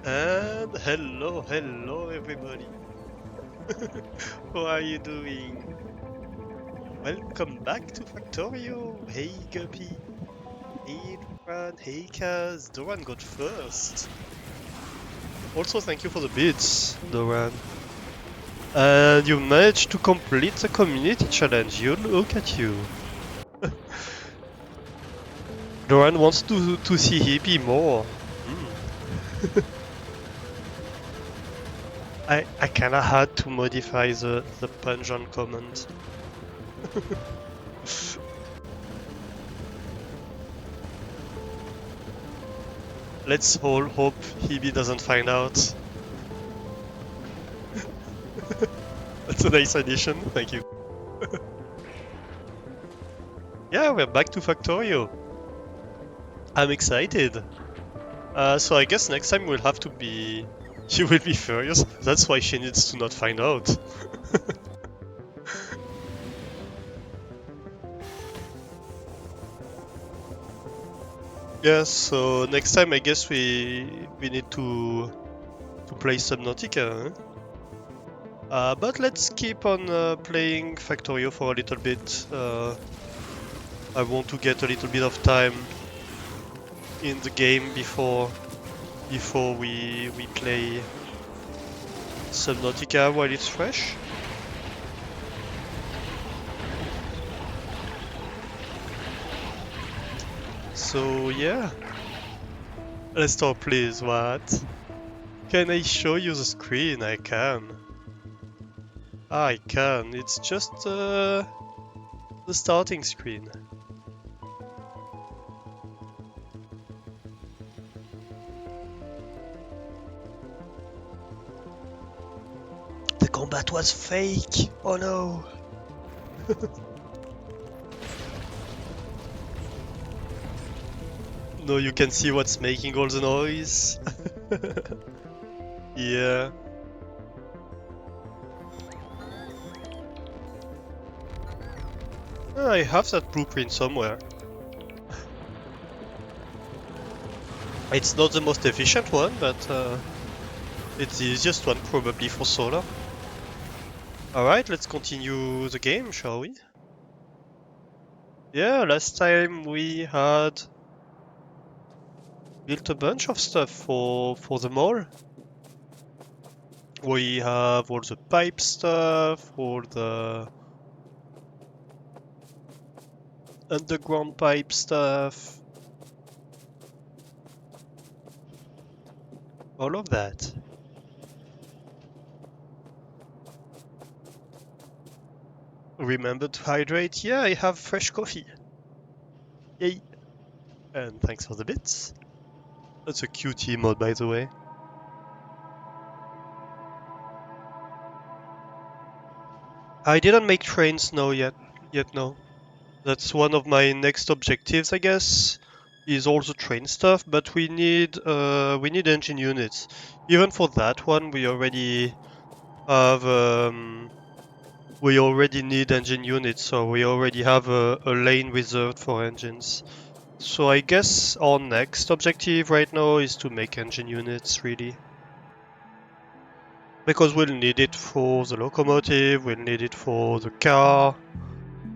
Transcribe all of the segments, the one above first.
And hello everybody. How are you doing? Welcome back to Factorio. Hey Guppy. Hey Doran. Hey Kaz. Doran got first. Also thank you for the bits, Doran. And you managed to complete the community challenge. You look at you. Doran wants to see Hippie more. Hmm. I kinda had to modify the punch on command. Let's all hope Hebe doesn't find out. That's a nice addition, thank you. Yeah, we're back to Factorio. I'm excited. So I guess next time we'll have to be... She will be furious. That's why she needs to not find out. Yeah, so next time I guess we need to play Subnautica. Huh? But let's keep on playing Factorio for a little bit. I want to get a little bit of time in the game before we play Subnautica while it's fresh. So yeah, let's start please. What? Can I show you the screen? I can. I can. It's just the starting screen. The combat was fake. Oh no. No, you can see what's making all the noise. Yeah. I have that blueprint somewhere. It's not the most efficient one, but it's the easiest one probably for solar. Alright, let's continue the game, shall we? Yeah, last time we had built a bunch of stuff for the mall. We have all the pipe stuff, all the underground pipe stuff, all of that. Remember to hydrate? Yeah, I have fresh coffee. Yay! And thanks for the bits. That's a QT mod, by the way. I didn't make trains no yet no. That's one of my next objectives, I guess, is all the train stuff, but we need engine units. Even for that one, have we already need engine units, so we already have a lane reserved for engines. So I guess our next objective right now is to make engine units, really. Because we'll need it for the locomotive, we'll need it for the car,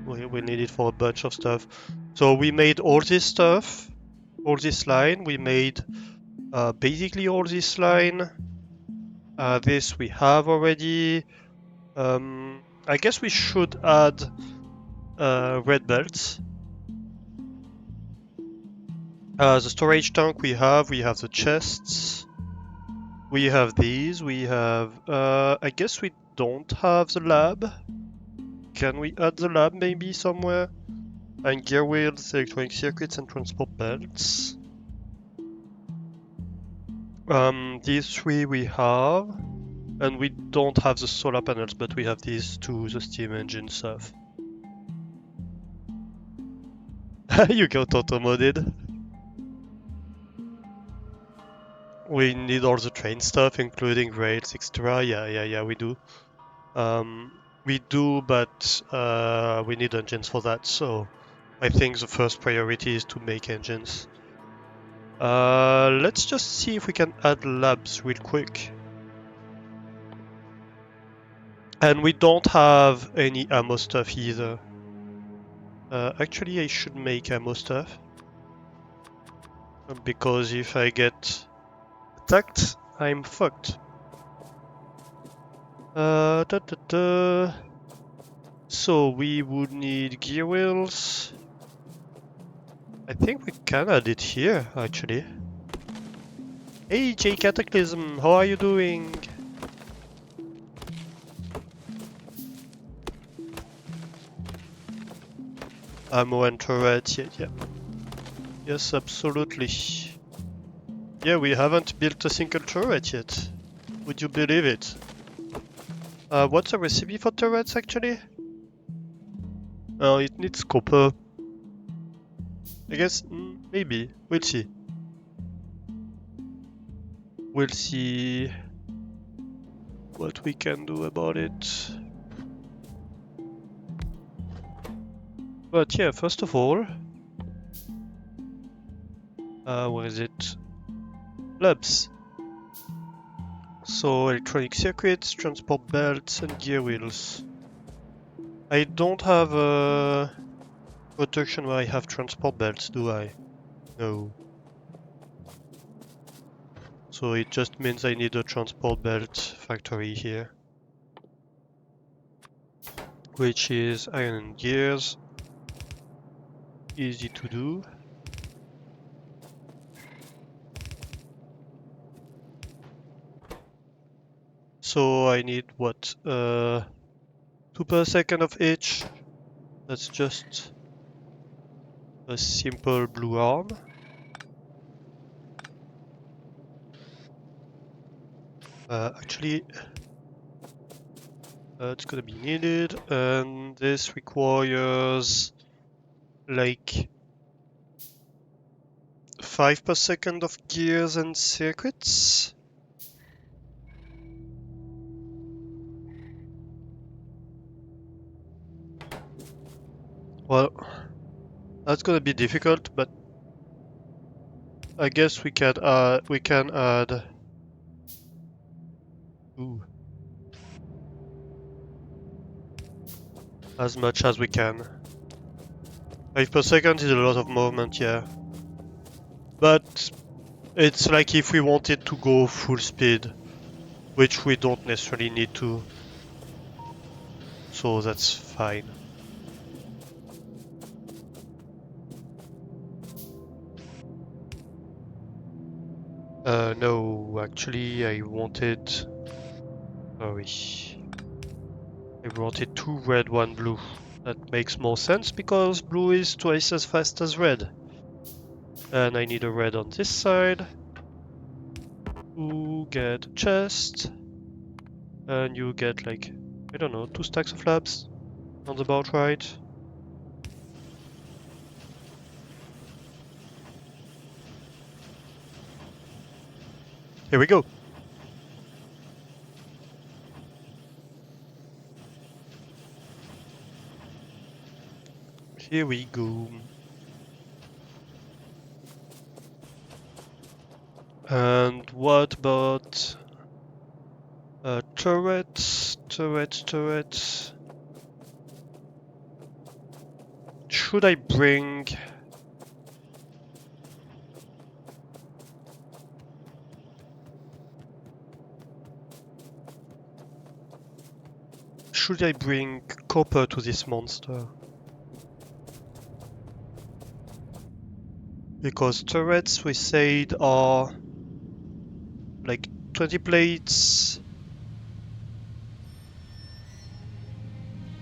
we'll need it for a bunch of stuff. So we made all this stuff, all this line, we made basically all this line. This we have already. I guess we should add red belts. The storage tank we have the chests. We have these, we have... I guess we don't have the lab. Can we add the lab maybe somewhere? And gear wheels, electronic circuits and transport belts. These three we have. And we don't have the solar panels, but we have these two, the steam engine stuff. You got auto-modded. We need all the train stuff, including rails, etc. Yeah, we do. We do, but we need engines for that, so I think the first priority is to make engines. Let's just see if we can add labs real quick. And we don't have any ammo stuff either. Actually, I should make ammo stuff. Because if I get attacked, I'm fucked. Da, da, da. So we would need gear wheels. I think we can add it here, actually. Hey, J Cataclysm, how are you doing? Ammo and turret, yeah. Yes, absolutely. Yeah, we haven't built a single turret yet. Would you believe it? What's the recipe for turrets, actually? Oh, it needs copper. I guess, maybe. We'll see. We'll see what we can do about it. But yeah, first of all, where is it? Labs. So electronic circuits, transport belts, and gear wheels. I don't have a production where I have transport belts, do I? No. So it just means I need a transport belt factory here. Which is iron and gears. Easy to do. So I need what? 2 per second of each. That's just a simple blue arm. Actually, it's gonna be needed, and this requires like 5 per second of gears and circuits. Well, that's gonna be difficult, but I guess we can add. Ooh. As much as we can. 5 per second is a lot of movement, yeah. But it's like if we wanted to go full speed, which we don't necessarily need to. So that's fine. No, actually I wanted... Sorry. I wanted 2 red, 1 blue. That makes more sense because blue is twice as fast as red. And I need a red on this side. You get a chest. And you get like, I don't know, 2 stacks of labs. Sounds about right. Here we go. Here we go. And what about turrets? Turrets. Should I bring... Should I bring copper to this monster? Because turrets, we said, are like 20 plates,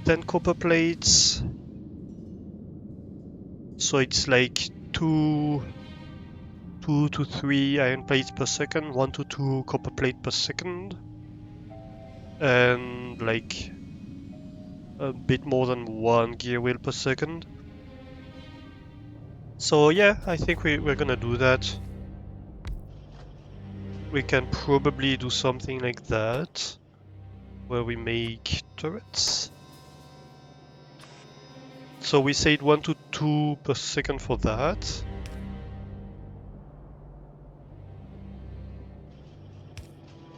10 copper plates. So it's like 2 to 3 iron plates per second, 1 to 2 copper plate per second. And like a bit more than 1 gear wheel per second. So yeah, I think we're gonna do that. We can probably do something like that, where we make turrets. So we said 1 to 2 per second for that.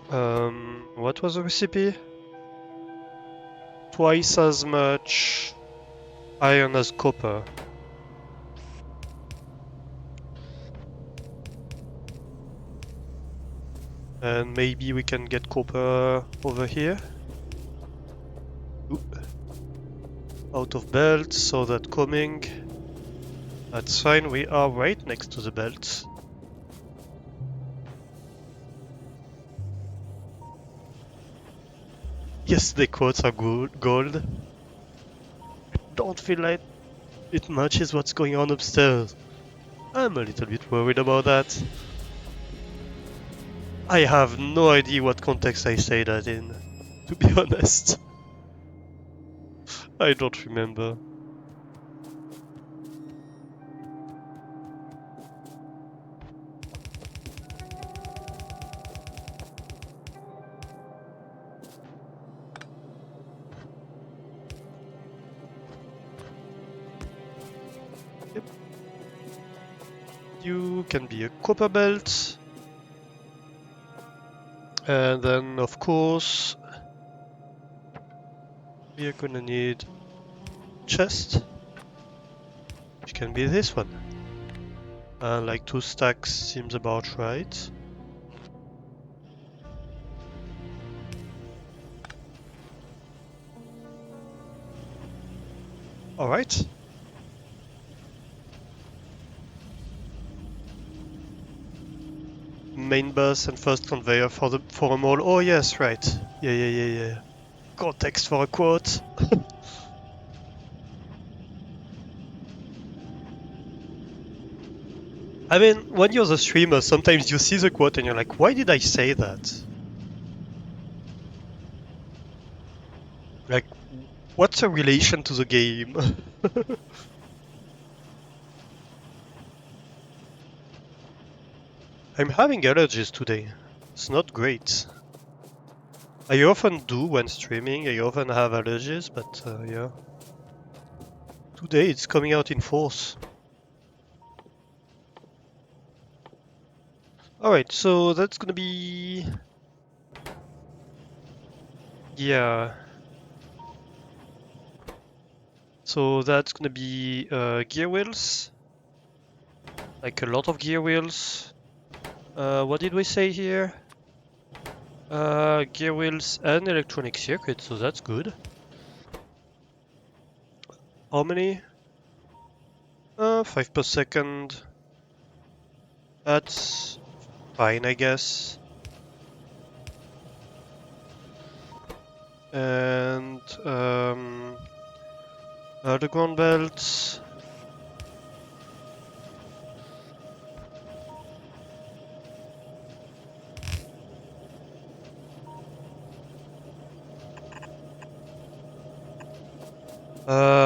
What was the recipe? Twice as much iron as copper. And maybe we can get copper over here. Ooh. Out of belt, so that coming. That's fine, we are right next to the belt. Yes, the quotes are gold. I don't feel like it matches what's going on upstairs. I'm a little bit worried about that. I have no idea what context I say that in, to be honest. I don't remember. Yep. You can be a copper belt. And then, of course, we are gonna need chest, which can be this one. Like 2 stacks seems about right. Alright. Main bus and first conveyor for a mall. Oh yes, right. Yeah. Context for a quote. I mean, when you're the streamer, sometimes you see the quote and you're like, why did I say that? Like, what's a relation to the game? I'm having allergies today. It's not great. I often do when streaming, I often have allergies, but yeah. Today it's coming out in force. Alright, so that's gonna be... Yeah. So that's gonna be gear wheels. Like a lot of gear wheels. What did we say here? Gear wheels and electronic circuits, so that's good. How many? 5 per second. That's fine, I guess. And the ground belts.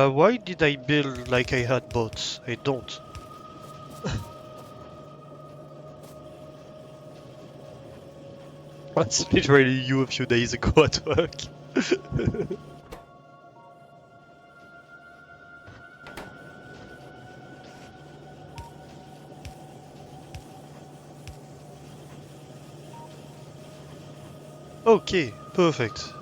Why did I build like I had bots? I don't. That's literally you a few days ago at work. Okay, perfect.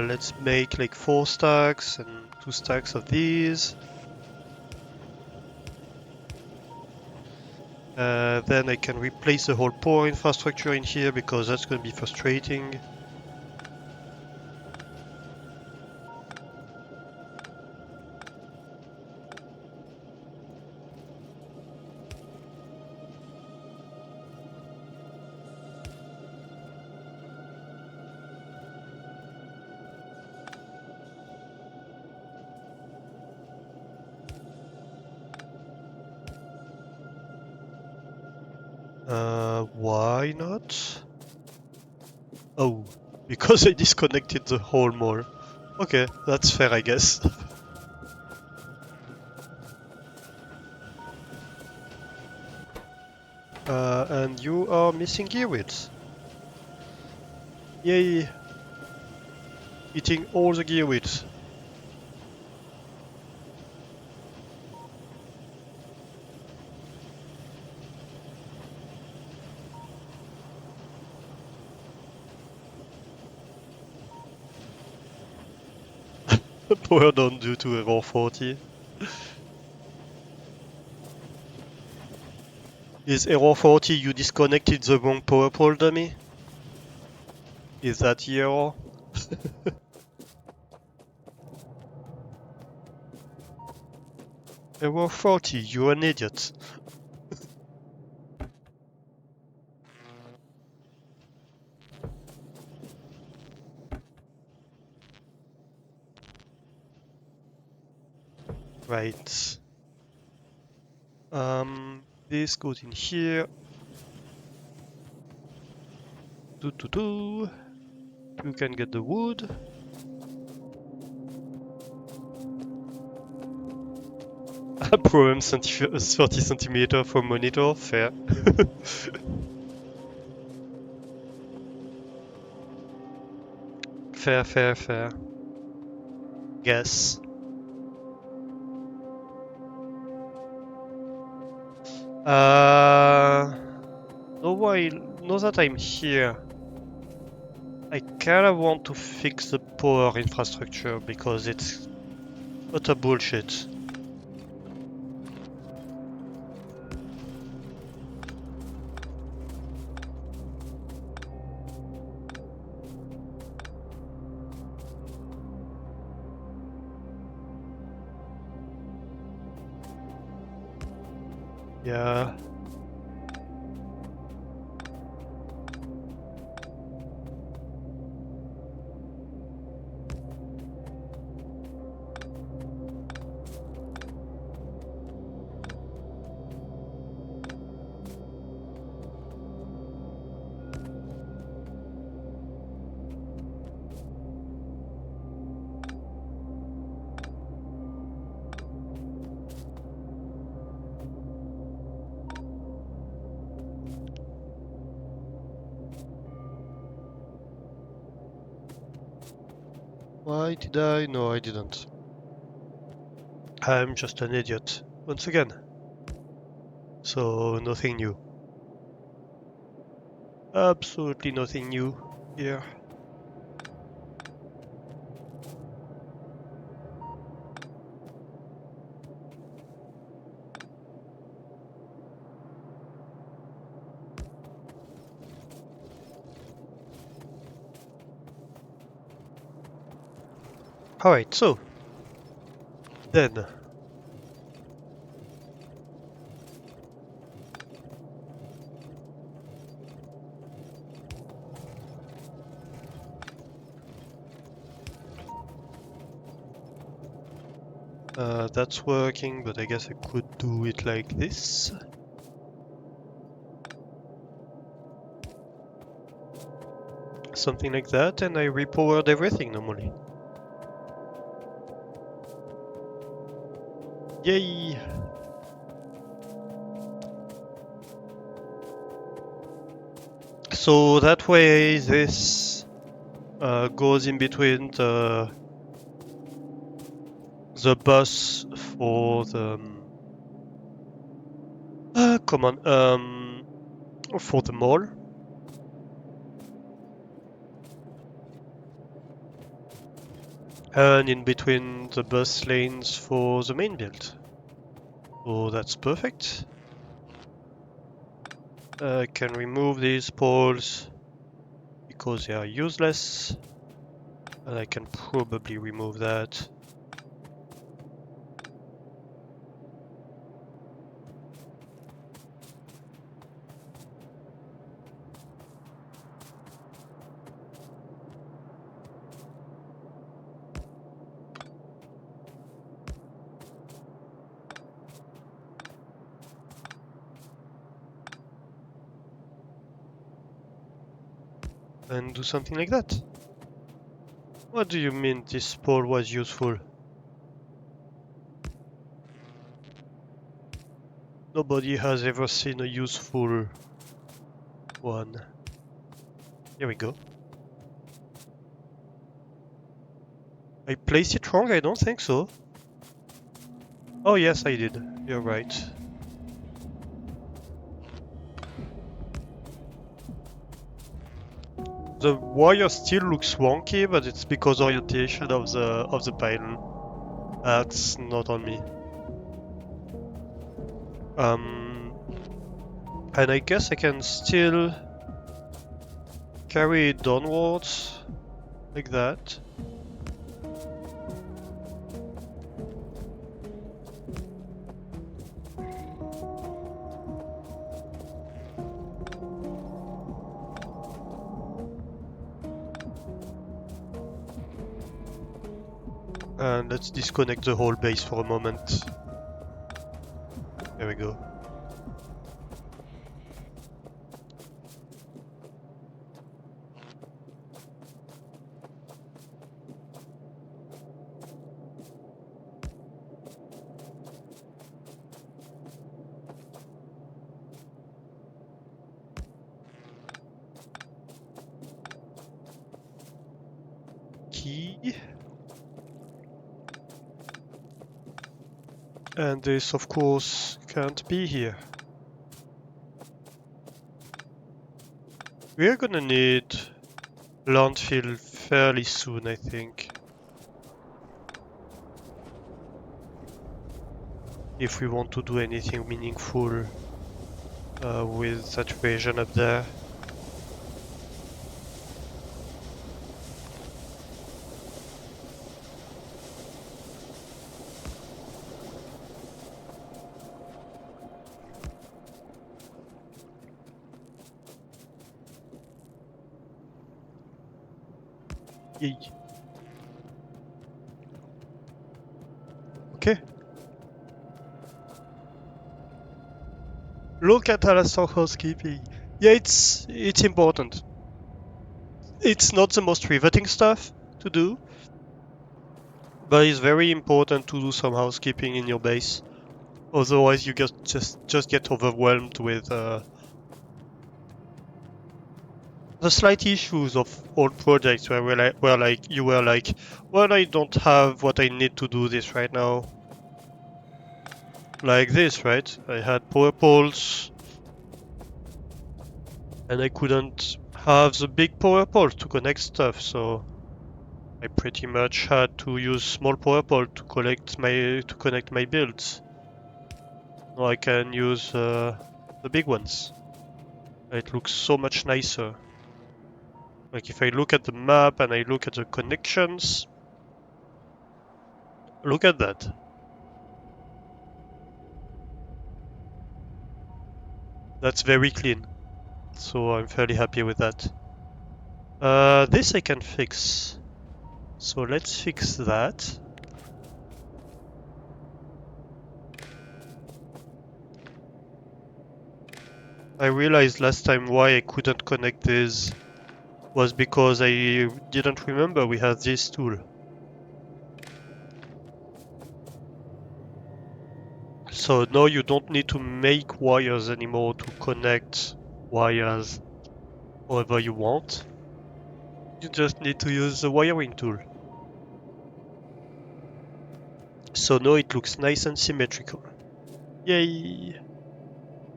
Let's make like 4 stacks and 2 stacks of these. Then I can replace the whole power infrastructure in here because that's going to be frustrating. Why not? Oh, because I disconnected the whole mall. Okay, that's fair, I guess. And you are missing gear wheels. Yay! Eating all the gear wheels. Power down due to error 40. Is error 40 you disconnected the wrong power pole, dummy? Is that the error? Error 40, you're an idiot. Right. This goes in here. You can get the wood. Problem 30 centimeter for monitor, fair. Fair. Guess. Now that I'm here, I kinda want to fix the power infrastructure because it's utter bullshit. Yeah. Why did I? No, I didn't. I'm just an idiot. Once again. So, nothing new. Absolutely nothing new here. Alright, so. Then. That's working, but I guess I could do it like this. Something like that, and I repowered everything normally. Yay! So that way this goes in between the bus for the for the mall. And in between the bus lanes for the main build. So that's perfect. I can remove these poles because they are useless. And I can probably remove that. And do something like that. What do you mean this pole was useful? Nobody has ever seen a useful one. Here we go. I placed it wrong? I don't think so. Oh yes, I did. You're right. The wire still looks wonky, but it's because orientation of the pylon. That's not on me. And I guess I can still carry it downwards like that. And let's disconnect the whole base for a moment. There we go. Key. And this, of course, can't be here. We're gonna need landfill fairly soon, I think. If we want to do anything meaningful with that region up there. Yay. Okay. Look at Alastor housekeeping. Yeah, it's important. It's not the most riveting stuff to do, but it's very important to do some housekeeping in your base. Otherwise, you just get overwhelmed with the slight issues of old projects where you were like, well, I don't have what I need to do this right now. Like this, right? I had power poles, and I couldn't have the big power poles to connect stuff, so I pretty much had to use small power pole to connect my builds. Now I can use the big ones. It looks so much nicer. Like if I look at the map and I look at the connections, look at that. That's very clean. So I'm fairly happy with that. This I can fix. So let's fix that. I realized last time why I couldn't connect this was because I didn't remember we had this tool. So now you don't need to make wires anymore to connect wires however you want. You just need to use the wiring tool. So now it looks nice and symmetrical. Yay!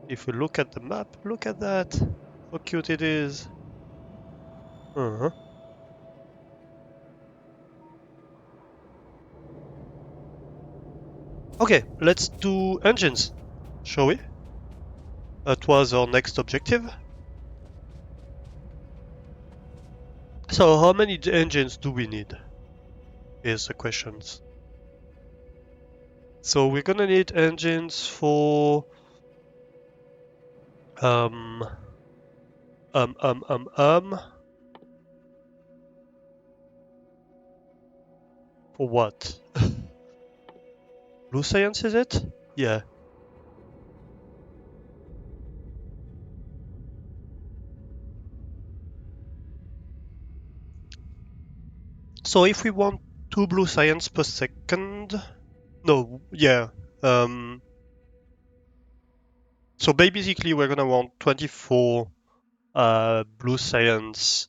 If we look at the map, look at that! How cute it is! Uh-huh. Okay, let's do engines, shall we? That was our next objective. So how many engines do we need? Here's the questions. So we're gonna need engines for um um um um um for what? Blue science, is it? Yeah. So if we want 2 blue science per second, no, yeah. Um, so basically we're gonna want 24 blue science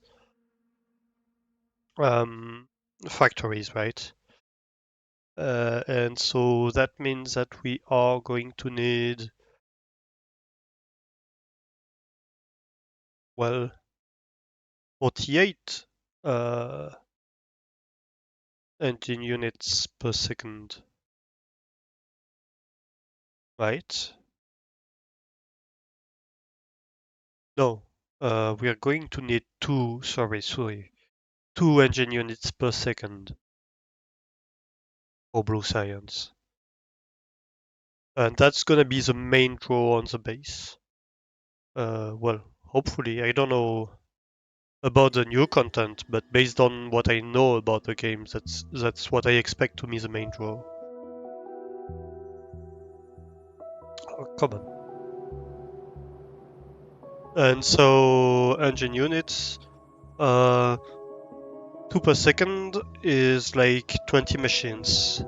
factories, right? And so that means that we are going to need, well, 48 engine units per second, right? No, we are going to need two engine units per second for blue science. And that's gonna be the main draw on the base. Well, hopefully, I don't know about the new content, but based on what I know about the game, that's what I expect to be the main draw. Oh, come on. And so engine units, 2 per second is like 20 machines.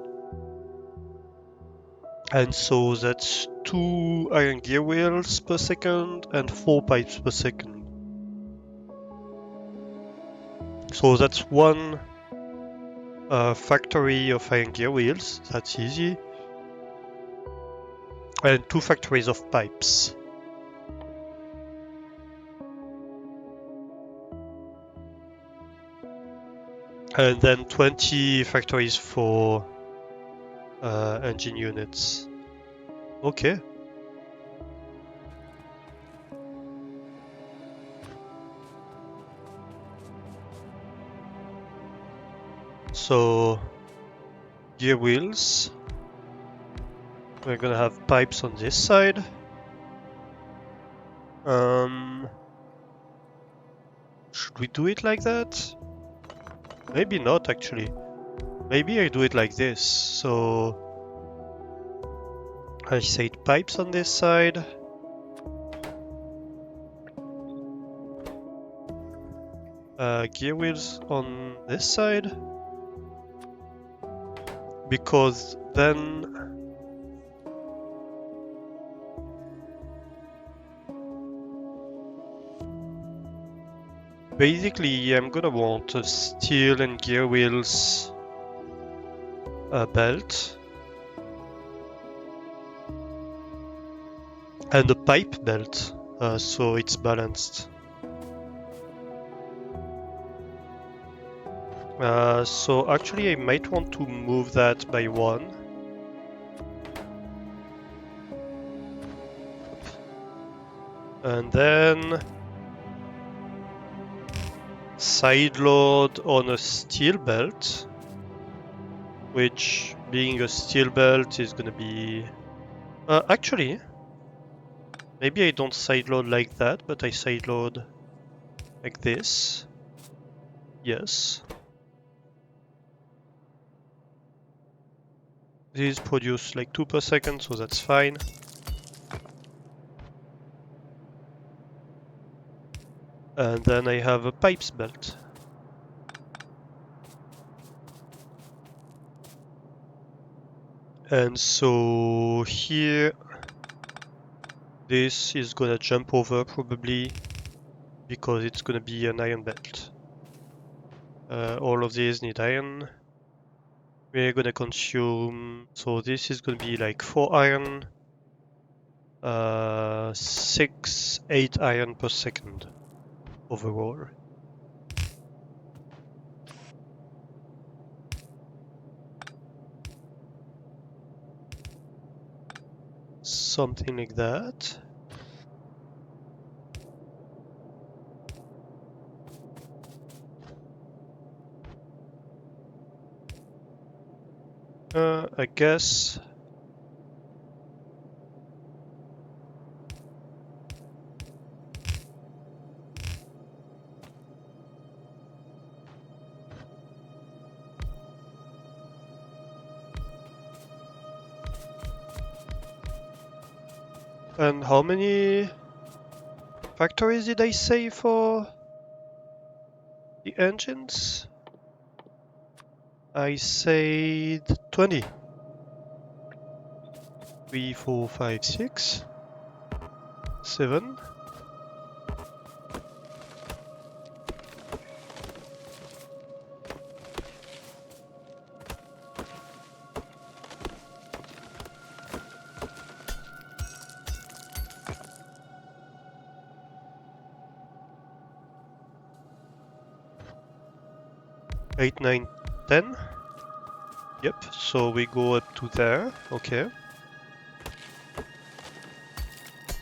And so that's 2 iron gear wheels per second and 4 pipes per second. So that's one factory of iron gear wheels, that's easy. And 2 factories of pipes. And then 20 factories for engine units. Okay. So gear wheels. We're gonna have pipes on this side. Should we do it like that? Maybe not actually. Maybe I do it like this. So I said pipes on this side. Gear wheels on this side. Because then basically I'm gonna want a steel and gear wheels belt. And a pipe belt, so it's balanced. So actually I might want to move that by 1. And then side load on a steel belt, which being a steel belt is gonna be... actually, maybe I don't side load like that, but I side load like this. Yes. These produce like 2 per second, so that's fine. And then I have a pipes belt. And so here, this is gonna jump over probably because it's gonna be an iron belt. All of these need iron. We're gonna consume, so this is gonna be like 4 iron, 6, 8 iron per second overall. Something like that. I guess. And how many factories did I say for the engines? I said 20. 3, 4, 5, 6, 7. 8, 9, 10. Yep, so we go up to there. Okay.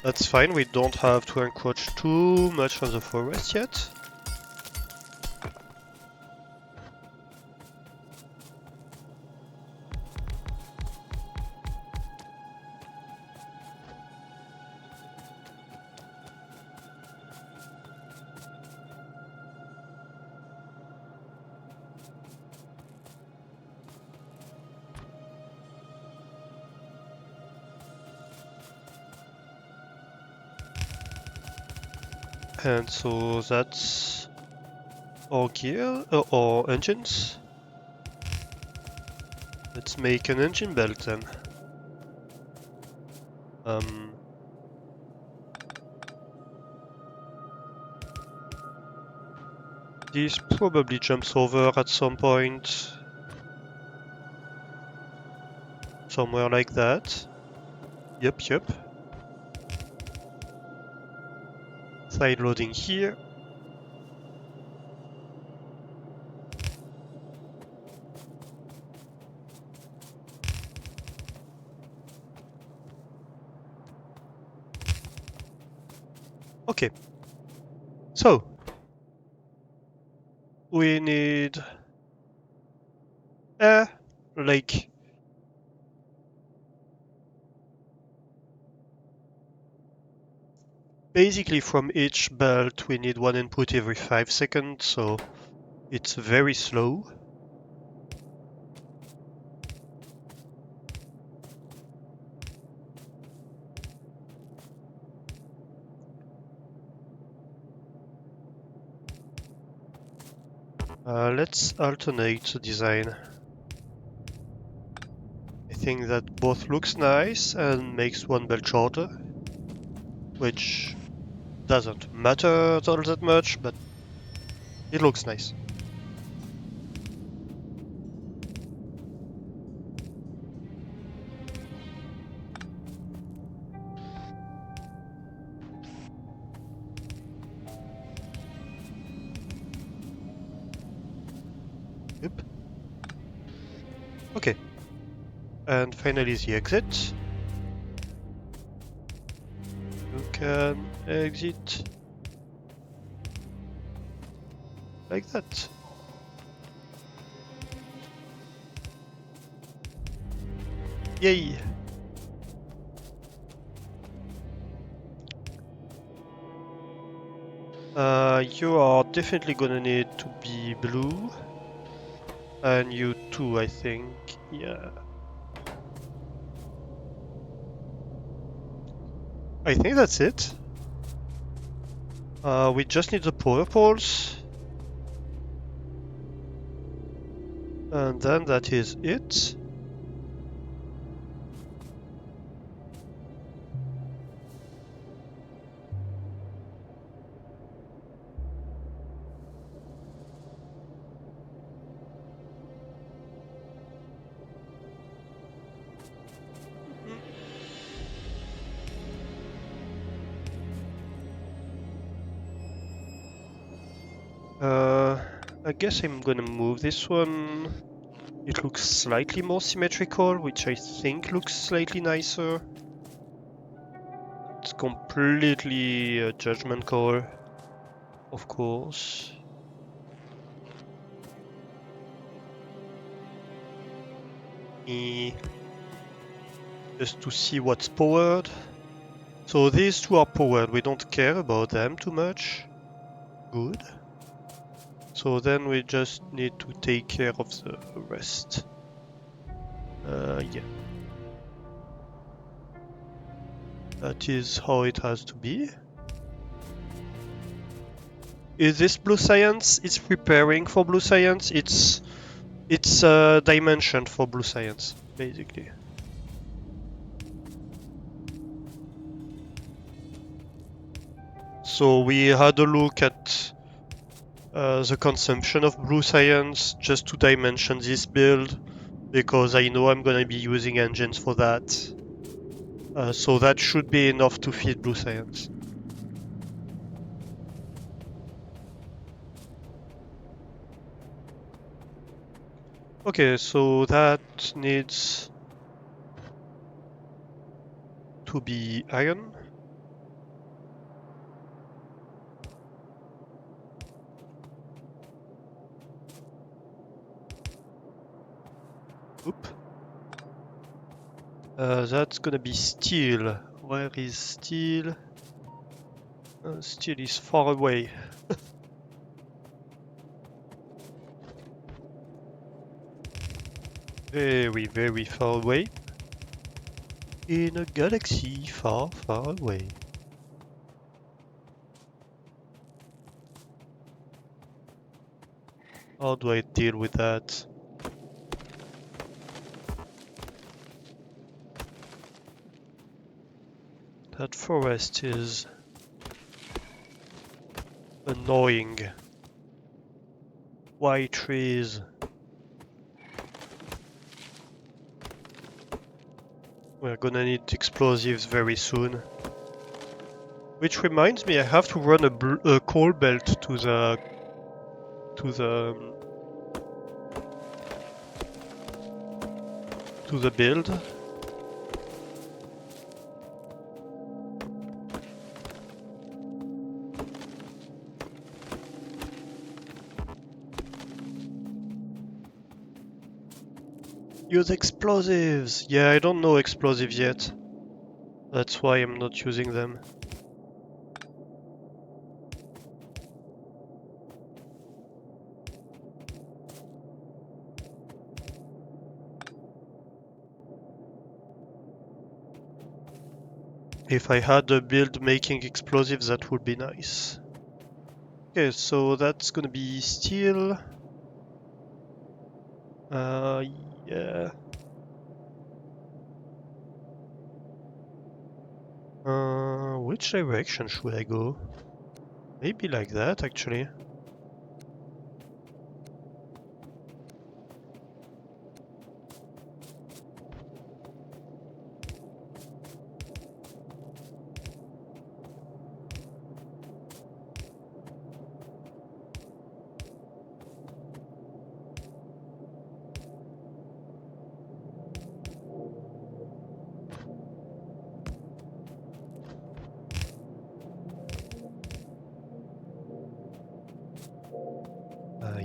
That's fine, we don't have to encroach too much on the forest yet. And so that's our gear, or engines. Let's make an engine belt then. This probably jumps over at some point. Somewhere like that. Yep. Side loading here. Okay. So we need like basically from each belt we need one input every 5 seconds, so it's very slow. Let's alternate the design. I think that both looks nice and makes one belt shorter, which doesn't matter all that much, but it looks nice. Yep. Okay. And finally the exit. You can exit like that. Yay! You are definitely gonna need to be blue. And you too, I think. Yeah. I think that's it. We just need the power poles. And then that is it. I guess I'm gonna move this one. It looks slightly more symmetrical, which I think looks slightly nicer. It's completely a judgment call, of course. Just to see what's powered. So these two are powered, we don't care about them too much. Good. So then we just need to take care of the rest. Yeah. That is how it has to be. Is this blue science? It's preparing for blue science. It's a dimension for blue science, basically. So we had a look at the consumption of blue science just to dimension this build, because I know I'm gonna be using engines for that. So that should be enough to feed blue science. Okay, so that needs to be iron. Oop. That's gonna be steel. Where is steel? Steel is far away. Very, very far away. In a galaxy far, far away. How do I deal with that? That forest is annoying. White trees. We're gonna need explosives very soon. Which reminds me, I have to run a coal belt to the to the to the build. Use explosives! Yeah, I don't know explosives yet. That's why I'm not using them. If I had a build making explosives, that would be nice. Okay, so that's gonna be steel. Yeah. Which direction should I go? Maybe like that, actually.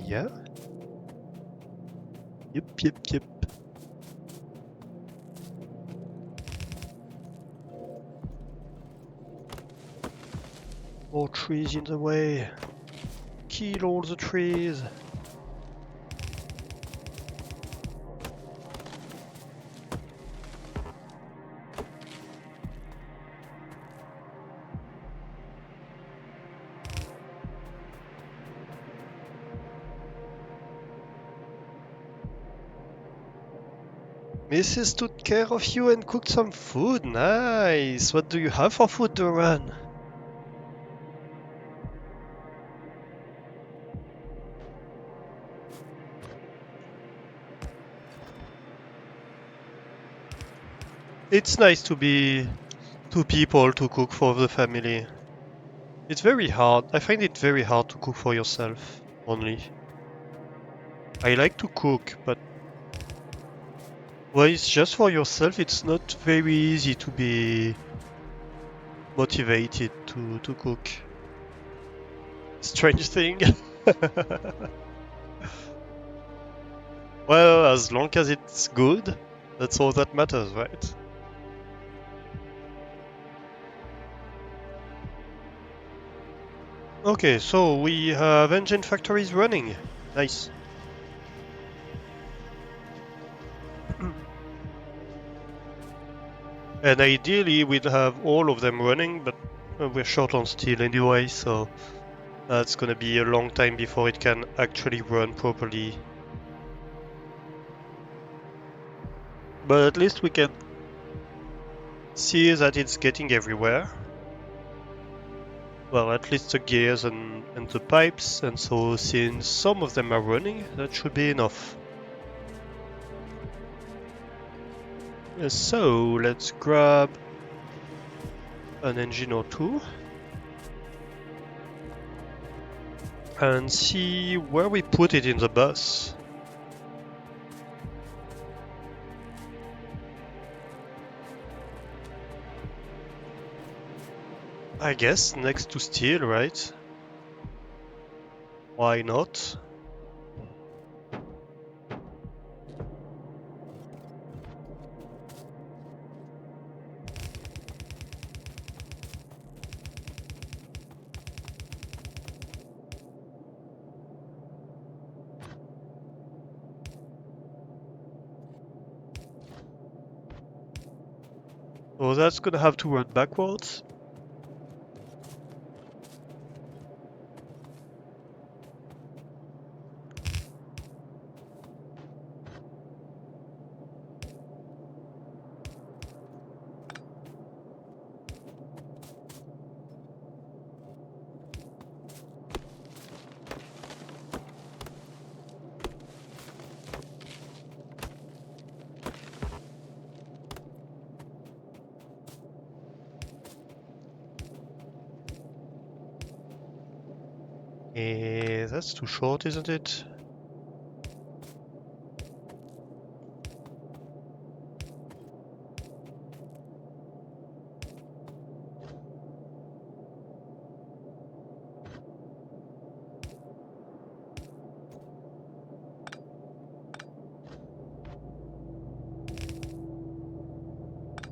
Yeah. Yep. More trees in the way. Kill all the trees. Mrs. took care of you and cooked some food. Nice. What do you have for food, Duran? It's nice to be two people to cook for the family. It's very hard. I find it very hard to cook for yourself only. I like to cook, but when it's just for yourself, it's not very easy to be motivated to cook. Strange thing. Well, as long as it's good, that's all that matters, right? Okay, so we have engine factories running. Nice. And ideally we'd have all of them running, but we're short on steel anyway, so that's gonna be a long time before it can actually run properly. But at least we can see that it's getting everywhere. Well, at least the gears and the pipes, and so since some of them are running, that should be enough. So let's grab an engine or two and see where we put it in the bus. I guess next to steel, right? Why not? So that's gonna have to run backwards. That's too short, isn't it?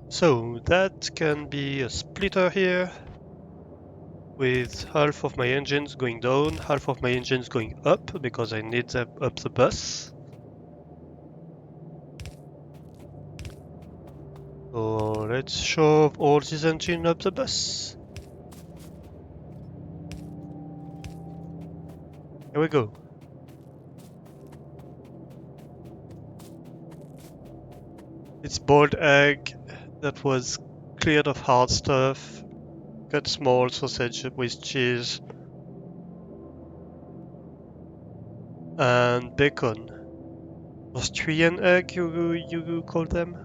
So that can be a splitter here, with half of my engines going down, half of my engines going up, because I need them up the bus. So let's shove all this engine up the bus. Here we go. It's boiled egg that was cleared of hard stuff, cut small sausage with cheese, and bacon. Austrian egg, you call them?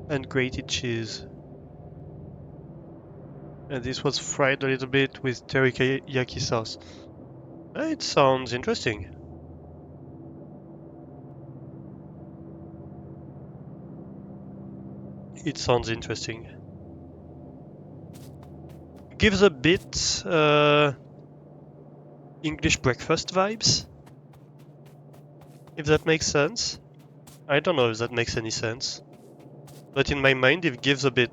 And grated cheese. And this was fried a little bit with teriyaki sauce. It sounds interesting. It sounds interesting. Gives a bit English breakfast vibes, if that makes sense. I don't know if that makes any sense, but in my mind it gives a bit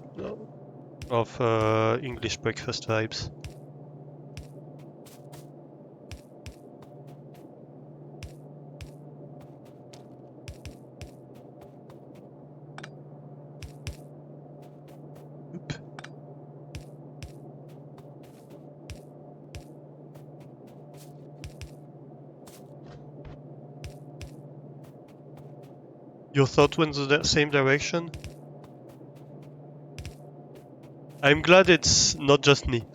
of English breakfast vibes. Oop. Your thought went the same direction? I'm glad it's not just me.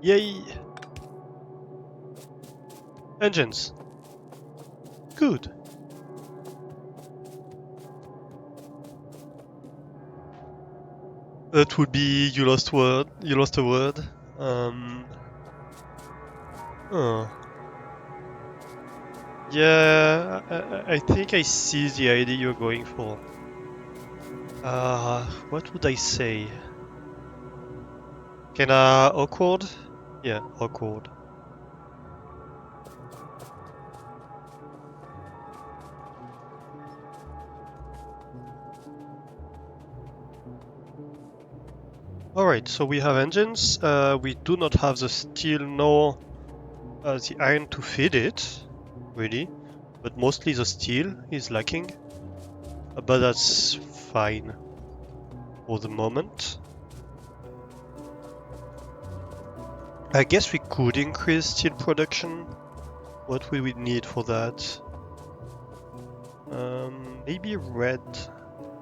Yay! Engines. Good. That would be you lost word. You lost a word. Oh. Yeah, I think I see the idea you're going for. What would I say? Awkward? Yeah, awkward. Alright, so we have engines. We do not have the steel nor the iron to feed it, really. But mostly the steel is lacking. But that's fine for the moment. I guess we could increase steel production. What will we need for that? Maybe red.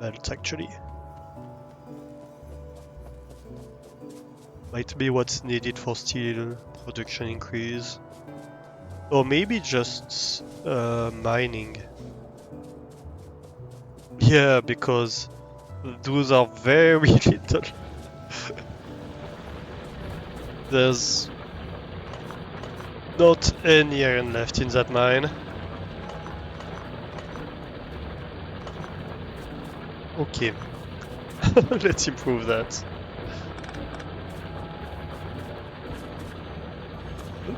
belt actually. Might be what's needed for steel production increase. Or maybe just mining. Yeah, because those are very little. There's not any iron left in that mine. Okay. Let's improve that. Oop.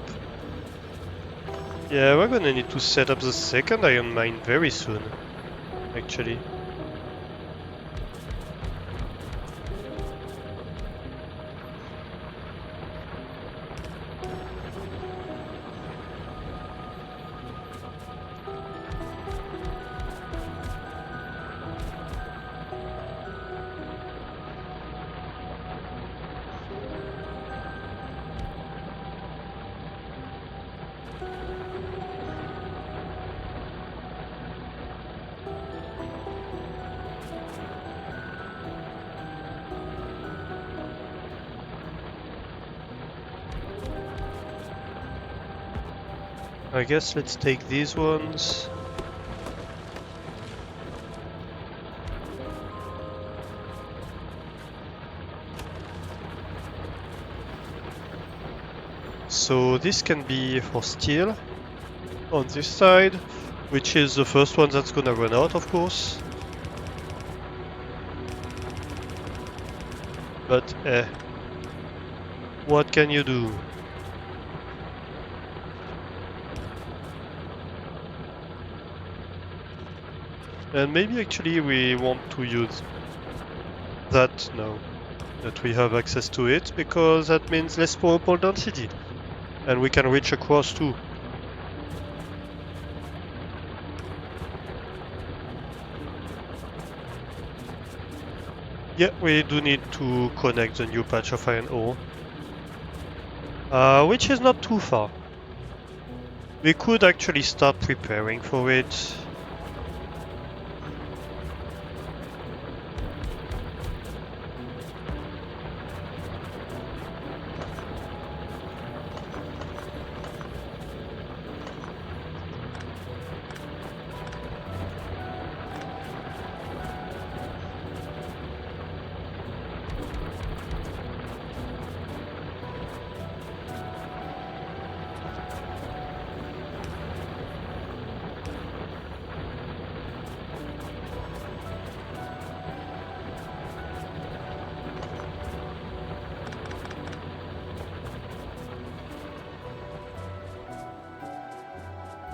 Yeah, we're gonna need to set up the second iron mine very soon, actually. I guess let's take these ones. So this can be for steel on this side, which is the first one that's gonna run out, of course. But what can you do? And maybe actually we want to use that now that we have access to it, because that means less pole density. And we can reach across too. Yeah, we do need to connect the new patch of iron ore. Which is not too far. We could actually start preparing for it.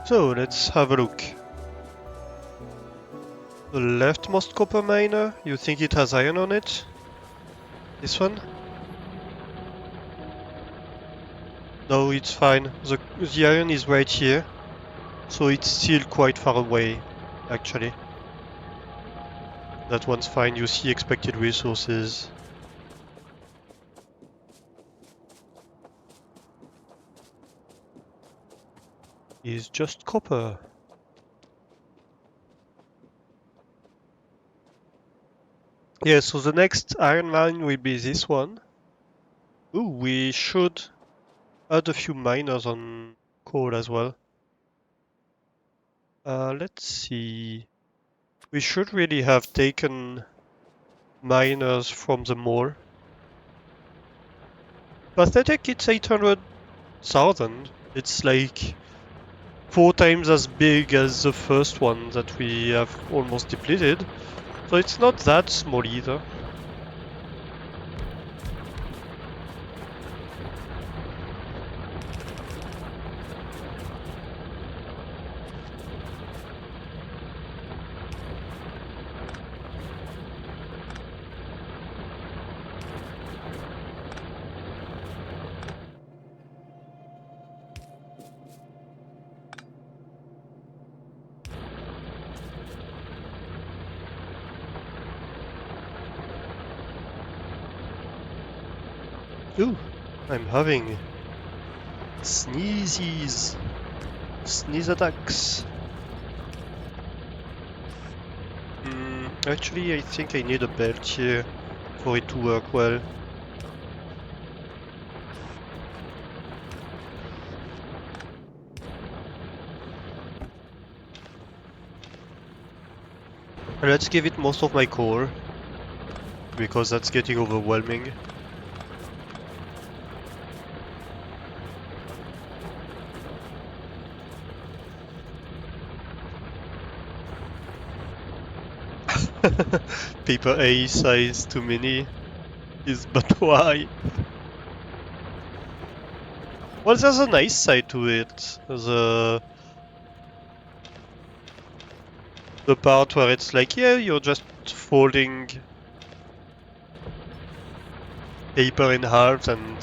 So let's have a look. The leftmost copper miner, you think it has iron on it? This one? No, it's fine. The iron is right here, so it's still quite far away, actually. That one's fine, you see expected resources. Is just copper. Yeah, so the next iron mine will be this one. Ooh, we should add a few miners on coal as well. Let's see. We should really have taken miners from the mall. Pathetic, it's 800,000. It's like 4 times as big as the first one that we have almost depleted. So it's not that small either. Ooh, I'm having sneezes. Sneeze attacks. Actually, I think I need a belt here for it to work well. Let's give it most of my core, because that's getting overwhelming. Paper A size too many is but why? Well, there's a nice side to it. The part where it's like, yeah, you're just folding paper in half and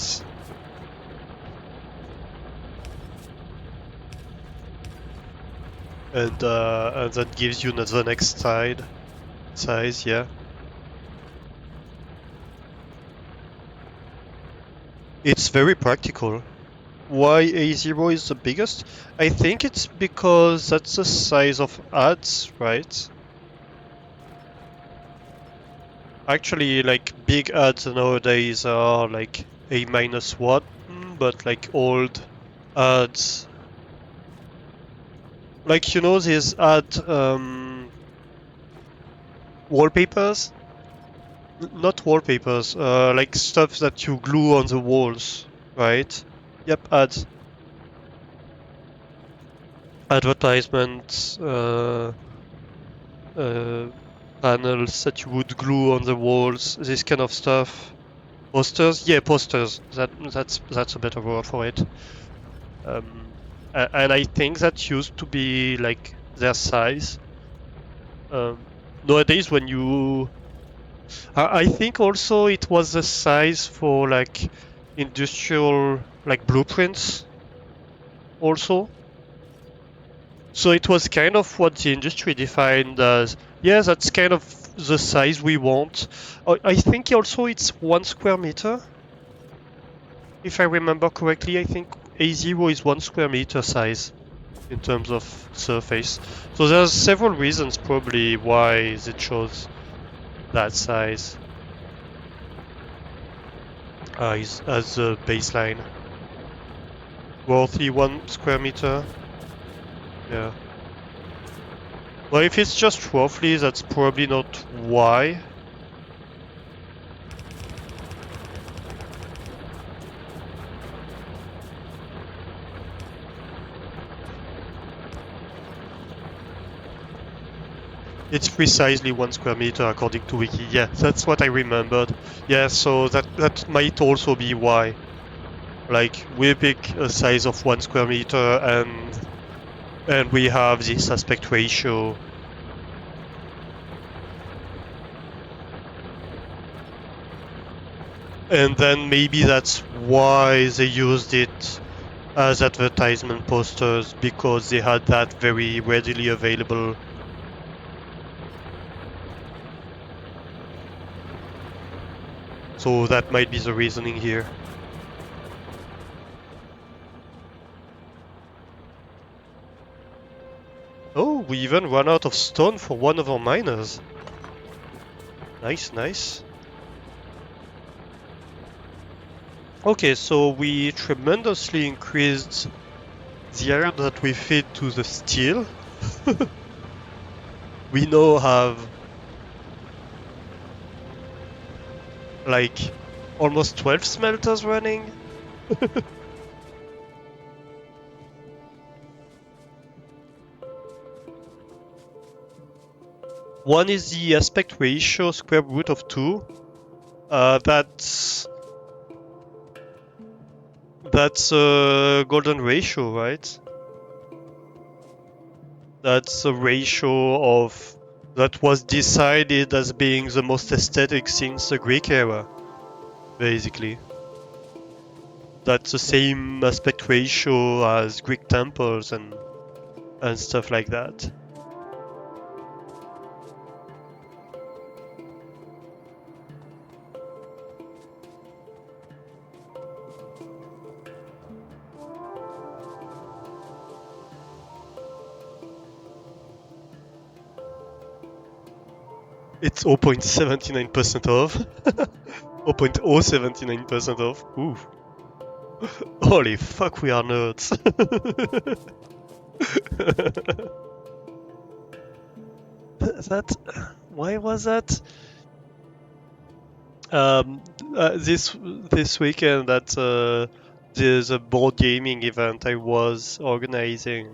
that gives you the next size, yeah. It's very practical. Why A0 is the biggest? I think it's because that's the size of ads, right? Actually, like big ads nowadays are like A minus one, but like old ads, like you know these ad wallpapers? Not wallpapers, like stuff that you glue on the walls, right? Yep, ads. Advertisements, uh, panels that you would glue on the walls, this kind of stuff. Posters? Yeah, posters. That's a better word for it. And I think that used to be like their size. Nowadays, when you, I think also it was the size for like industrial like blueprints also. So it was kind of what the industry defined as, yeah, that's kind of the size we want. I think also it's 1 square meter. If I remember correctly, I think A0 is 1 square meter size in terms of surface. So there's several reasons probably why they chose that size as a baseline. Roughly 1 square meter. Yeah. Well, if it's just roughly, that's probably not why. It's precisely 1 square meter according to Wiki. Yeah, that's what I remembered. Yeah, so that might also be why. Like we pick a size of 1 square meter and we have this aspect ratio. And then maybe that's why they used it as advertisement posters, because they had that very readily available. So that might be the reasoning here. Oh, we even run out of stone for one of our miners. Nice, nice. Okay, so we tremendously increased the iron that we feed to the steel. We now have like almost 12 smelters running. One is the aspect ratio square root of 2. That's a golden ratio, right? That's a ratio of that was decided as being the most aesthetic since the Greek era, basically. That's the same aspect ratio as Greek temples and stuff like that. It's 0.79% off. 0.079% off. Ooh. Holy fuck, we are nerds. Why was that? Um, this weekend that there's a board gaming event I was organizing.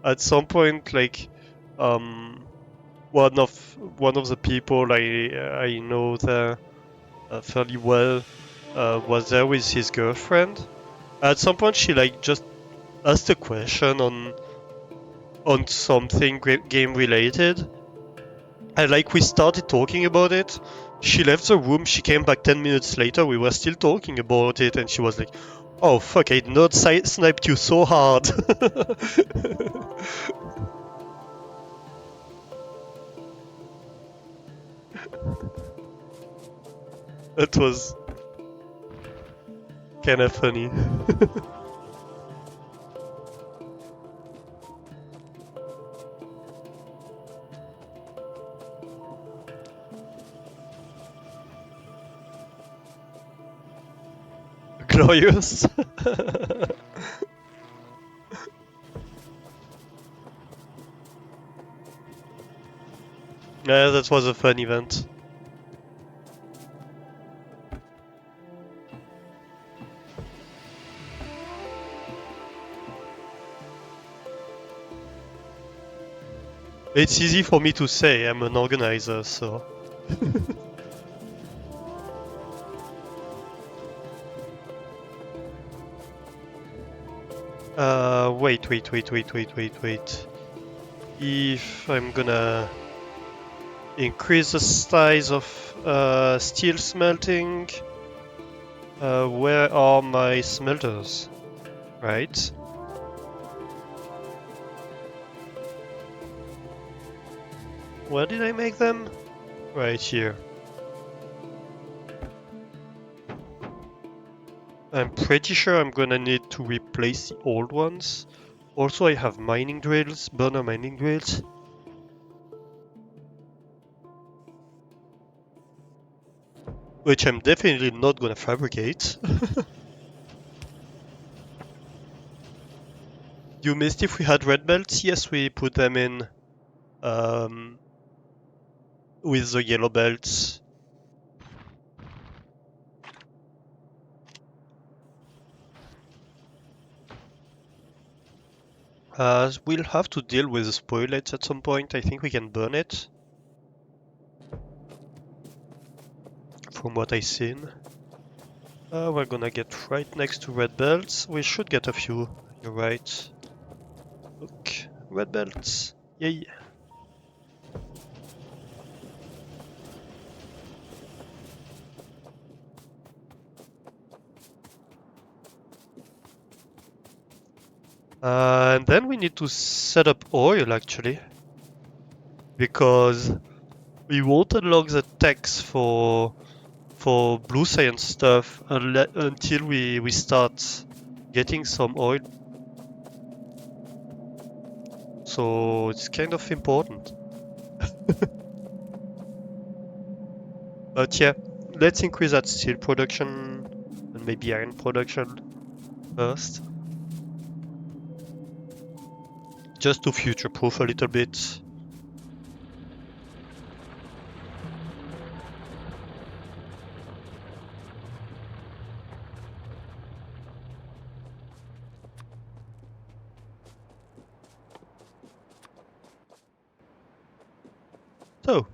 At some point, like, um, one of the people I know there fairly well was there with his girlfriend. At some point, she like just asked a question on something game related, and like we started talking about it. She left the room. She came back 10 minutes later. We were still talking about it, and she was like, "Oh fuck! I not sniped you so hard." That was kind of funny. Glorious. Yeah, that was a fun event. It's easy for me to say. I'm an organizer, so. Wait. If I'm gonna increase the size of steel smelting, where are my smelters? Right? Where did I make them? Right here. I'm pretty sure I'm gonna need to replace the old ones. Also, I have mining drills, burner mining drills. Which I'm definitely not gonna fabricate. You missed if we had red belts? Yes, we put them in um, with the yellow belts. We'll have to deal with the spoilage at some point. I think we can burn it. From what I've seen. We're gonna get right next to red belts. We should get a few. You're right. Look, red belts. Yay. And then we need to set up oil actually. Because we won't unlock the techs for blue science stuff until we start getting some oil. So it's kind of important. But yeah, let's increase that steel production and maybe iron production first. Just to future-proof a little bit. So,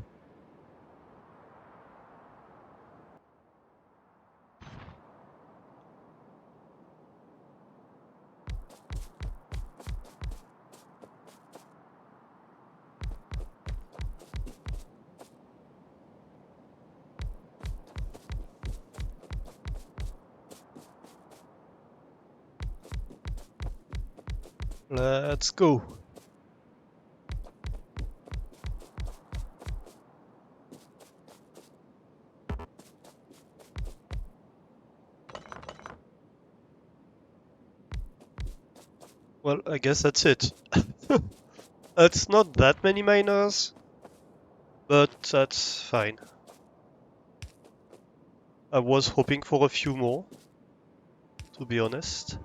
let's go. Well, I guess that's it. It's not that many miners. but that's fine. I was hoping for a few more, to be honest.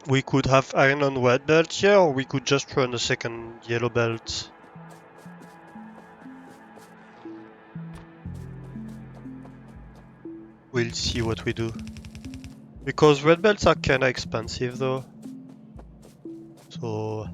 We could have iron and red belt here, or we could just run a second yellow belt. We'll see what we do. Because red belts are kinda expensive though. So...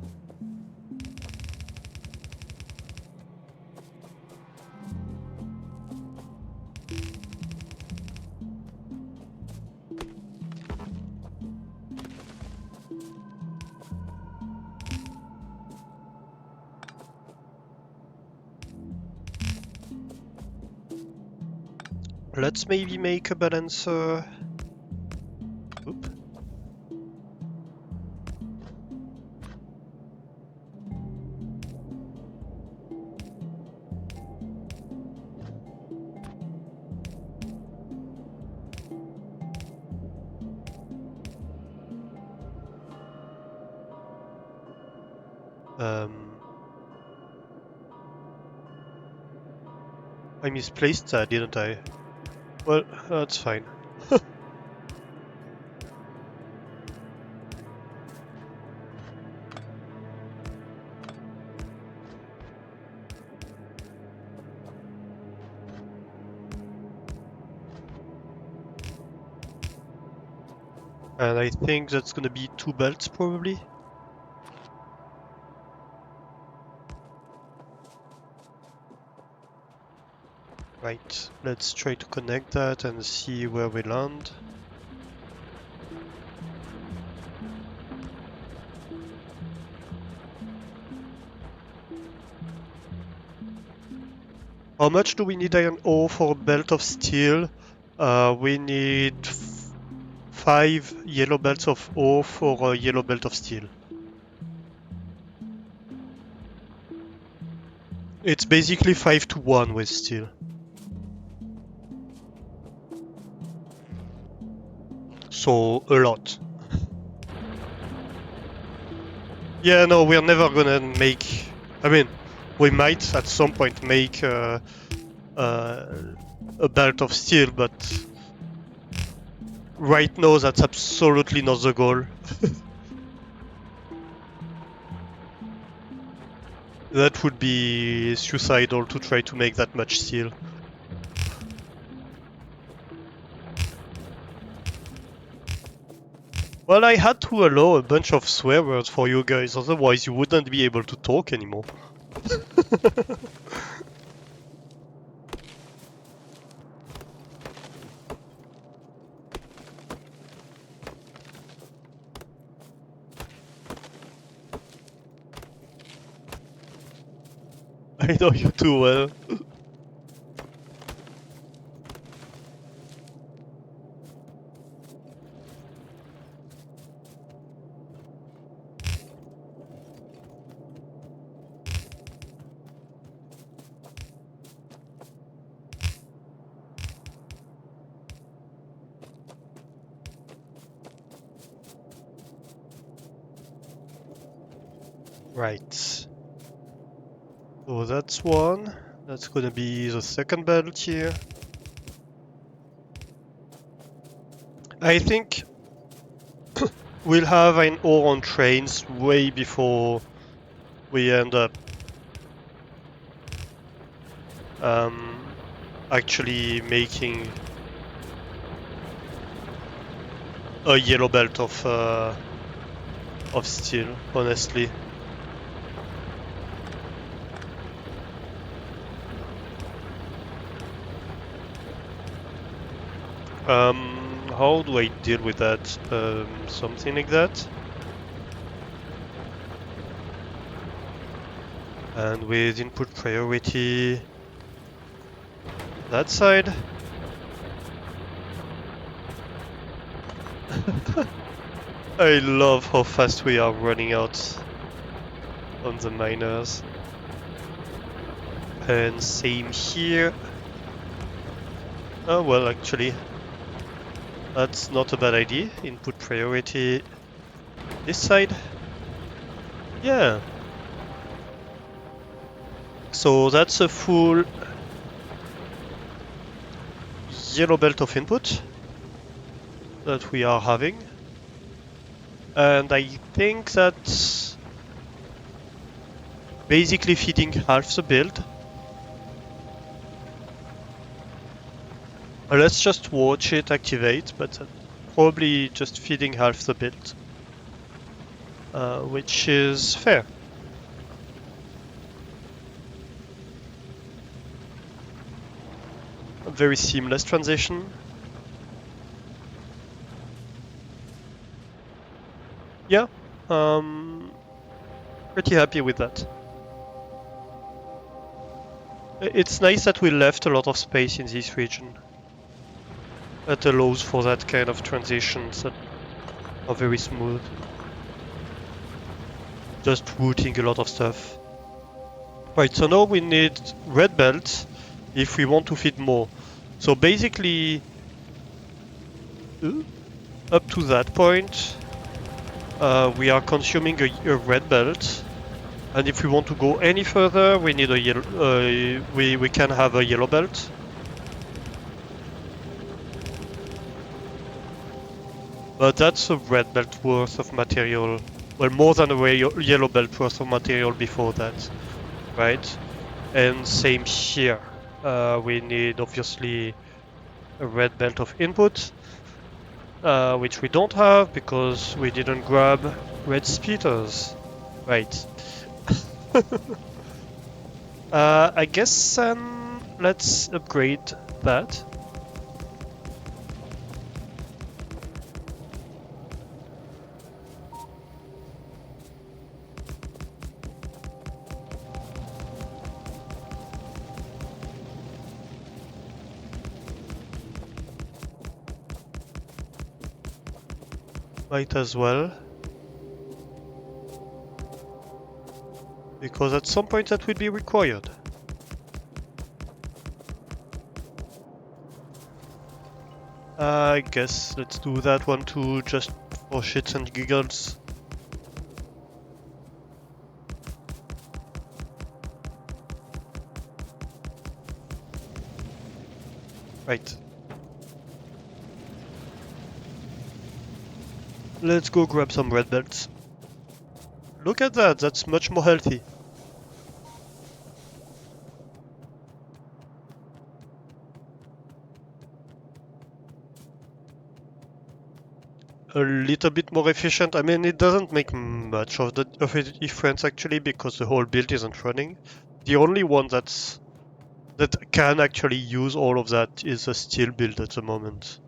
let's maybe make a balancer. Oop. I misplaced that, didn't I? Well, that's fine. And I think that's gonna be 2 belts probably. Right, let's try to connect that and see where we land. How much do we need iron ore for a belt of steel? We need 5 yellow belts of ore for a yellow belt of steel. It's basically 5 to 1 with steel. So, a lot. Yeah, no, we're never gonna make... I mean, we might at some point make a belt of steel, but right now that's absolutely not the goal. That would be suicidal to try to make that much steel. Well, I had to allow a bunch of swear words for you guys, otherwise you wouldn't be able to talk anymore. I know you too well. Right. So that's one. That's gonna be the second belt here. I think we'll have an ore on trains way before we end up actually making a yellow belt of steel, honestly. How do I deal with that? Something like that. And with input priority, that side. I love how fast we are running out on the miners. And same here. Oh well, actually, that's not a bad idea. Input priority this side. Yeah. So that's a full yellow belt of input that we are having. And I think that's basically feeding half the build. Let's just watch it activate, but probably just feeding half the build, which is fair. A very seamless transition. Yeah, pretty happy with that. It's nice that we left a lot of space in this region. That allows for that kind of transitions that are very smooth. Just routing a lot of stuff. Right, so now we need red belt if we want to feed more. So basically, up to that point, we are consuming a red belt. And if we want to go any further, we need a yellow. We can have a yellow belt. But that's a red belt worth of material. Well, more than a yellow belt worth of material before that, right? And same here. We need obviously a red belt of input, which we don't have because we didn't grab red speeders. Right. I guess let's upgrade that. Might as well. Because at some point that will be required. I guess let's do that one too, just for shits and giggles. Right. Let's go grab some red belts. Look at that, that's much more healthy. A little bit more efficient. I mean, it doesn't make much of a difference actually because the whole build isn't running. The only one that can actually use all of that is a steel build at the moment.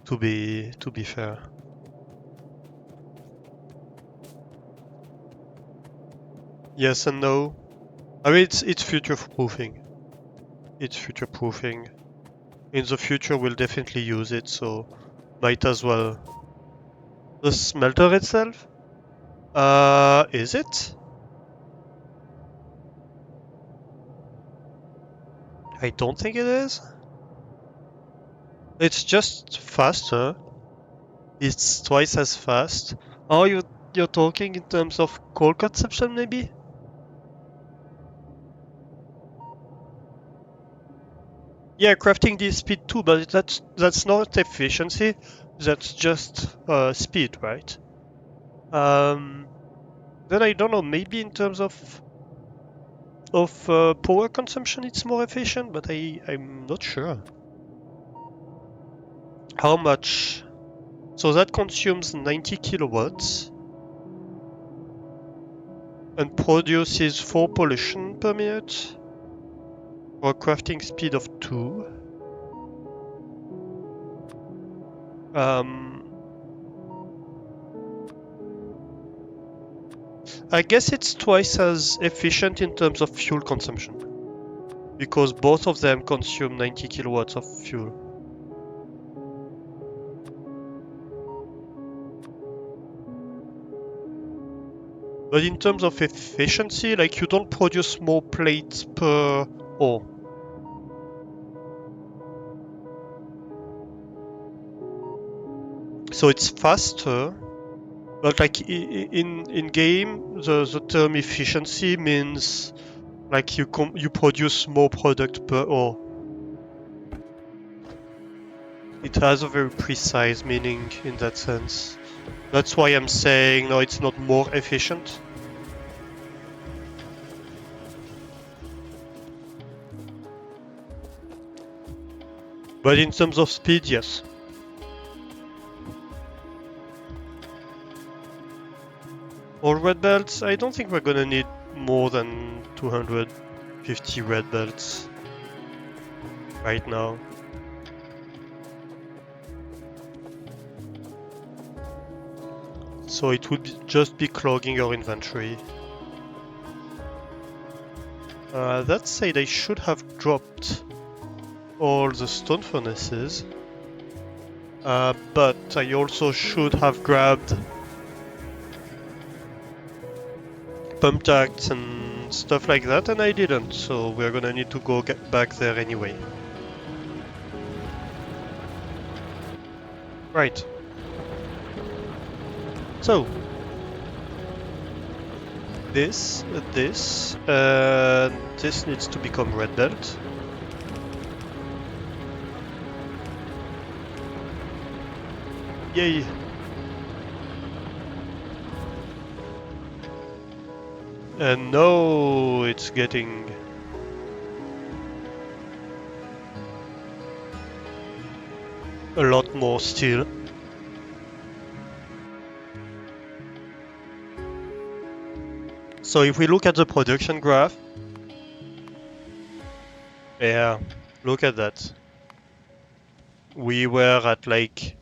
To be fair. Yes and no. I mean, it's future proofing. It's future proofing. In the future, we'll definitely use it, so might as well. The smelter itself? Is it? I don't think it is. It's just faster. It's twice as fast. Oh, you're talking in terms of coal consumption, maybe? Yeah, crafting the speed too, but that's not efficiency. That's just speed, right? Then I don't know. Maybe in terms of power consumption, it's more efficient, but I'm not sure. How much? So that consumes 90 kilowatts and produces 4 pollution per minute for a crafting speed of 2. Um, I guess it's twice as efficient in terms of fuel consumption, because both of them consume 90 kilowatts of fuel. But in terms of efficiency, like you don't produce more plates per ore. So it's faster, but like in game, the term efficiency means like you produce more product per ore. It has a very precise meaning in that sense. That's why I'm saying no, it's not more efficient. But in terms of speed, yes. All red belts, I don't think we're gonna need more than 250 red belts right now. So it would just be clogging our inventory. That said, I should have dropped all the stone furnaces. But I also should have grabbed pump jacks and stuff like that, and I didn't, so we're gonna need to go get back there anyway. Right. So, this, this needs to become red belt. Yay! And no, it's getting a lot more steel. So if we look at the production graph, yeah, look at that. We were at like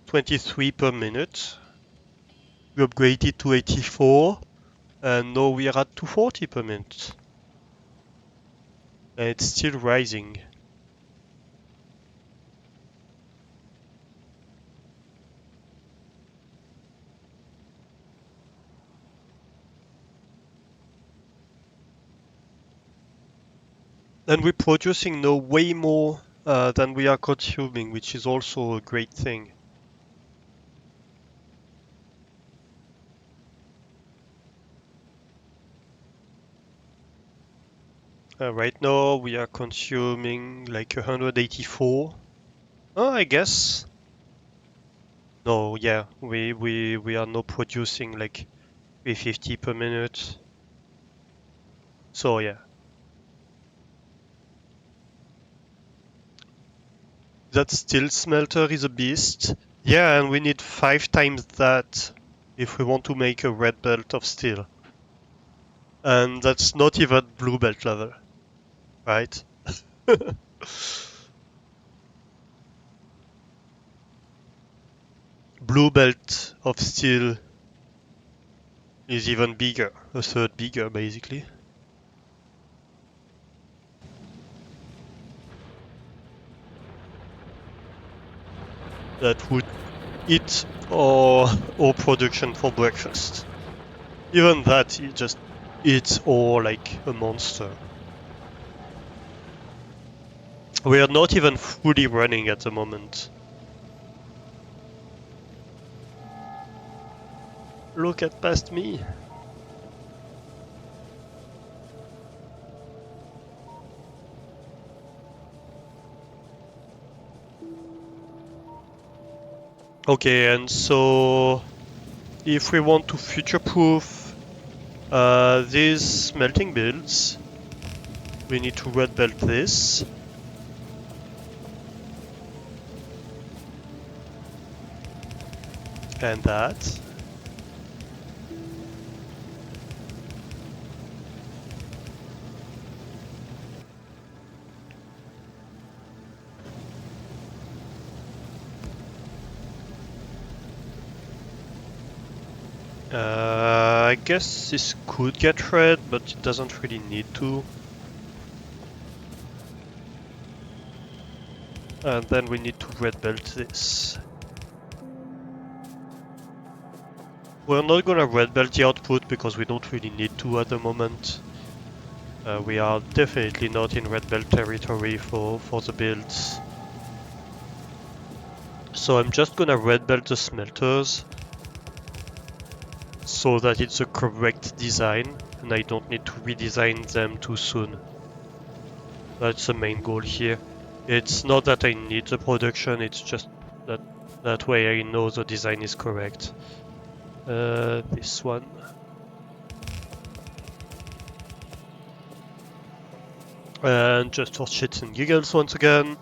23 per minute. We upgraded to 84, and now we are at 240 per minute. And it's still rising. And we're producing now way more than we are consuming, which is also a great thing. Right now we are consuming like 184. Oh, I guess. No, yeah, we are now producing like 350 per minute. So yeah. That steel smelter is a beast. Yeah, and we need 5 times that if we want to make a red belt of steel. And that's not even blue belt level, right? Blue belt of steel is even bigger, a third bigger basically. That would eat our production for breakfast. Even that, it just eats all like a monster. We are not even fully running at the moment. Look at past me. Okay, and so if we want to future-proof these smelting builds, we need to red belt this. And that. I guess this could get red, but it doesn't really need to. And then we need to red belt this. We're not gonna red belt the output because we don't really need to at the moment. We are definitely not in red belt territory for the builds. So I'm just gonna red belt the smelters so that it's the correct design and I don't need to redesign them too soon. That's the main goal here. It's not that I need the production, it's just that way I know the design is correct. This one. And just for shits and giggles once again,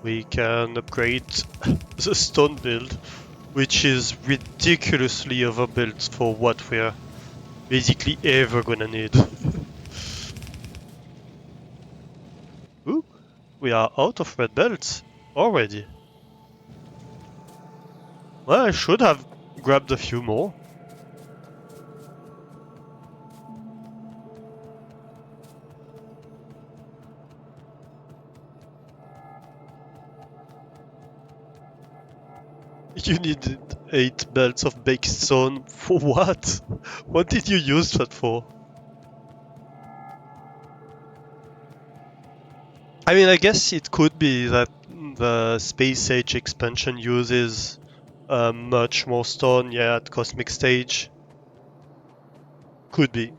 we can upgrade the stone build, which is ridiculously overbuilt for what we're basically ever gonna need. Ooh, we are out of red belts already. Well, I should have grabbed a few more. You needed 8 belts of baked stone. For what? What did you use that for? I mean, I guess it could be that the Space Age expansion uses much more stone, yeah, at Cosmic Stage. Could be.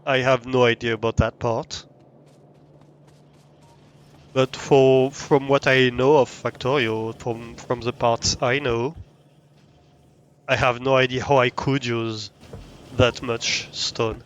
I have no idea about that part. But from what I know of Factorio, from the parts I know, I have no idea how I could use that much stone.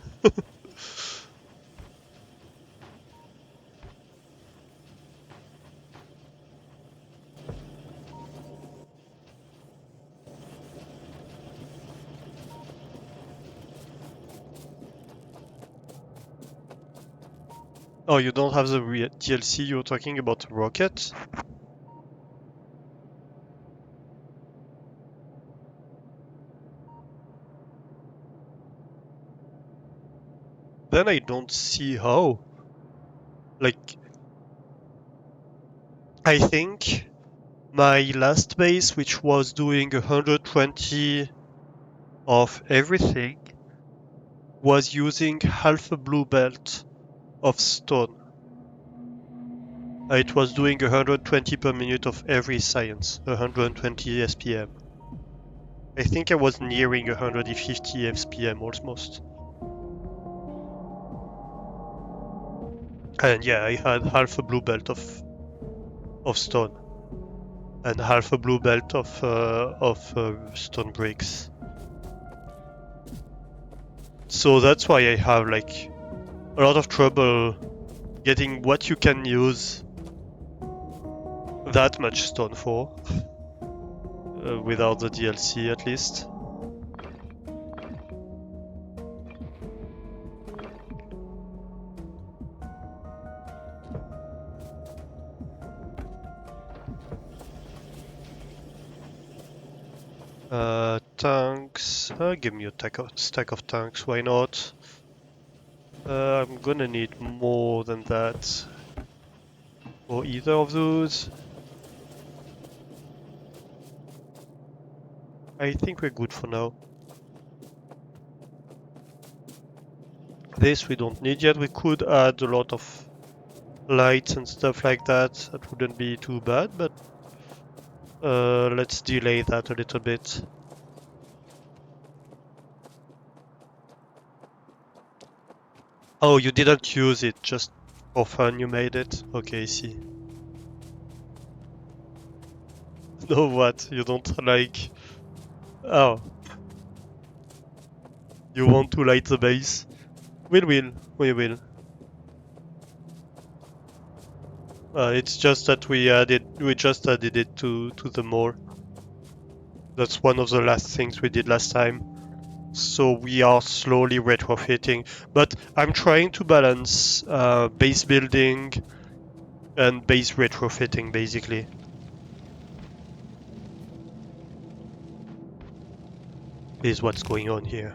Oh, you don't have the DLC you're talking about Rocket? Then I don't see how. Like, I think my last base, which was doing 120 of everything, was using half a blue belt of stone. It was doing 120 per minute of every science, 120 SPM. I think I was nearing 150 SPM almost. And yeah, I had half a blue belt of stone and half a blue belt of stone bricks. So that's why I have like a lot of trouble getting what you can use that much stone for without the DLC at least. Tanks. Give me a stack of tanks, why not? I'm gonna need more than that for either of those. I think we're good for now. This we don't need yet. We could add a lot of lights and stuff like that. That wouldn't be too bad, but let's delay that a little bit. Oh, you didn't use it, just for fun you made it? Okay, I see. No, what? You don't like... Oh. You want to light the base? We will. It's just that we just added it to the mall. That's one of the last things we did last time. So we are slowly retrofitting. But I'm trying to balance base building and base retrofitting, basically. 。 . 。 。 。 . 。 . 。 . 。 . 。 . 。 . 。 . 。 . 。 . 。 . 。 . 。 . 。 . 。 . 。 . 。 。 . 。 。 . 。 。 . 。 。 . 。 . 。 . 。 . 。 . is what's going on here.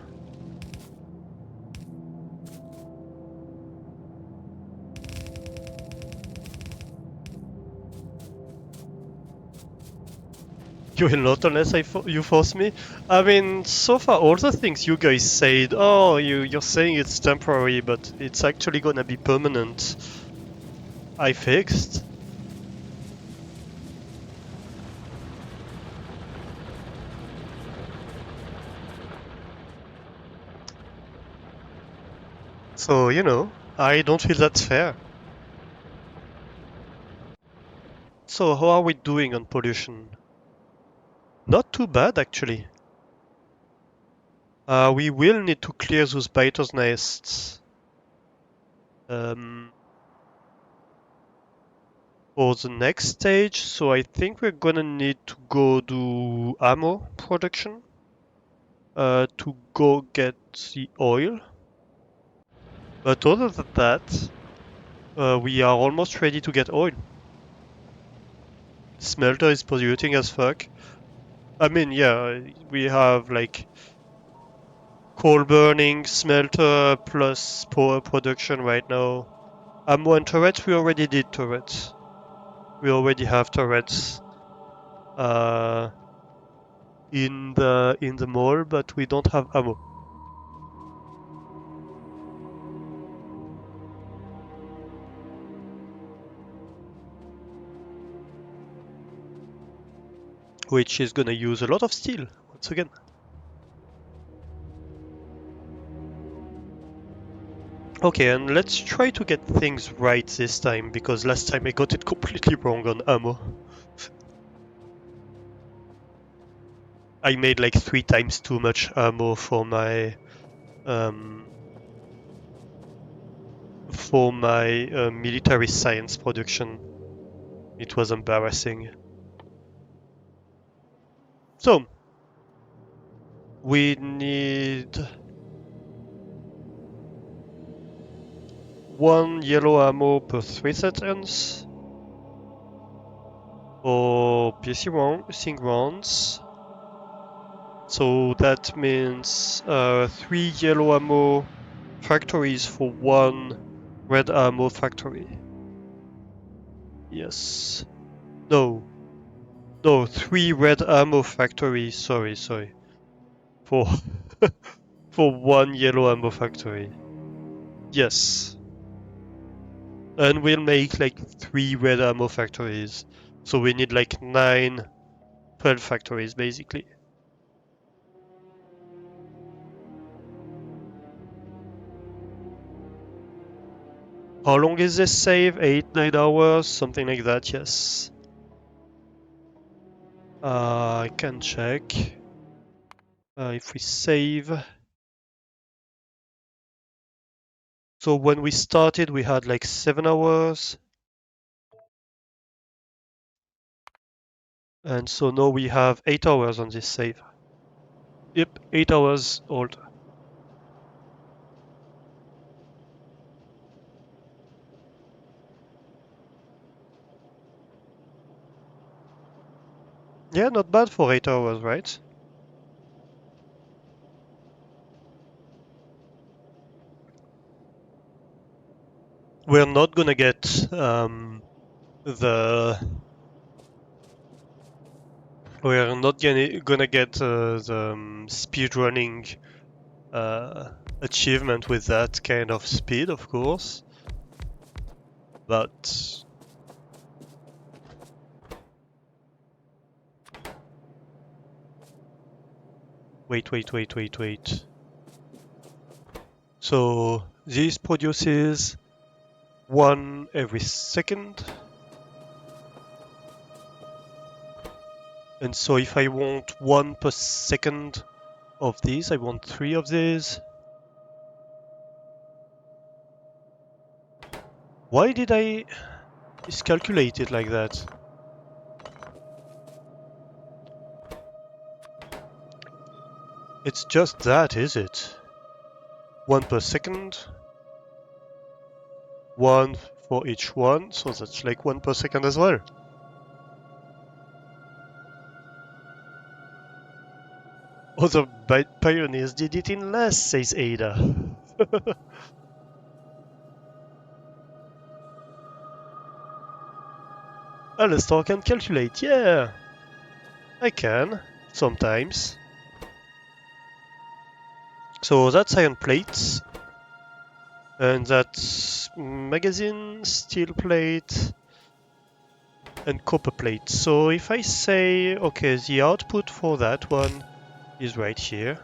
You will not unless you force me. I mean, so far all the things you guys said, oh, you're saying it's temporary, but it's actually gonna be permanent. I fixed. So, you know, I don't feel that's fair. So, how are we doing on pollution? Not too bad, actually. We will need to clear those biters' nests. For the next stage, so I think we're gonna need to go do ammo production. To go get the oil. But other than that, we are almost ready to get oil. Smelter is polluting as fuck. I mean, yeah, we have like coal burning, smelter plus power production right now. Ammo and turrets, we already did turrets. We already have turrets uh, in the mall, but we don't have ammo. Which is gonna use a lot of steel once again. Okay, and let's try to get things right this time, because last time I got it completely wrong on ammo. I made like 3 times too much ammo um, for my military science production. It was embarrassing. So, we need 1 yellow ammo per 3 seconds for piercing rounds. So that means 3 yellow ammo factories for 1 red ammo factory. Yes. No. No, 3 red ammo factories. Sorry. For for 1 yellow ammo factory. Yes. And we'll make like 3 red ammo factories. So we need like 12 factories basically. How long is this save? 8, 9 hours? Something like that, yes. I can check. If we save. So when we started, we had like 7 hours. And so now we have 8 hours on this save. Yep, 8 hours old. Yeah, not bad for 8 hours, right? We're not gonna get the we're not gonna get the speedrunning achievement with that kind of speed, of course. But wait. So this produces 1 every second. And so if I want 1 per second of these, I want 3 of these. Why did I miscalculate it like that? It's just that, is it? 1 per second. 1 for each one, so that's like 1 per second as well. Other pioneers did it in less, says Ada. Alistair can calculate, yeah! I can, sometimes. So that's iron plates. And that's magazine, steel plate, and copper plate. So if I say, okay, the output for that one is right here.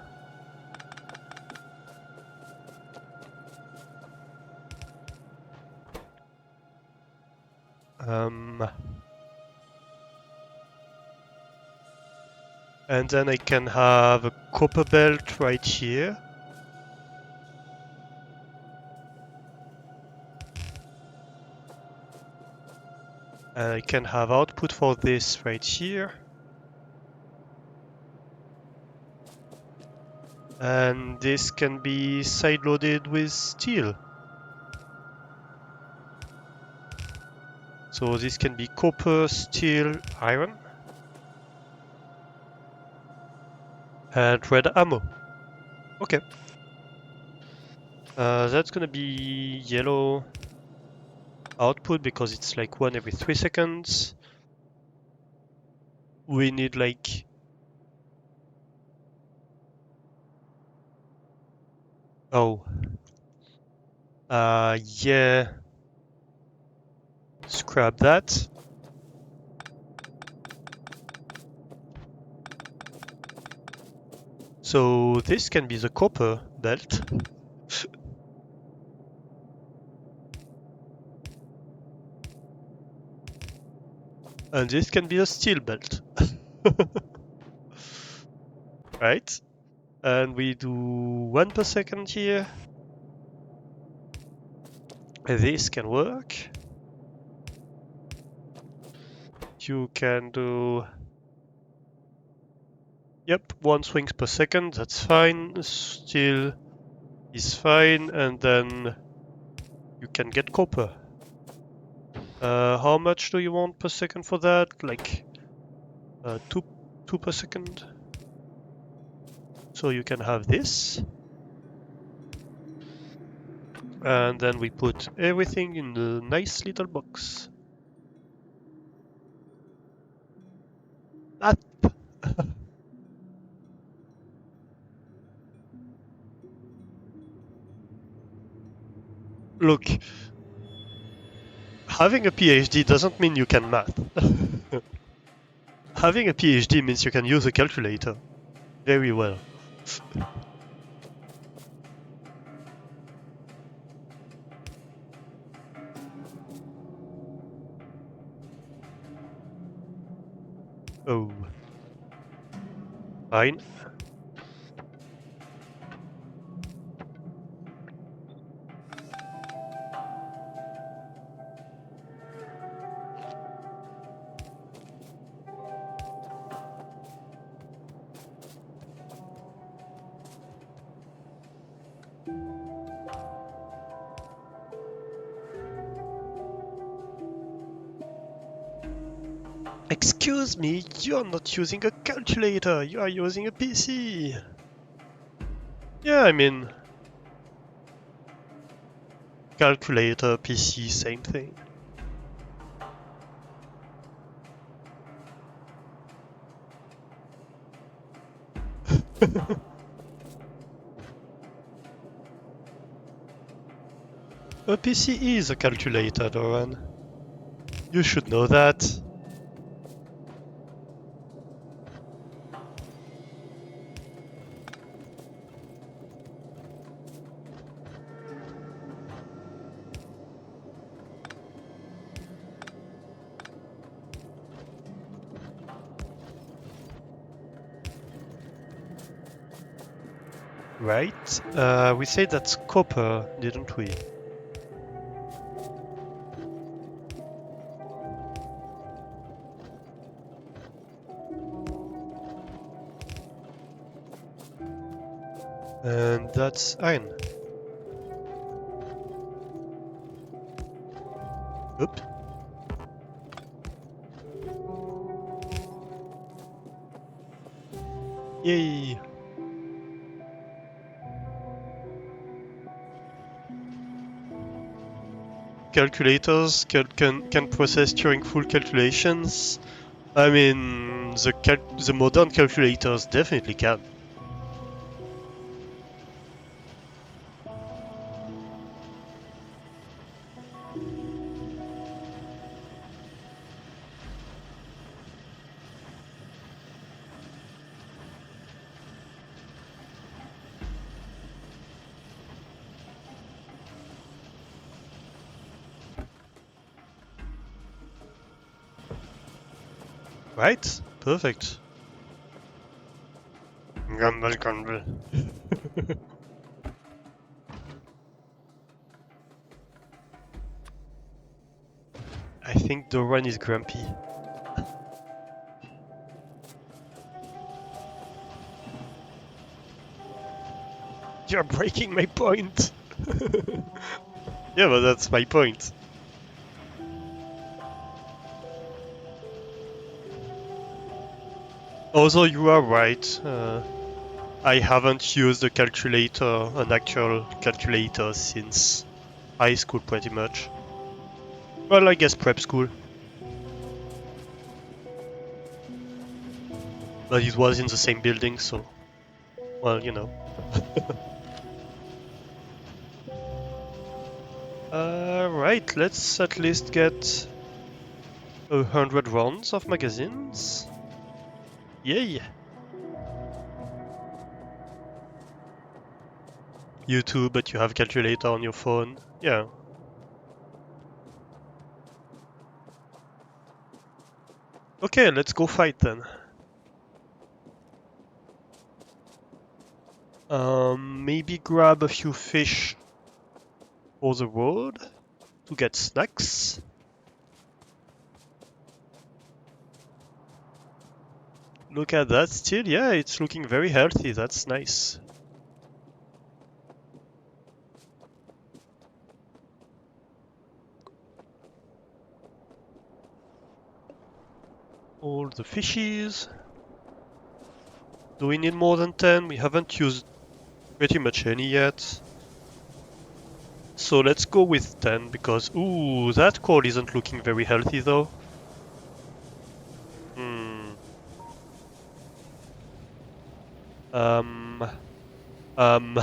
And then I can have a copper belt right here. And I can have output for this right here. And this can be side-loaded with steel. So this can be copper, steel, iron. And red ammo. Okay. That's gonna be yellow output because it's like 1 every 3 seconds. We need like... Oh. Yeah. Scrap that. So this can be the copper belt. And this can be a steel belt. Right? And we do 1 per second here. This can work. You can do... Yep, 1 swings per second, that's fine. Steel is fine, and then you can get copper. How much do you want per second for that? Like 2 per second. So you can have this. And then we put everything in a nice little box. Up. Look, having a PhD doesn't mean you can math. Having a PhD means you can use a calculator very well. Oh. Fine. Excuse me, you're not using a calculator, you are using a PC. Yeah, I mean, calculator, PC, same thing. A PC is a calculator, Doran. You should know that. Right? We said that's copper, didn't we? And that's iron. Oop. Yay! calculators can process during full calculations. I mean, the modern calculators definitely can. Right? Perfect. Grumble, grumble. I think Doran is grumpy. You're breaking my point. Yeah, but that's my point. Also, you are right. I haven't used a calculator, an actual calculator, since high school pretty much. Well, I guess prep school. But it was in the same building, so... Well, you know. Right, let's at least get 100 rounds of magazines. Yay! You too, but you have calculator on your phone. Yeah. Okay, let's go fight then. Maybe grab a few fish for the road to get snacks. Look at that still, yeah, it's looking very healthy, that's nice. All the fishies. Do we need more than 10? We haven't used pretty much any yet. So let's go with 10 because, ooh, that coal isn't looking very healthy though. Hmm. Um, um,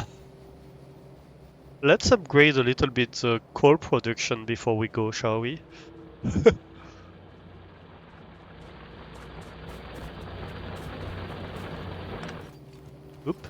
let's upgrade a little bit the coal production before we go, shall we? Oop.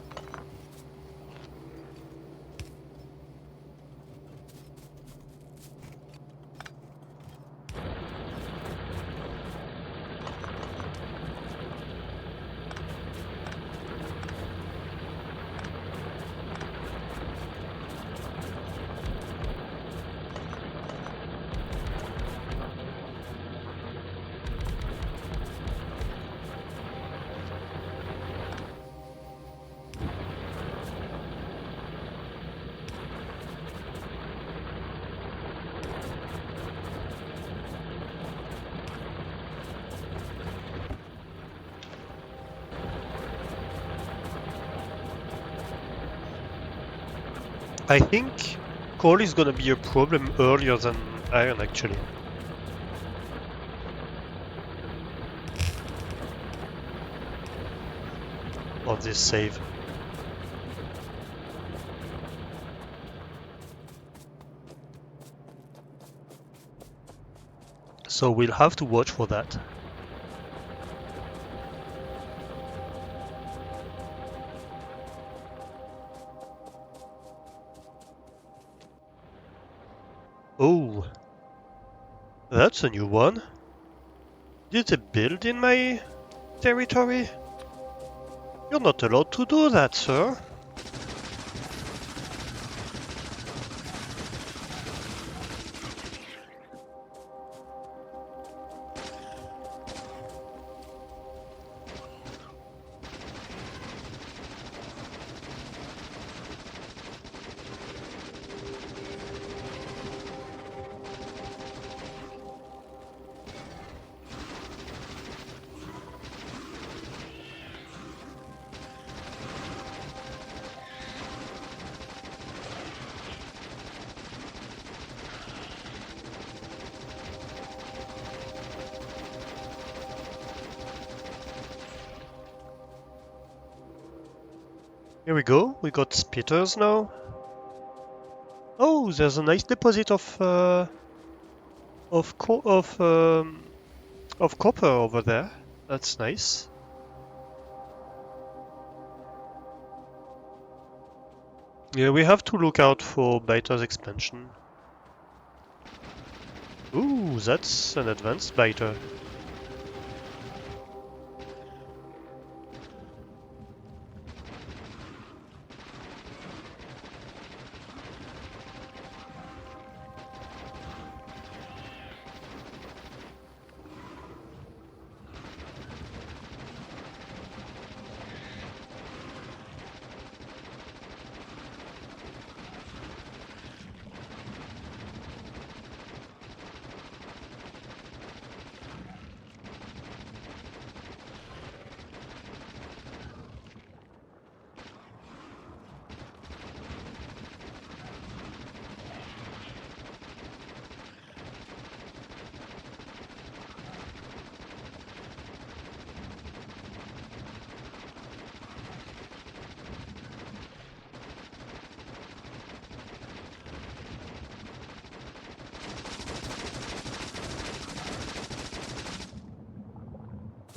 I think coal is gonna be a problem earlier than iron actually. On this save. So we'll have to watch for that. Oh, that's a new one. Did they build in my territory? You're not allowed to do that, sir. Here we go, we got spitters now. Oh, there's a nice deposit of copper over there. That's nice. Yeah, we have to look out for biter's expansion. Ooh, that's an advanced biter.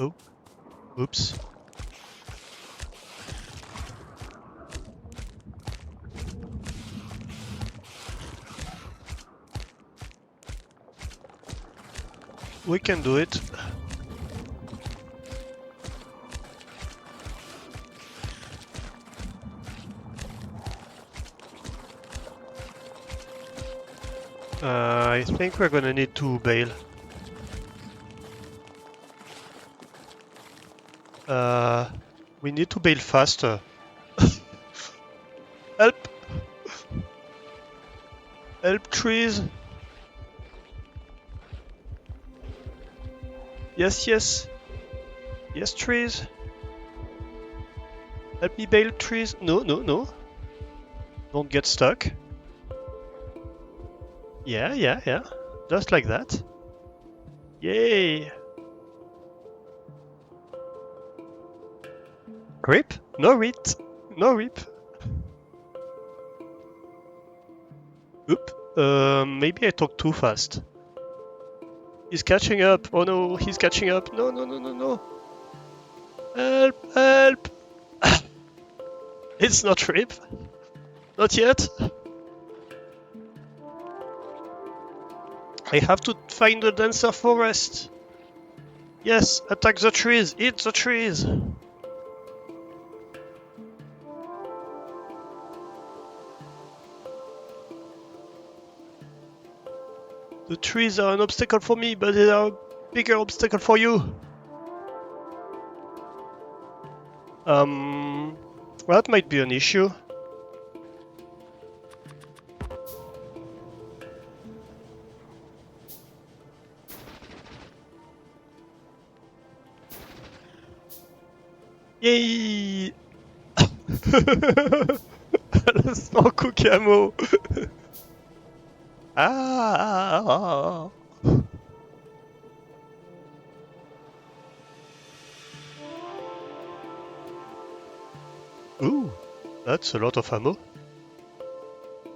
Oh, oops. We can do it. I think we're gonna need to bail. We need to bail faster. Help! Help, trees! Yes, yes! Yes, trees! Help me bail, trees! No, no, no! Don't get stuck. Yeah, yeah, yeah. Just like that. Yay! Rip? No rip! No rip! Oop. Maybe I talked too fast. He's catching up! Oh no, he's catching up! No, no, no, no, no! Help! Help! It's not rip! Not yet! I have to find the denser forest! Yes, attack the trees! Eat the trees! The trees are an obstacle for me, but they are a bigger obstacle for you. That might be an issue. Yay! Sans camo. Ah! Ooh, that's a lot of ammo.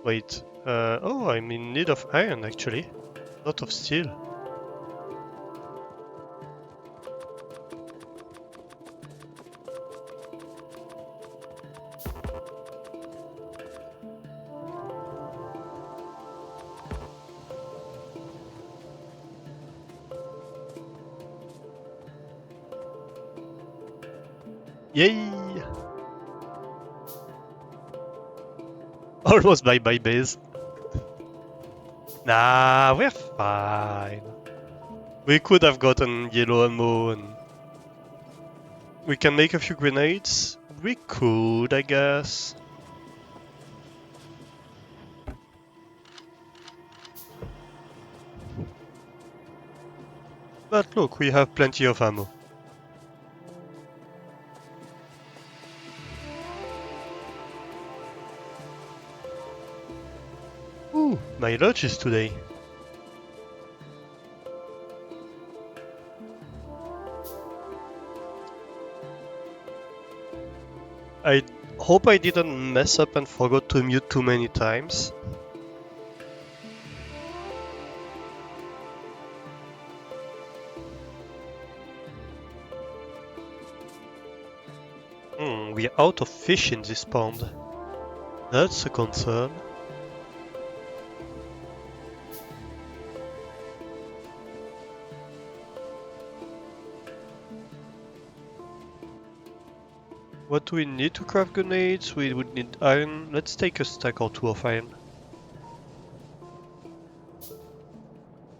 Wait, oh, I'm in need of iron actually, not of steel. Yay! Almost by my base. Nah, we're fine. We could have gotten yellow ammo and we can make a few grenades. We could, I guess. But look, we have plenty of ammo. Ooh, my lodge is today. I Hope I didn't mess up and forgot to mute too many times. We're out of fish in this pond. That's a concern. What do we need to craft grenades? We would need iron. Let's take a stack or two of iron.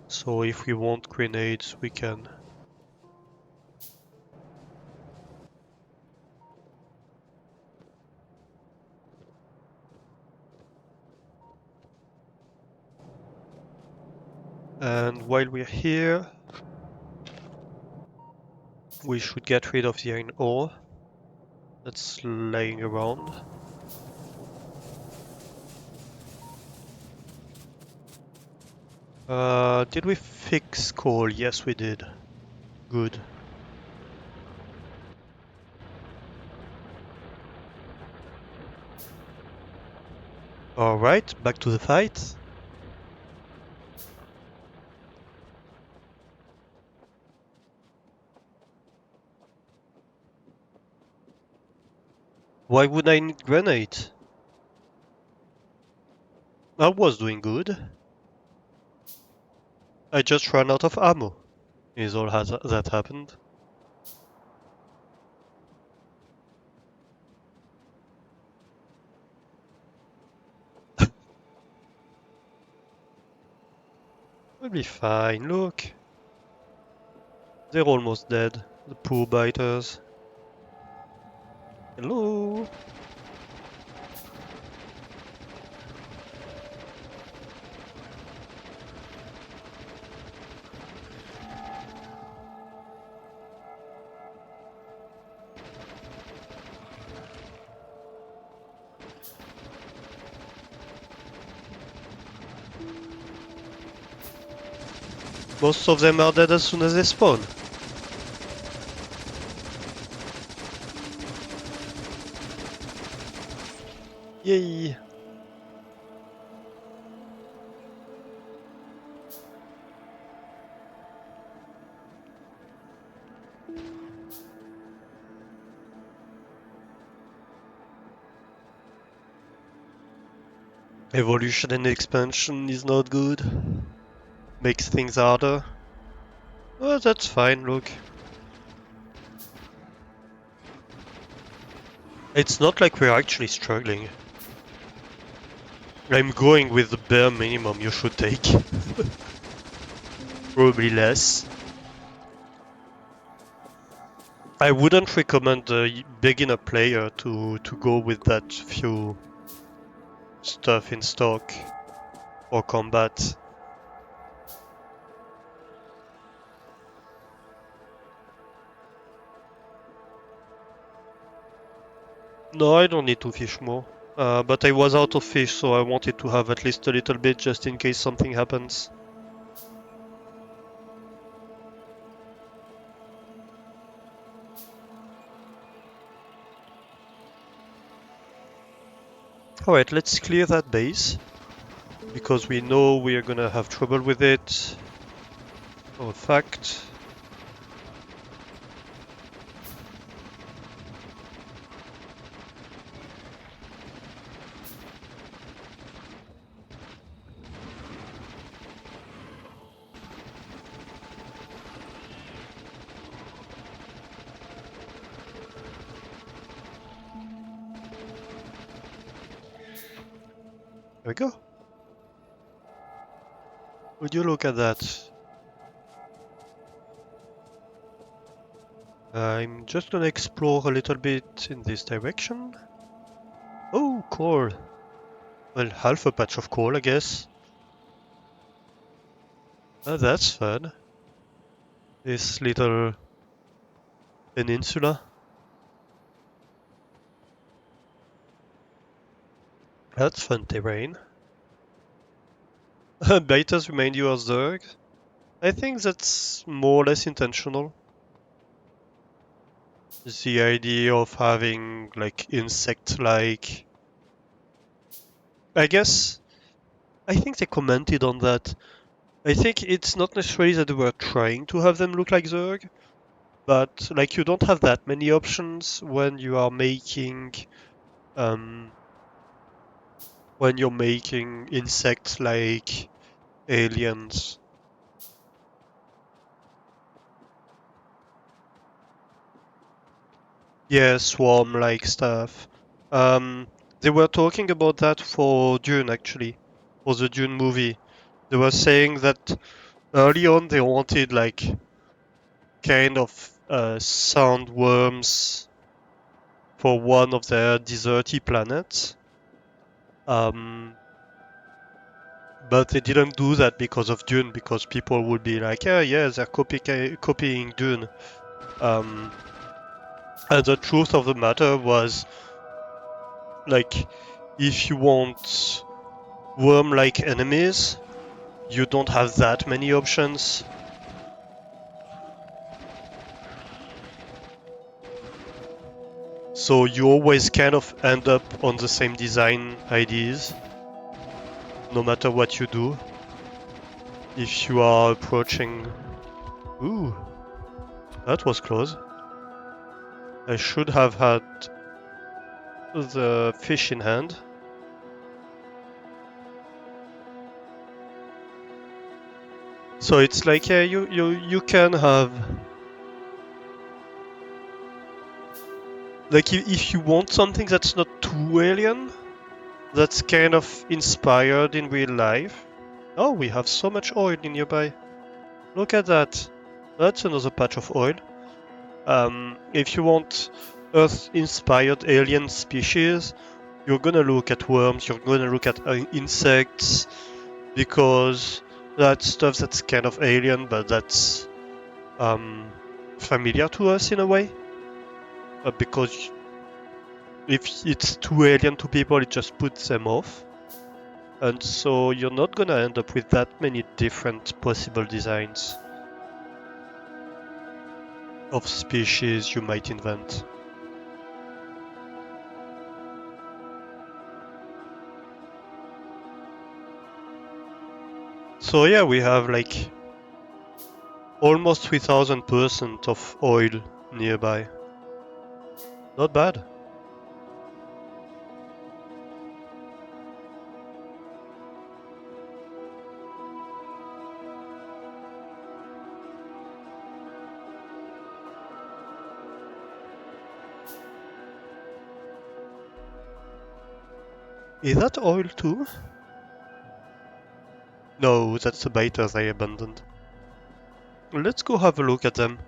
So if we want grenades, we can. And while we're here, we should get rid of the iron ore that's laying around. Did we fix coal? Yes, we did. Good. Alright, back to the fight. Why would I need grenade? I was doing good. I just ran out of ammo. Is all that happened. We'll be fine, look. They're almost dead. The poor biters. Hello? Most of them are dead as soon as they spawn. Yay! Evolution and expansion is not good. Makes things harder. Oh, that's fine, look. It's not like we're actually struggling. I'm going with the bare minimum you should take. Probably less. I wouldn't recommend a beginner player to go with that few stuff in stock or combat. No, I don't need to fish more. But I was out of fish, so I wanted to have at least a little bit just in case something happens. Alright, let's clear that base. Because we know we are gonna have trouble with it. For a fact. There we go. Would you look at that? I'm just gonna explore a little bit in this direction. Oh, coal. Well, half a patch of coal, I guess. Oh, that's fun. This little peninsula. That's fun terrain. Betas remind you of Zerg? I think that's more or less intentional. the idea of having like insect-like. I guess I think they commented on that. I think it's not necessarily that they were trying to have them look like Zerg, but like you don't have that many options um when you're making insects like aliens. Yeah, swarm like stuff. Um they were talking about that for Dune actually, for the Dune movie. They were saying that early on they wanted like kind of sandworms for one of their deserty planets. Um, but they didn't do that because of Dune, because people would be like, yeah, they're copying Dune. Um, and the truth of the matter was, like, if you want worm-like enemies, you don't have that many options. So you always kind of end up on the same design ideas, no matter what you do. If you are approaching... Ooh, that was close. I should have had the fish in hand. So it's like, yeah, you can have... Like, if you want something that's not too alien, that's kind of inspired in real life. Oh, we have so much oil in nearby. Look at that. That's another patch of oil. If you want Earth-inspired alien species, you're gonna look at worms, you're gonna look at insects, because that's stuff that's kind of alien, but that's familiar to us in a way. Because if it's too alien to people, it just puts them off. And so you're not gonna end up with that many different possible designs of species you might invent. So yeah, we have like almost 3000% of oil nearby. Not bad. Is that oil too? No, that's the betas I abandoned. Let's go have a look at them.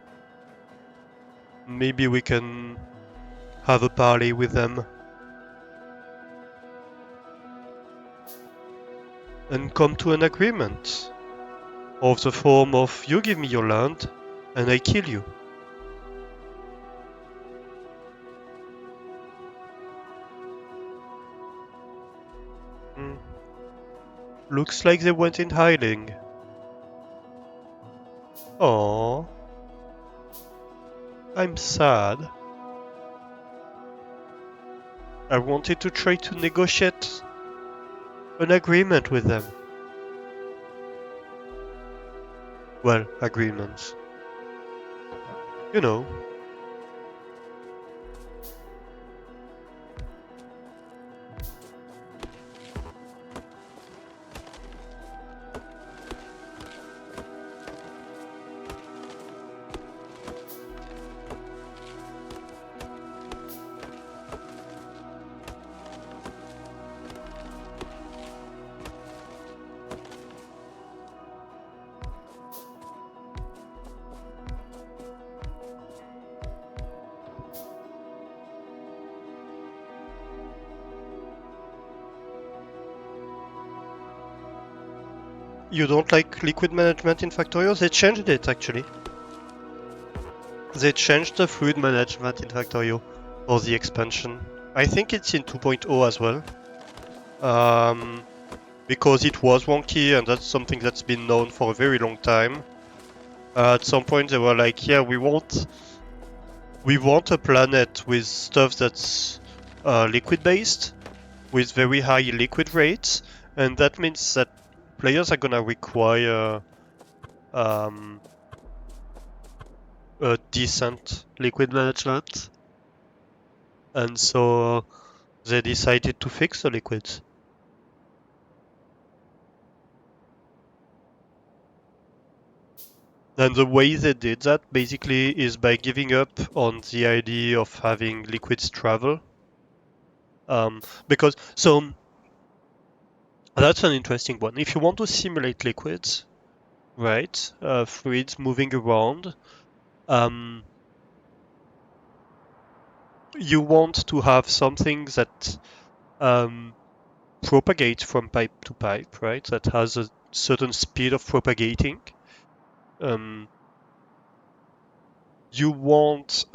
Maybe we can have a parley with them. And come to an agreement. Of the form of, you give me your land, and I kill you. Hmm. Looks like they went in hiding. Aww. I'm sad. I wanted to try to negotiate an agreement with them. Well, agreements. You know. You don't like liquid management in Factorio? They changed it actually. They changed the fluid management in Factorio for the expansion. I think it's in 2.0 as well. Because it was wonky and that's something that's been known for a very long time. At some point they were like, yeah, we want we want a planet with stuff that's liquid-based, with very high liquid rates, and that means that players are gonna require um, a decent liquid management, and so they decided to fix the liquids. And the way they did that basically is by giving up on the idea of having liquids travel. Because so that's an interesting one. If you want to simulate liquids, right, fluids moving around, um, you want to have something that um, propagates from pipe to pipe, right? That has a certain speed of propagating. Um, you want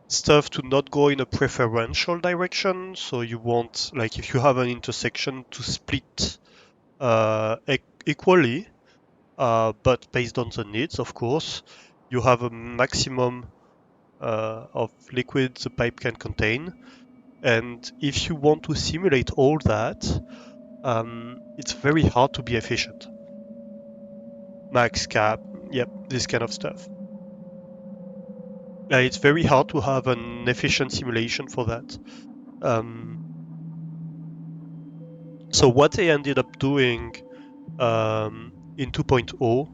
stuff to not go in a preferential direction. So you want, like, if you have an intersection, to split equally, but based on the needs, of course. You have a maximum of liquid the pipe can contain. And if you want to simulate all that, it's very hard to be efficient. Max cap, yep, this kind of stuff. It's very hard to have an efficient simulation for that. Um, so what they ended up doing in 2.0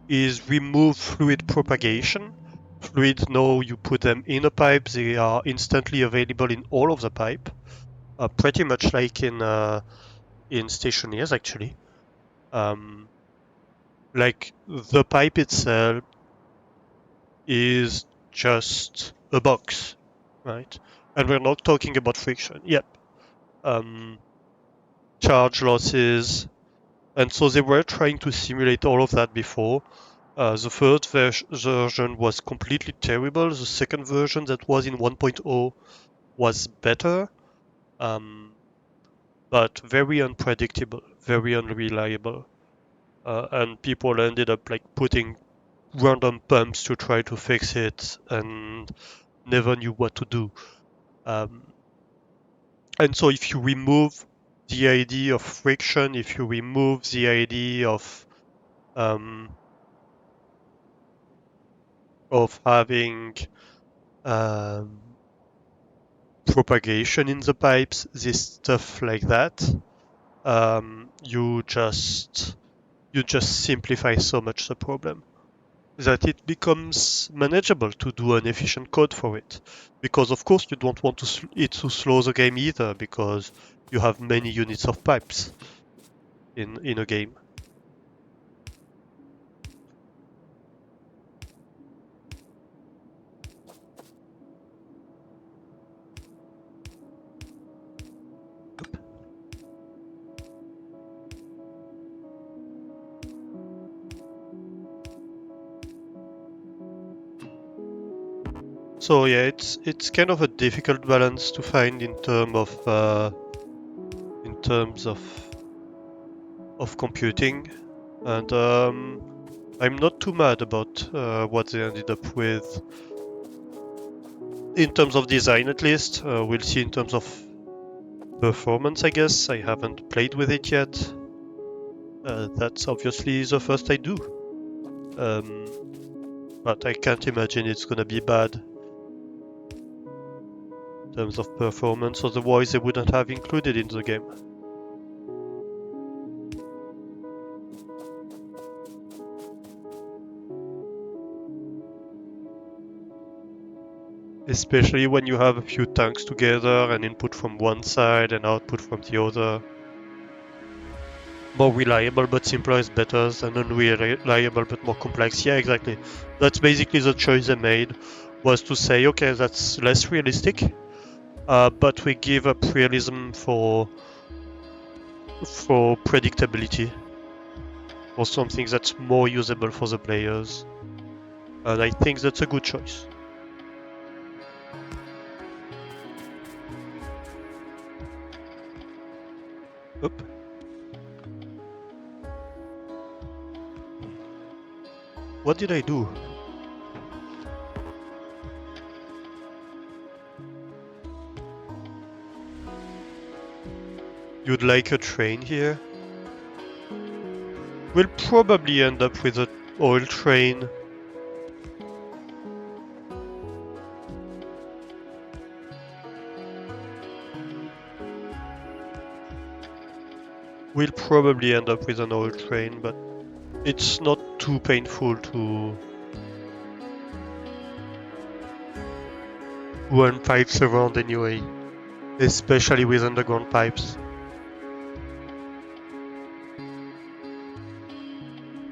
is remove fluid propagation. Fluids, now you put them in a pipe, they are instantly available in all of the pipe, pretty much like in stationaries actually. Um, like the pipe itself is just a box, right? And we're not talking about friction. Yep. Um, charge losses. And so they were trying to simulate all of that before. The first version was completely terrible. The second version that was in 1.0 was better, um, but very unpredictable, very unreliable. And people ended up like putting random pumps to try to fix it and never knew what to do. Um, and so if you remove the idea of friction, if you remove the idea um, of having um, propagation in the pipes, this stuff like that, you just simplify so much the problem that it becomes manageable to do an efficient code for it. Because of course you don't want it to slow the game either, because you have many units of pipes in a game. So yeah, it's kind of a difficult balance to find in terms of computing, and I'm not too mad about what they ended up with in terms of design, at least. We'll see in terms of performance, I guess. I haven't played with it yet. That's obviously the first I do. But I can't imagine it's gonna be bad in terms of performance, otherwise they wouldn't have included in the game. Especially when you have a few tanks together and input from one side and output from the other. More reliable but simpler is better than unreliable but more complex. Yeah, exactly. That's basically the choice they made, was to say, okay, that's less realistic, but we give up realism for predictability, or something that's more usable for the players. And I think that's a good choice. Oop. What did I do? You'd like a train here? We'll probably end up with an oil train. We'll probably end up with an oil train, but it's not too painful to run pipes around anyway, especially with underground pipes.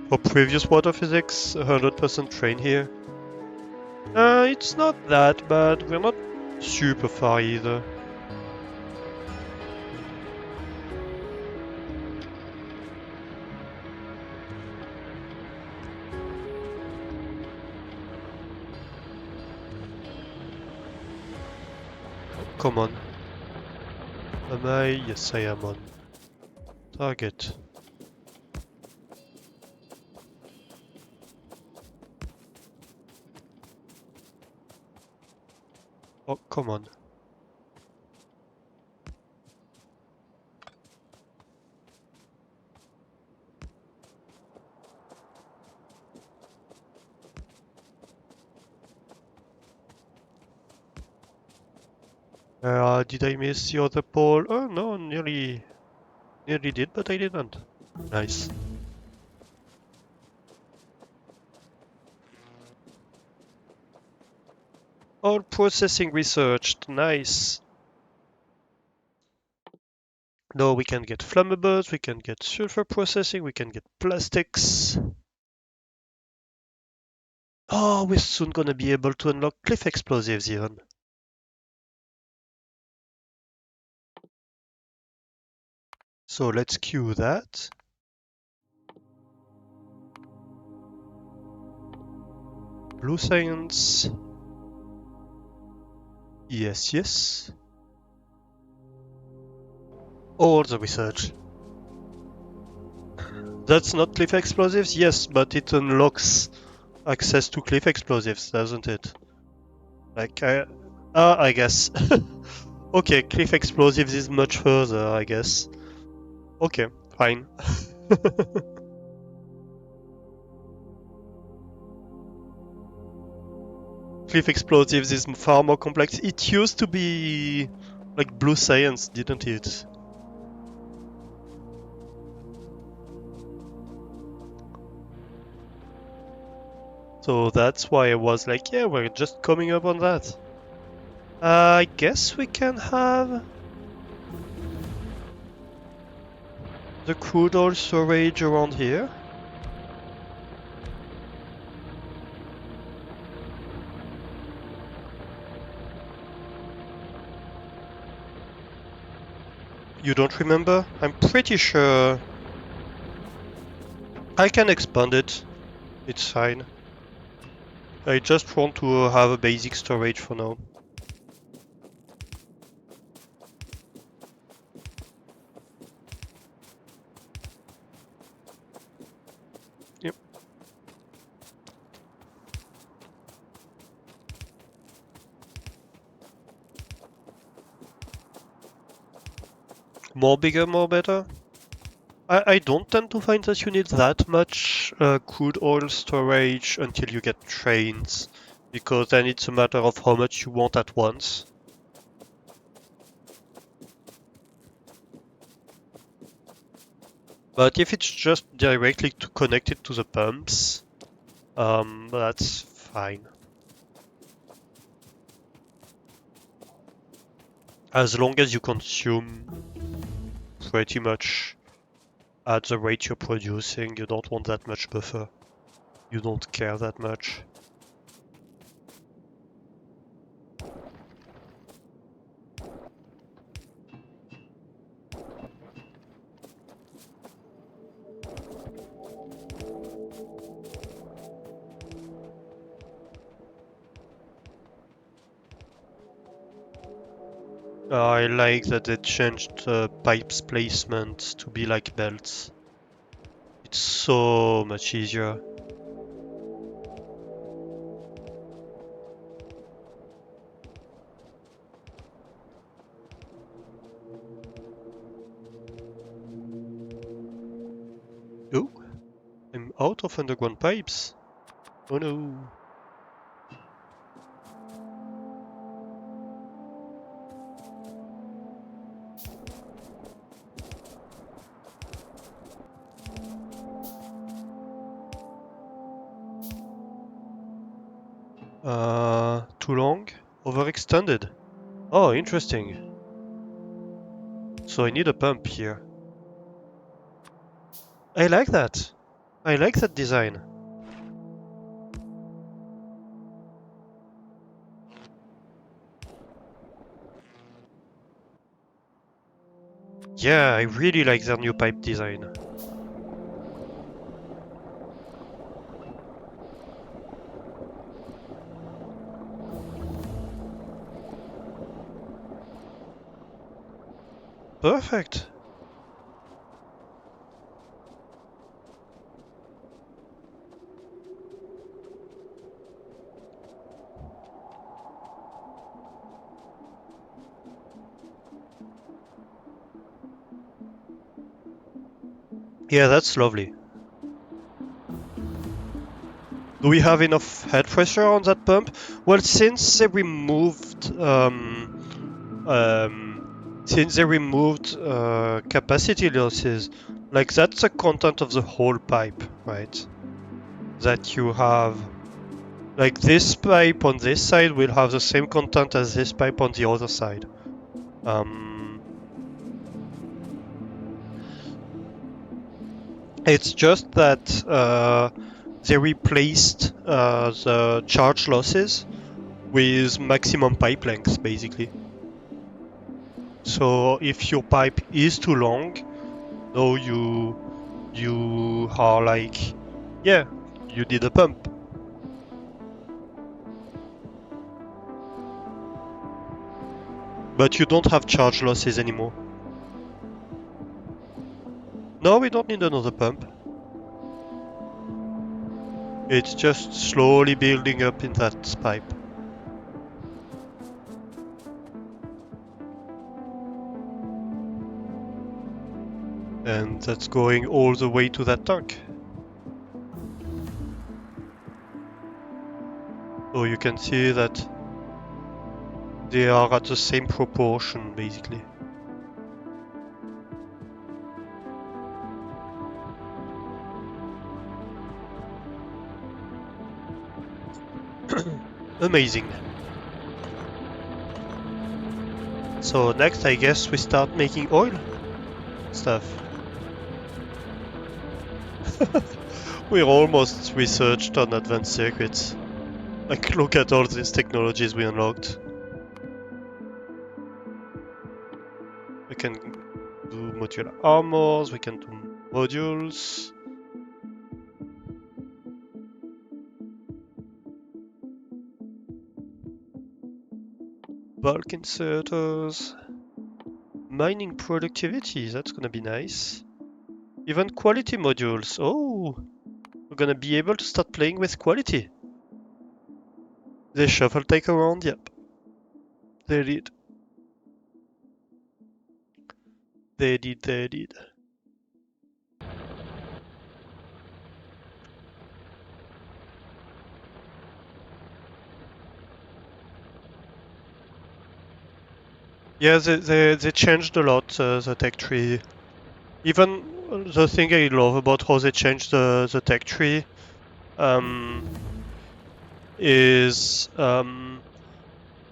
For previous water physics, 100% train here. It's not that bad, we're not super far either. Come on. Am I? Yes, I am on target. Oh, come on. Did I miss the other pole? Oh no, nearly did, but I didn't. Nice. All processing researched, nice. Now we can get flammables, we can get sulfur processing, we can get plastics. Oh, we're soon gonna be able to unlock cliff explosives even. So let's queue that. Blue science. Yes, yes. All the research. That's not cliff explosives? Yes, but it unlocks access to cliff explosives, doesn't it? Like, I guess. Okay, cliff explosives is much further, I guess. Okay, fine. Cliff explosives is far more complex. It used to be like blue science, didn't it? So that's why I was like, yeah, we're just coming up on that. I guess we can have the crude oil storage around here. You don't remember? I'm pretty sure I can expand it. It's fine. I just want to have a basic storage for now. Yep. More bigger, more better? I don't tend to find that you need that much crude oil storage until you get trains, because then it's a matter of how much you want at once. But if it's just directly to connect it to the pumps, that's fine. As long as you consume pretty much at the rate you're producing, you don't want that much buffer. You don't care that much. I like that they changed the pipes placement to be like belts. It's so much easier. out of underground pipes. Oh no. Too long? Overextended. Oh, interesting. So I need a pump here. I like that. I like that design. Yeah, I really like their new pipe design. Perfect. Yeah, that's lovely. Do we have enough head pressure on that pump? Well, since they removed capacity losses, like that's the content of the whole pipe, right? That you have, like this pipe on this side will have the same content as this pipe on the other side. It's just that they replaced the charge losses with maximum pipe length, basically. So if your pipe is too long, no, you are like, yeah, you need a pump. But you don't have charge losses anymore. No, we don't need another pump. It's just slowly building up in that pipe. And that's going all the way to that tank. So you can see that they are at the same proportion, basically. Amazing. So next, I guess we start making oil stuff. We're almost researched on advanced circuits. Like, look at all these technologies we unlocked. We can do modular armors, we can do modules. Bulk inserters. Mining productivity, that's gonna be nice. Even quality modules. Oh, we're gonna be able to start playing with quality. They shuffle take around, yep. They did. They did. Yeah, they changed a lot, the tech tree. Even the thing I love about how they changed the tech tree um, is um,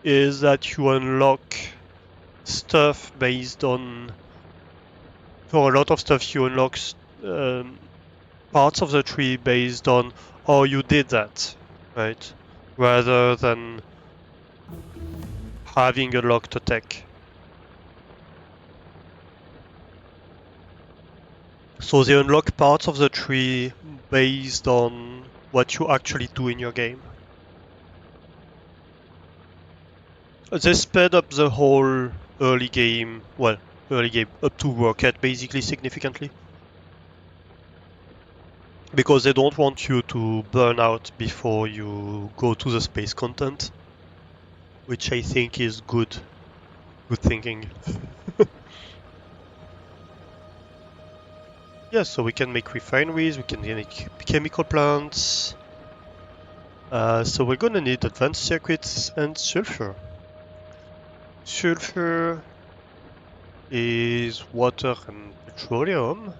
is that you unlock stuff based on, for a lot of stuff you unlock um, parts of the tree based on how you did that, right? Rather than having unlocked a tech. So they unlock parts of the tree based on what you actually do in your game. They sped up the whole early game, well, early game up to Rocket basically significantly. Because they don't want you to burn out before you go to the space content. Which I think is good thinking. Yeah, so we can make refineries, we can make chemical plants. So we're gonna need advanced circuits and sulfur. Sulfur is water and petroleum.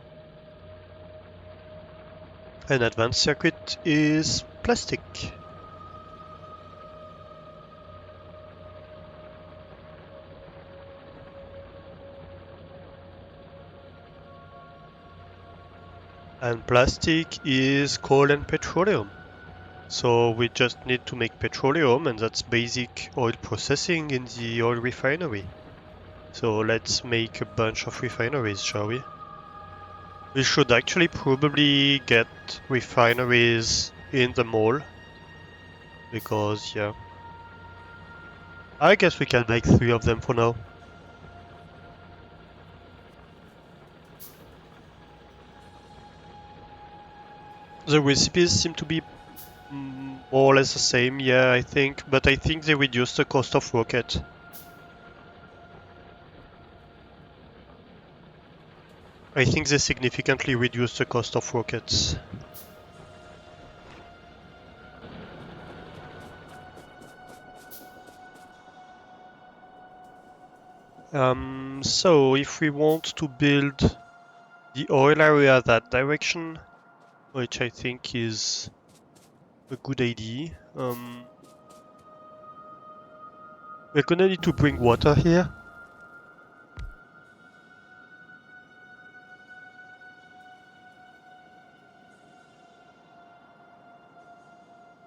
An advanced circuit is plastic. And plastic is coal and petroleum. So we just need to make petroleum, and that's basic oil processing in the oil refinery. So let's make a bunch of refineries, shall we? We should actually probably get refineries in the mall. Because, yeah. I guess we can make 3 of them for now. The recipes seem to be more or less the same, yeah, I think. But I think they reduced the cost of rocket. I think they significantly reduced the cost of rockets. So if we want to build the oil area that direction, which I think is a good idea, we're gonna need to bring water here.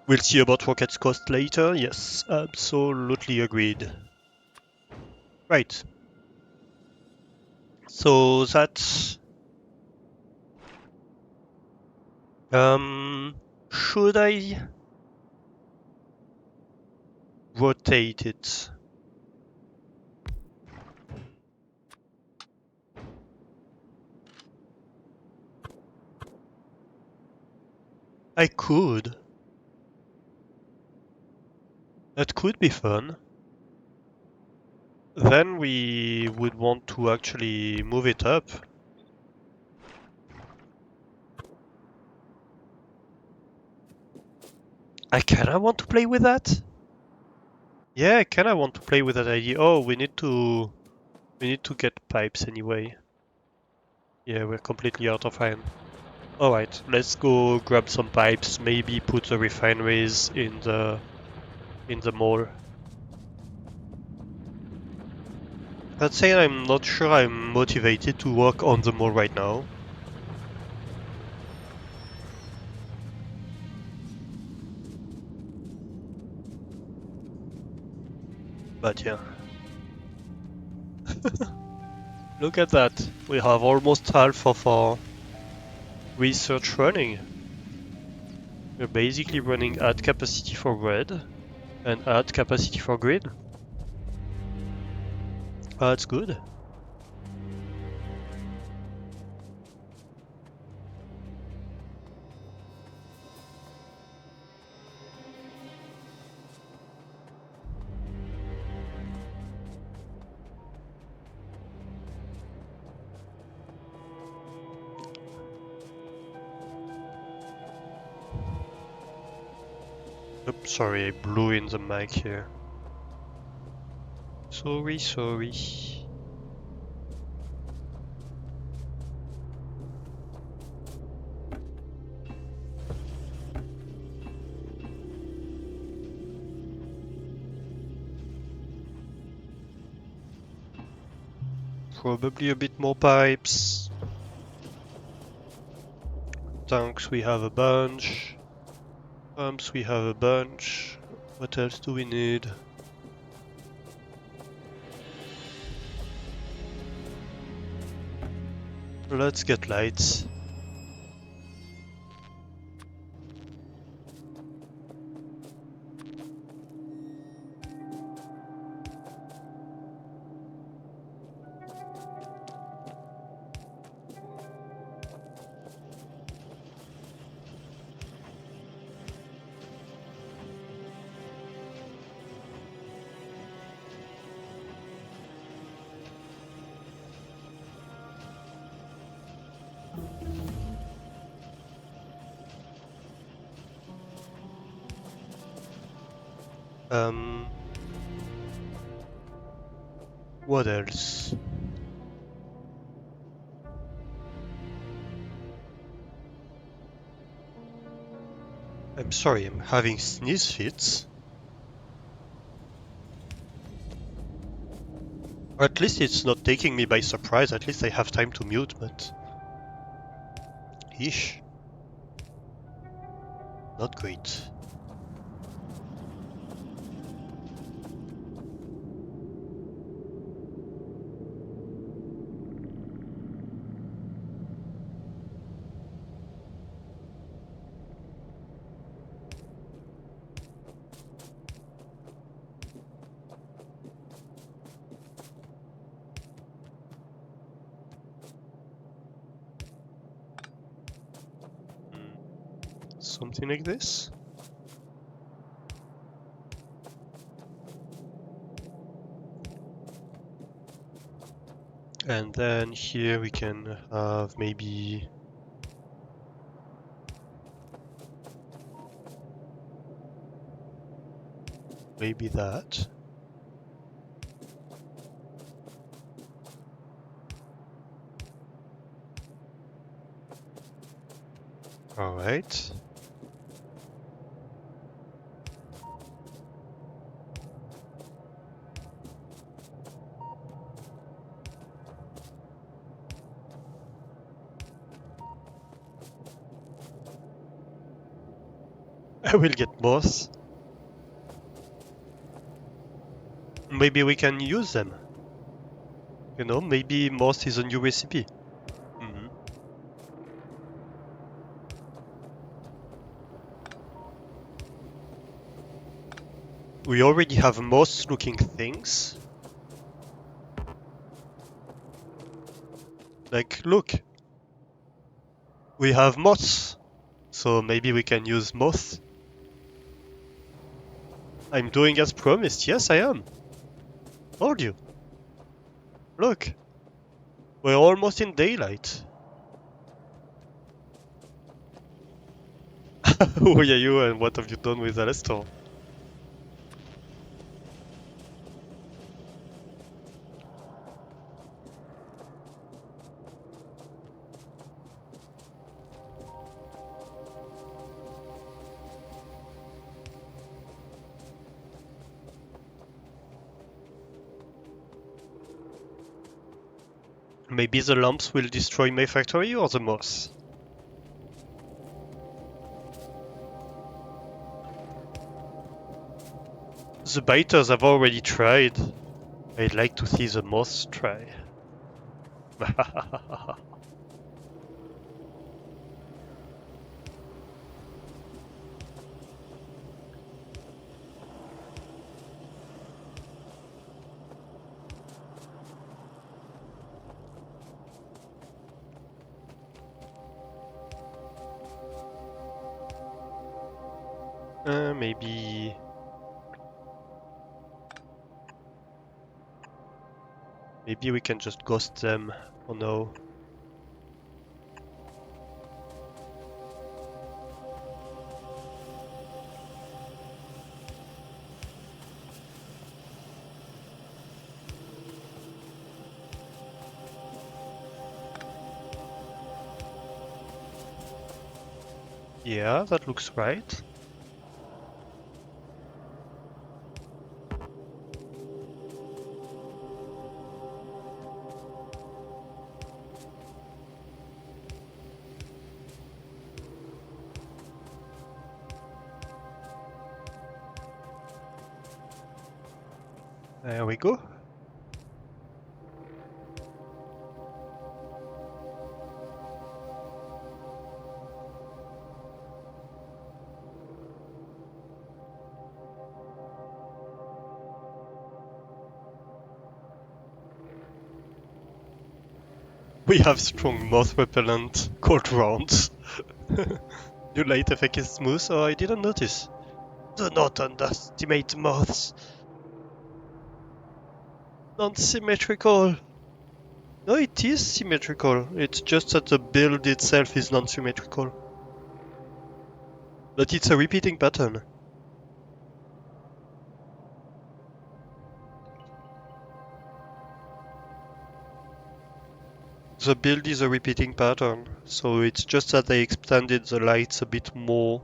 We'll see about rockets cost later. Yes, absolutely agreed. Right. So that's should I rotate it? I could. That could be fun. Then we would want to actually move it up. I kinda want to play with that. Yeah, I kinda want to play with that idea. Oh, we need to get pipes anyway. Yeah, we're completely out of iron. Alright, let's go grab some pipes, maybe put the refineries in the mall. I'd say I'm not sure I'm motivated to work on the mall right now. But yeah. Look at that. We have almost half of our research running. We're basically running at capacity for red and at capacity for green. That's good. Oops, sorry, I blew in the mic here. Sorry. Probably a bit more pipes. Tanks, we have a bunch. Pumps, we have a bunch. What else do we need? Let's get lights. Um, what else? I'm sorry, I'm having sneeze fits. Or at least it's not taking me by surprise, at least I have time to mute, but... Ish. Not great. Something like this? And then here we can have maybe that. Alright. I will get both. Maybe we can use them. You know, maybe moth is a new recipe. Mhm. We already have moth looking things. Like, look. We have moths. So maybe we can use moth. I'm doing as promised. Yes, I am. Told you. Look. We're almost in daylight. Who are you and what have you done with Alestor? Maybe the lamps will destroy my factory or the moths? The biters have already tried. I'd like to see the moths try. Maybe... Maybe we can just ghost them. Oh no. Yeah, that looks right. There we go. We have strong moth repellent cold rounds. New light effect is smooth, oh I didn't notice. Do not underestimate moths. Non-symmetrical. No, it is symmetrical. It's just that the build itself is non-symmetrical. But it's a repeating pattern. The build is a repeating pattern, so it's just that they expanded the lights a bit more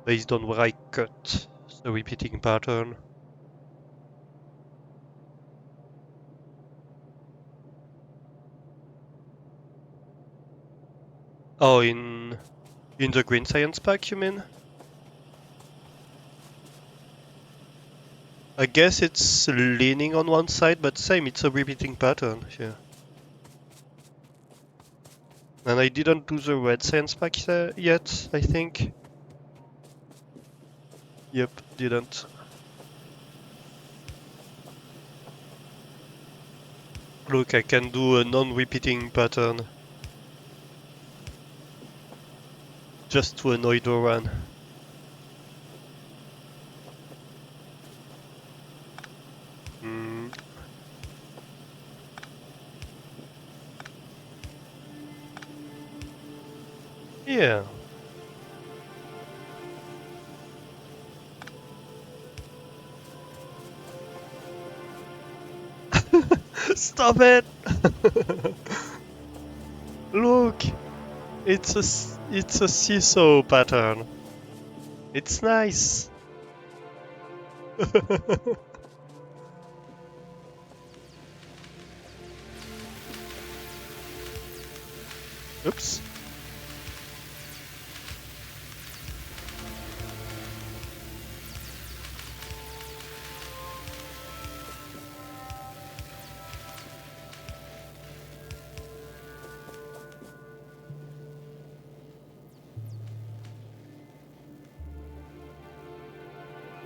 based on where I cut the repeating pattern. Oh, in the green science pack, you mean? I guess it's leaning on one side, but same, it's a repeating pattern, yeah. And I didn't do the red science pack yet, I think. Yep, didn't. Look, I can do a non-repeating pattern. Just to annoy Doran. Yeah. Stop it! Look! It's a seesaw pattern. It's nice. Oops.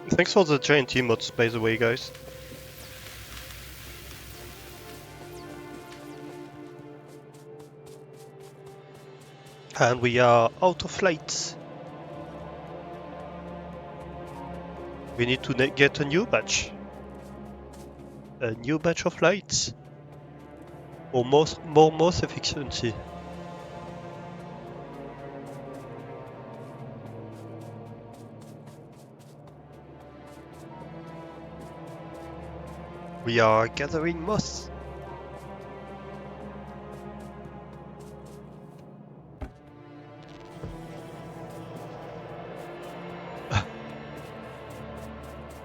Thanks for the giant emotes, by the way, guys. And we are out of lights. We need to get a new batch. A new batch of lights. Or more mouse efficiency. We are gathering moss.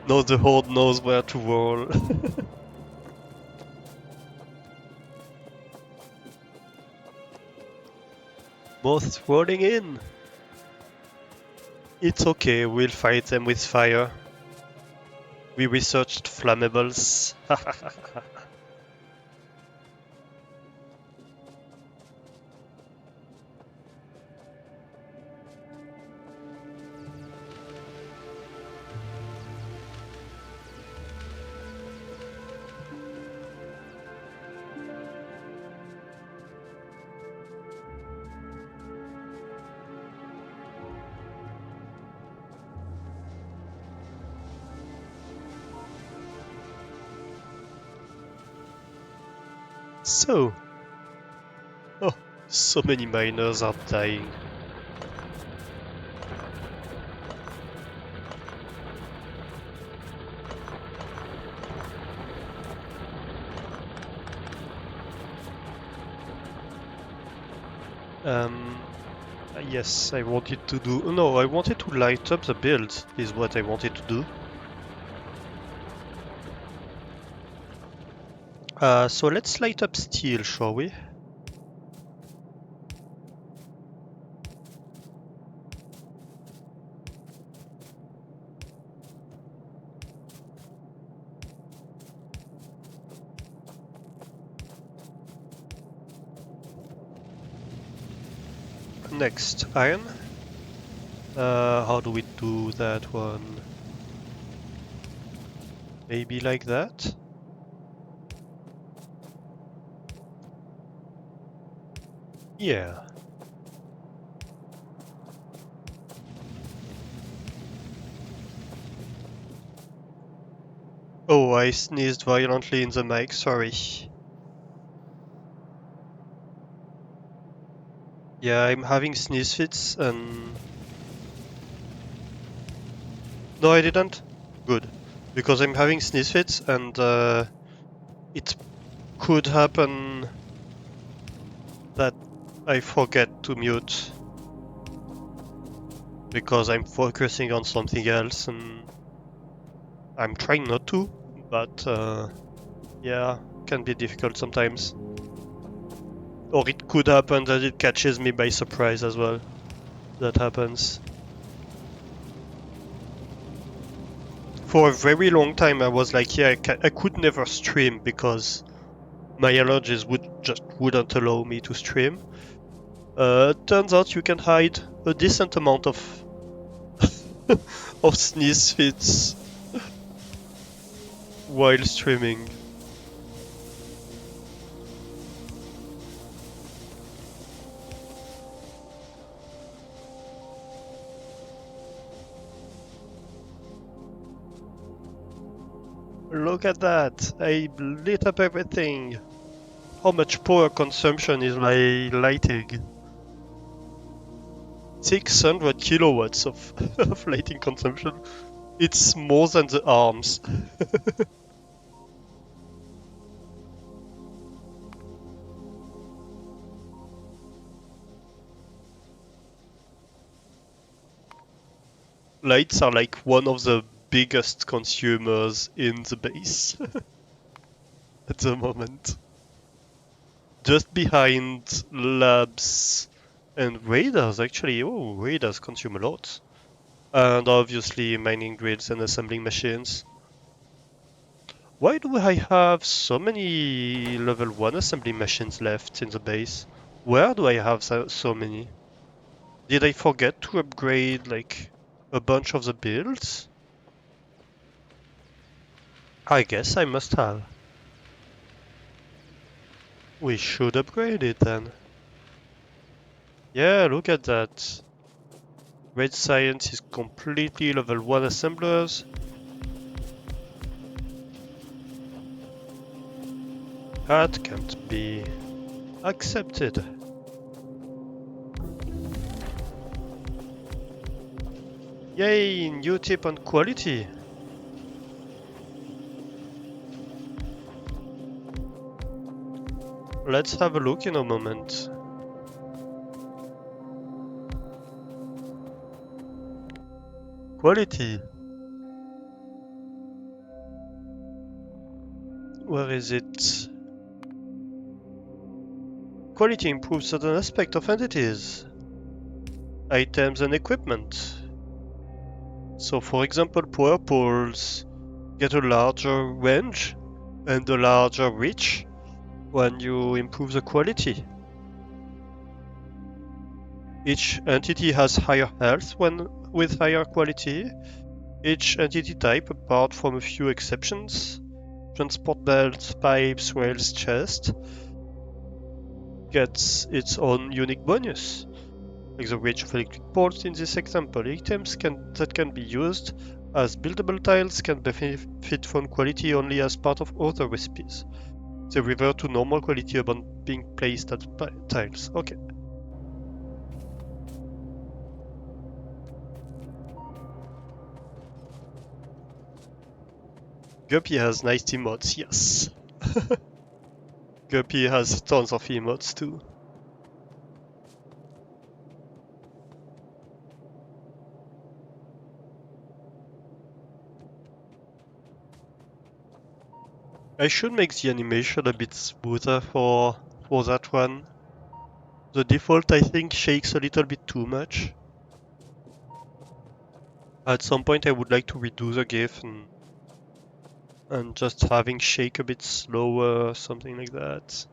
Now the horde knows where to roll. Moths rolling in. It's okay, we'll fight them with fire. We researched flammables. So, oh, so many miners are dying. Yes, I wanted to do... No, I wanted to light up the build, is what I wanted to do. So let's light up steel, shall we? Next, iron. How do we do that one? Maybe like that? Yeah. Oh, I sneezed violently in the mic, sorry. Yeah, I'm having sneeze fits and... No, I didn't. Good. Because I'm having sneeze fits and it could happen that I forget to mute because I'm focusing on something else and I'm trying not to, but yeah, can be difficult sometimes. Or it could happen that it catches me by surprise as well. That happens. For a very long time I was like, yeah, I could never stream because my allergies wouldn't allow me to stream. Turns out you can hide a decent amount of of sneeze fits while streaming. Look at that! I lit up everything! How much power consumption is my lighting? 600 kilowatts of, of lighting consumption. It's more than the arms. Lights are like one of the biggest consumers in the base at the moment. Just behind labs and radars, actually. Oh, radars consume a lot. And obviously mining grids and assembling machines. Why do I have so many level 1 assembly machines left in the base? Where do I have so many? Did I forget to upgrade like a bunch of the builds? I guess I must have. We should upgrade it then. Yeah, look at that. Red Science is completely level 1 assemblers. That can't be accepted. Yay, new tip on quality. Let's have a look in a moment. Quality. Where is it? Quality improves certain aspects of entities, items and equipment. So for example, power poles get a larger range and a larger reach when you improve the quality. Each entity has higher health when with higher quality. Each entity type, apart from a few exceptions, transport belts, pipes, rails, chest, gets its own unique bonus. Like the range of electric poles in this example, items that can be used as buildable tiles can benefit from quality only as part of other recipes. They revert to normal quality upon being placed as tiles. Okay. Guppy has nice emotes, yes. Guppy has tons of emotes too. I should make the animation a bit smoother for that one. The default I think shakes a little bit too much. At some point I would like to redo the GIF and just having shake a bit slower, something like that.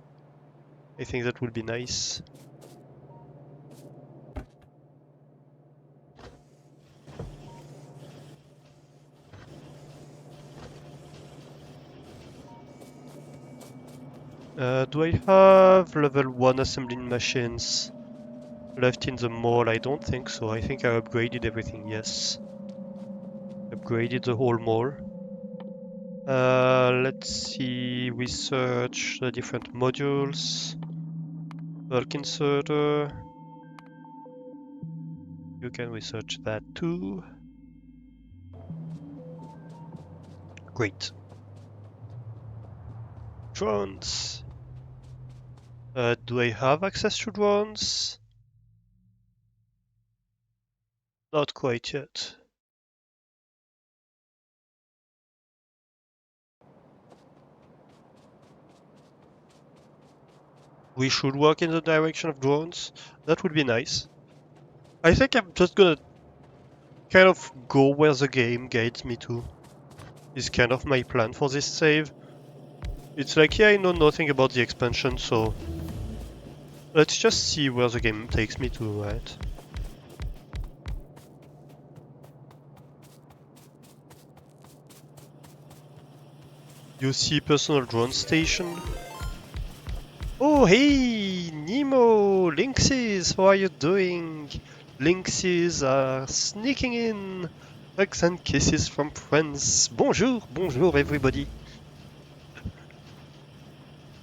I think that would be nice. Do I have level 1 assembling machines left in the mall? I don't think so. I think I upgraded everything, yes. Upgraded the whole mall. Let's see, research the different modules. Bulk inserter. You can research that too. Great. Drones. Do I have access to drones? Not quite yet. We should work in the direction of drones. That would be nice. I think I'm just gonna kind of go where the game guides me to. Is kind of my plan for this save. It's like, yeah, I know nothing about the expansion, so let's just see where the game takes me to, right? You see personal drone station. Oh, hey, Nemo! Lynxes, how are you doing? Lynxes are sneaking in. Hugs and kisses from friends. Bonjour, bonjour, everybody.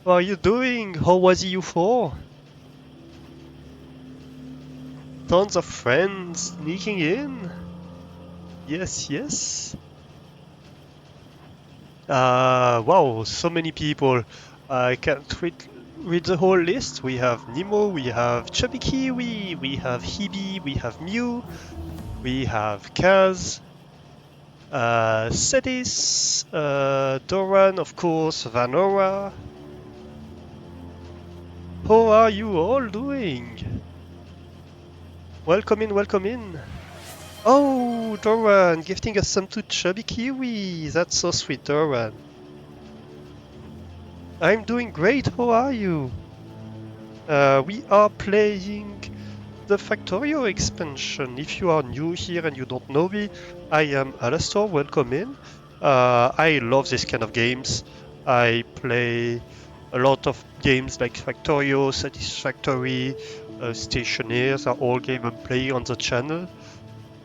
How are you doing? How was EU4? Tons of friends sneaking in. Yes, yes. Wow, so many people. I can't read the whole list. We have Nemo, we have Chubby Kiwi, we have Hebe, we have Mew, we have Kaz, Sedis, Doran, of course, Vanora. How are you all doing? Welcome in, welcome in. Oh, Doran, gifting us some to Chubby Kiwi. That's so sweet, Doran. I'm doing great, how are you? We are playing the Factorio expansion. If you are new here and you don't know me, I am Alastor, welcome in. I love this kind of games. I play a lot of games like Factorio, Satisfactory, Stationers are all games I'm playing on the channel.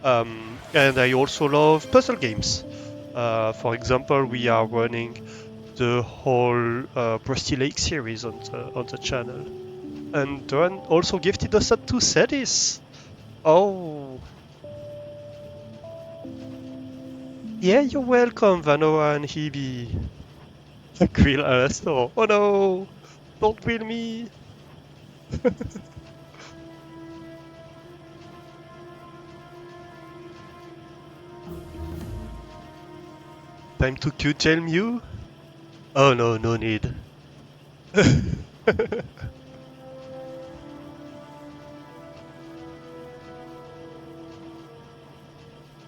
And I also love puzzle games. For example, we are running the whole Rusty Lake series on the channel. And Duran also gifted us a two Sedis. Oh, yeah, you're welcome, Vanora and Hebe. Grill Alastor. Oh no, don't grill me. Time to Q-tail Mew? Oh no, no need.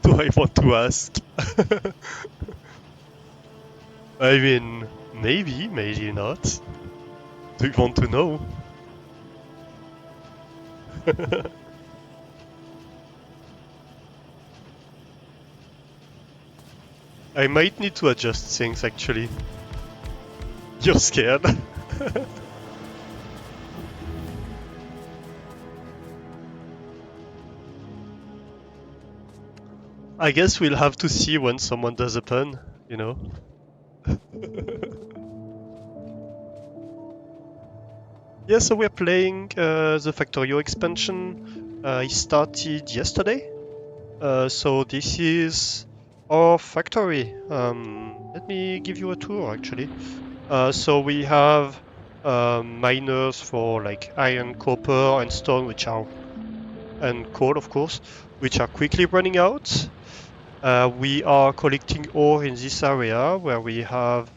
Do I want to ask? I mean, maybe, maybe not. Do you want to know? I might need to adjust things actually. You're scared? I guess we'll have to see when someone does a pun, you know? Yeah, so we're playing the Factorio expansion. I started yesterday. So this is our factory. Let me give you a tour actually. So we have miners for like iron, copper, and stone, and coal, of course, which are quickly running out. We are collecting ore in this area where we have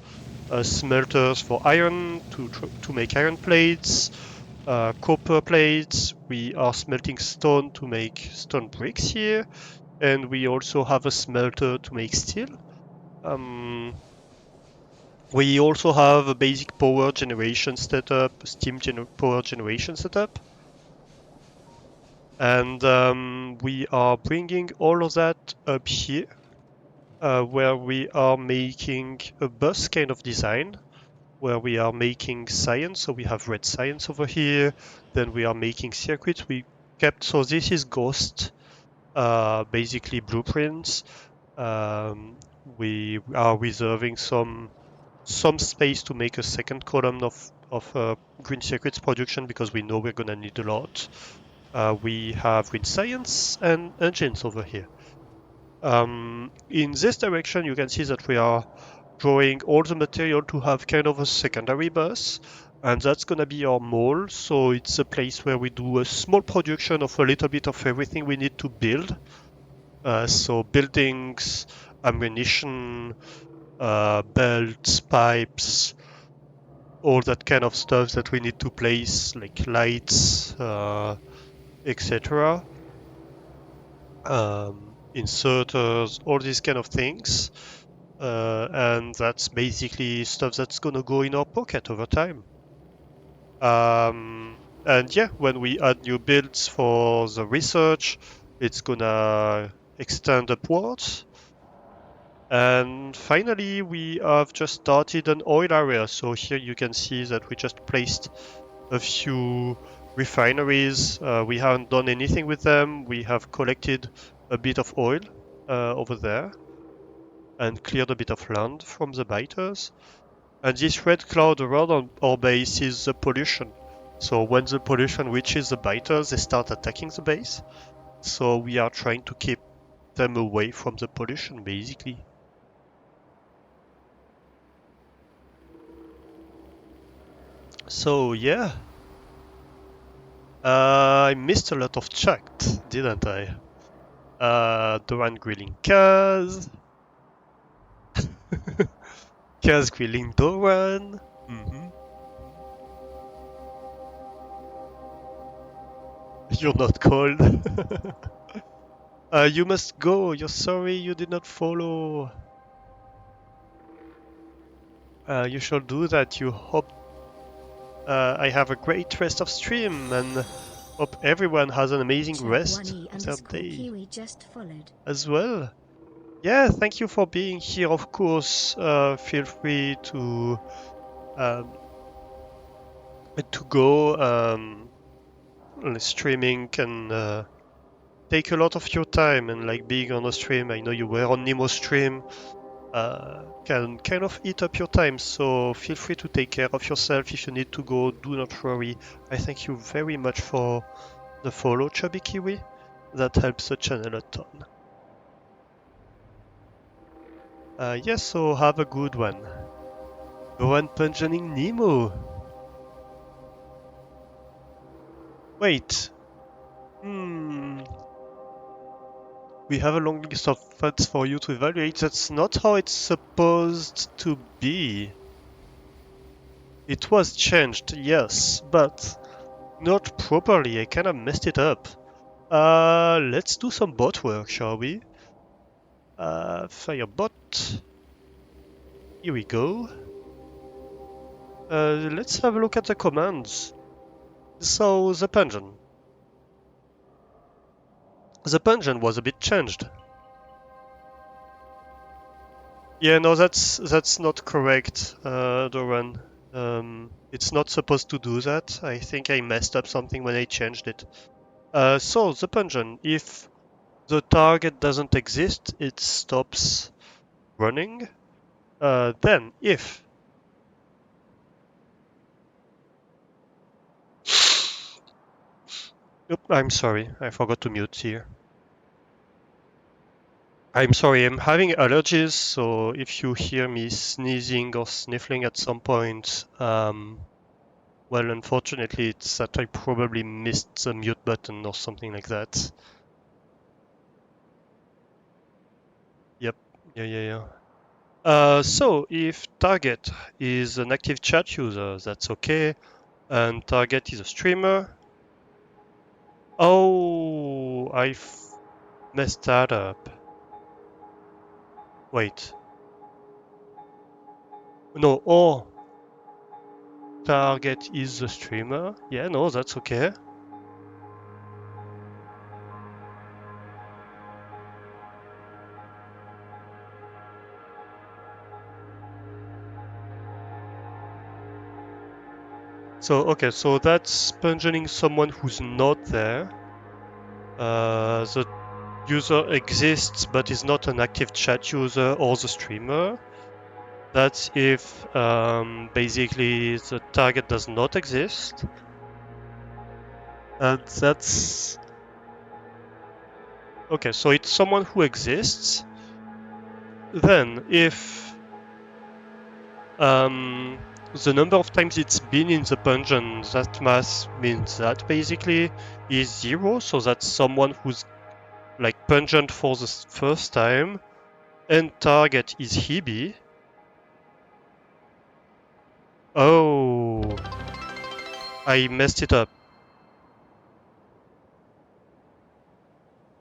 smelters for iron to make iron plates, copper plates. We are smelting stone to make stone bricks here, and we also have a smelter to make steel. We also have a basic power generation setup, power generation setup, and we are bringing all of that up here, where we are making a bus kind of design, where we are making science. So we have red science over here. Then we are making circuits. So this is Ghost, basically blueprints. We are reserving some space to make a second column of green circuits production because we know we're gonna need a lot. We have green science and engines over here. In this direction, you can see that we are drawing all the material to have kind of a secondary bus. And that's gonna be our mall. So it's a place where we do a small production of a little bit of everything we need to build. So buildings, ammunition, belts, pipes, all that kind of stuff that we need to place, like lights, etc. Inserters, all these kind of things. And that's basically stuff that's gonna go in our pocket over time. And yeah, when we add new builds for the research, it's gonna extend upwards. And finally, we have just started an oil area. So here you can see that we just placed a few refineries. We haven't done anything with them. We have collected a bit of oil over there and cleared a bit of land from the biters. And this red cloud around our base is the pollution. So when the pollution reaches the biters, they start attacking the base. So we are trying to keep them away from the pollution, basically. So yeah, I missed a lot of chat, didn't I? Doran grilling Kaz, Kaz grilling Doran. Mm-hmm. You're not cold. You must go. You're sorry you did not follow. You shall do that. You hope I have a great rest of stream and hope everyone has an amazing rest of their day as well. Yeah, thank you for being here. Of course, feel free um, to go. Streaming can take a lot of your time, and like being on a stream, I know you were on Nemo's stream, can kind of eat up your time. So feel free to take care of yourself. If you need to go, do not worry. I thank you very much for the follow, Chubby Kiwi. That helps the channel a ton. Yes, so have a good one. Go on punching Nemo. Wait. We have a long list of facts for you to evaluate. That's not how it's supposed to be. It was changed, yes, but not properly. I kinda messed it up. Let's do some bot work, shall we? Firebot. Here we go. Let's have a look at the commands. So, the pungeon. The pungeon was a bit changed. Yeah, no, that's not correct, Doran. It's not supposed to do that. I think I messed up something when I changed it. So, the pungeon, if the target doesn't exist, it stops running. Then, if Oop, I'm sorry, I forgot to mute here. I'm sorry, I'm having allergies, so if you hear me sneezing or sniffling at some point, well, unfortunately, it's that I probably missed the mute button or something like that. Yep, yeah. So, if target is an active chat user, that's okay, and target is a streamer. Oh, I messed that up. Wait. No, or target is the streamer. Yeah, no, that's okay. So that's pungeoning someone who's not there. The user exists but is not an active chat user or the streamer. That's if basically the target does not exist. And that's... Okay, so it's someone who exists. Then if the number of times it's been in the dungeon, that math means that basically is 0, so that's someone who's like pungent for the first time, and target is Hebe. Oh, I messed it up.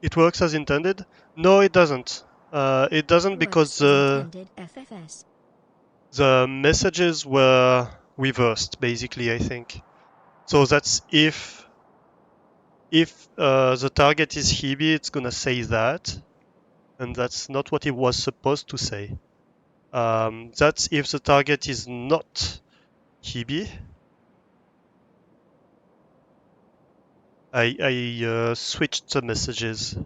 It works as intended? No, it doesn't. It doesn't because the messages were reversed, basically, I think. So that's if the target is Hebe, it's gonna say that, and that's not what it was supposed to say. That's if the target is not Hebe. I switched the messages.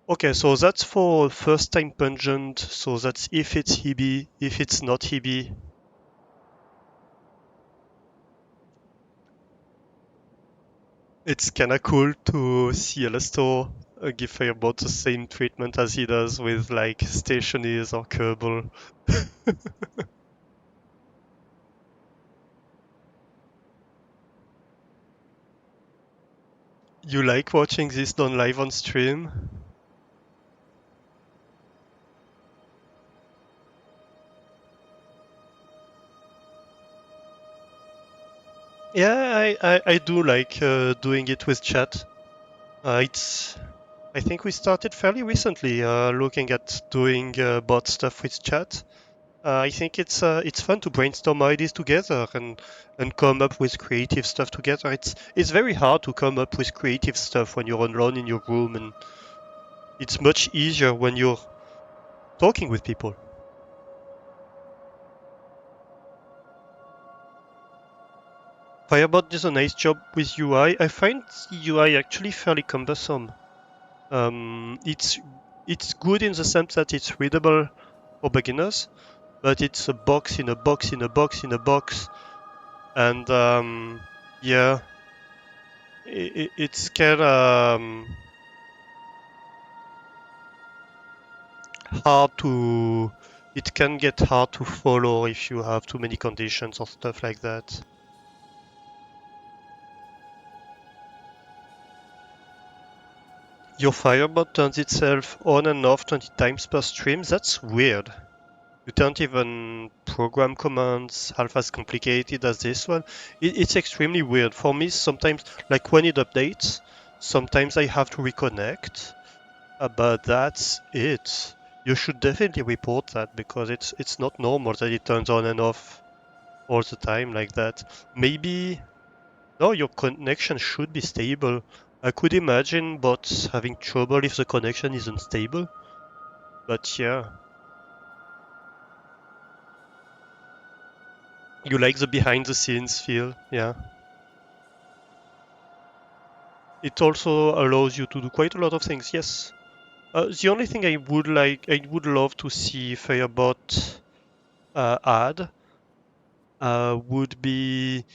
Okay, so that's for first time pungent, so that's if it's Hebe. If it's not Hebe, it's kinda cool to see Alastor give Firebot the same treatment as he does with like Stationeers or Kerbal. You like watching this done live on stream? Yeah, I do like doing it with chat. I think we started fairly recently looking at doing bot stuff with chat. I think it's fun to brainstorm ideas together and come up with creative stuff together. It's very hard to come up with creative stuff when you're alone in your room, and it's much easier when you're talking with people. Firebot does a nice job with UI. I find the UI actually fairly cumbersome. It's good in the sense that it's readable for beginners, but it's a box in a box in a box in a box, and yeah, it's kind of hard to. It can get hard to follow if you have too many conditions or stuff like that. Your Firebot turns itself on and off 20 times per stream. That's weird. You can't even program commands half as complicated as this one. It's extremely weird. For me, sometimes, like when it updates, sometimes I have to reconnect, but that's it. You should definitely report that because it's not normal that it turns on and off all the time like that. Maybe, no, your connection should be stable. I could imagine bots having trouble if the connection is unstable, but yeah. You like the behind the scenes feel, yeah. It also allows you to do quite a lot of things, yes. The only thing I would love to see Firebot add would be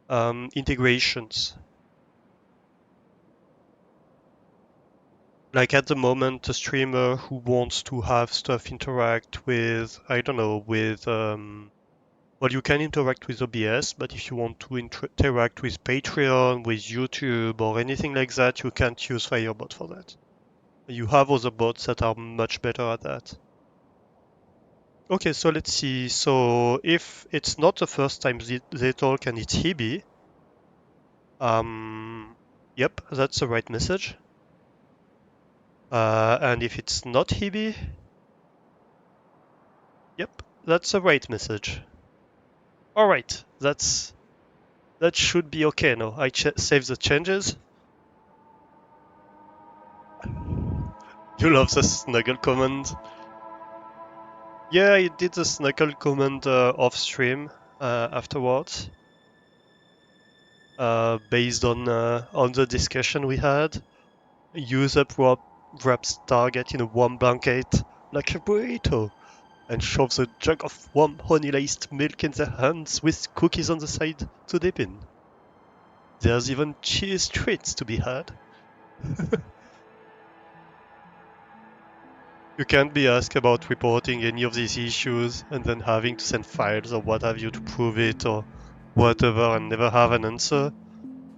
integrations. Like at the moment, a streamer who wants to have stuff interact with, I don't know, with, well, you can interact with OBS, but if you want to interact with Patreon, with YouTube, or anything like that, you can't use Firebot for that. You have other bots that are much better at that. Okay, so let's see. So if it's not the first time they talk and it's Hebe, yep, that's the right message. And if it's not Hebe, yep, that's the right message. All right, that should be okay now. I save the changes. You love the snuggle command. Yeah, I did the snuggle command off stream afterwards. Based on the discussion we had. Use up wraps target in a warm blanket like a burrito and shoves a jug of warm honey-laced milk in their hands with cookies on the side to dip in. There's even cheese treats to be had. You can't be asked about reporting any of these issues and then having to send files or what have you to prove it or whatever and never have an answer,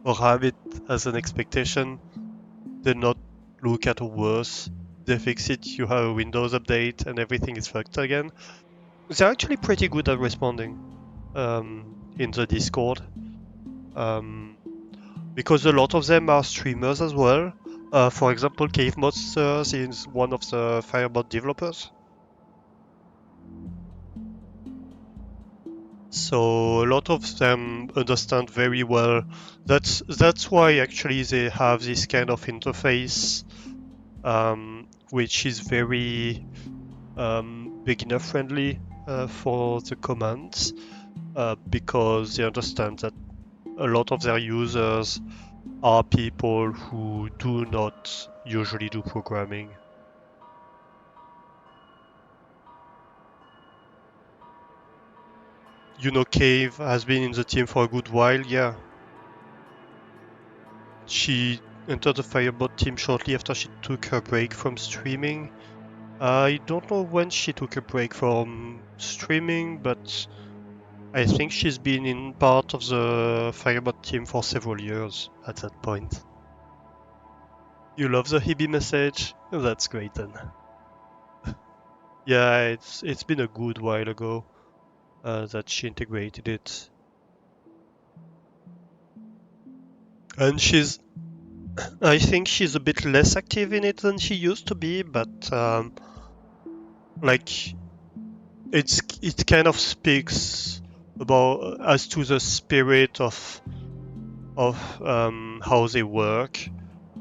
or have it as an expectation. They not look at a worse. They fix it, you have a Windows update and everything is fucked again. They're actually pretty good at responding in the Discord. Because a lot of them are streamers as well. For example, Cave Monsters is one of the Firebot developers. So a lot of them understand very well. That's why actually they have this kind of interface, which is very beginner friendly for the commands, because they understand that a lot of their users are people who do not usually do programming. You know, Cave has been in the team for a good while, yeah. She entered the Firebot team shortly after she took her break from streaming. I don't know when she took a break from streaming, but I think she's been in part of the Firebot team for several years at that point. You love the Hebe message? That's great then. Yeah, it's been a good while ago that she integrated it. And I think she's a bit less active in it than she used to be, but like it kind of speaks about as to the spirit of how they work.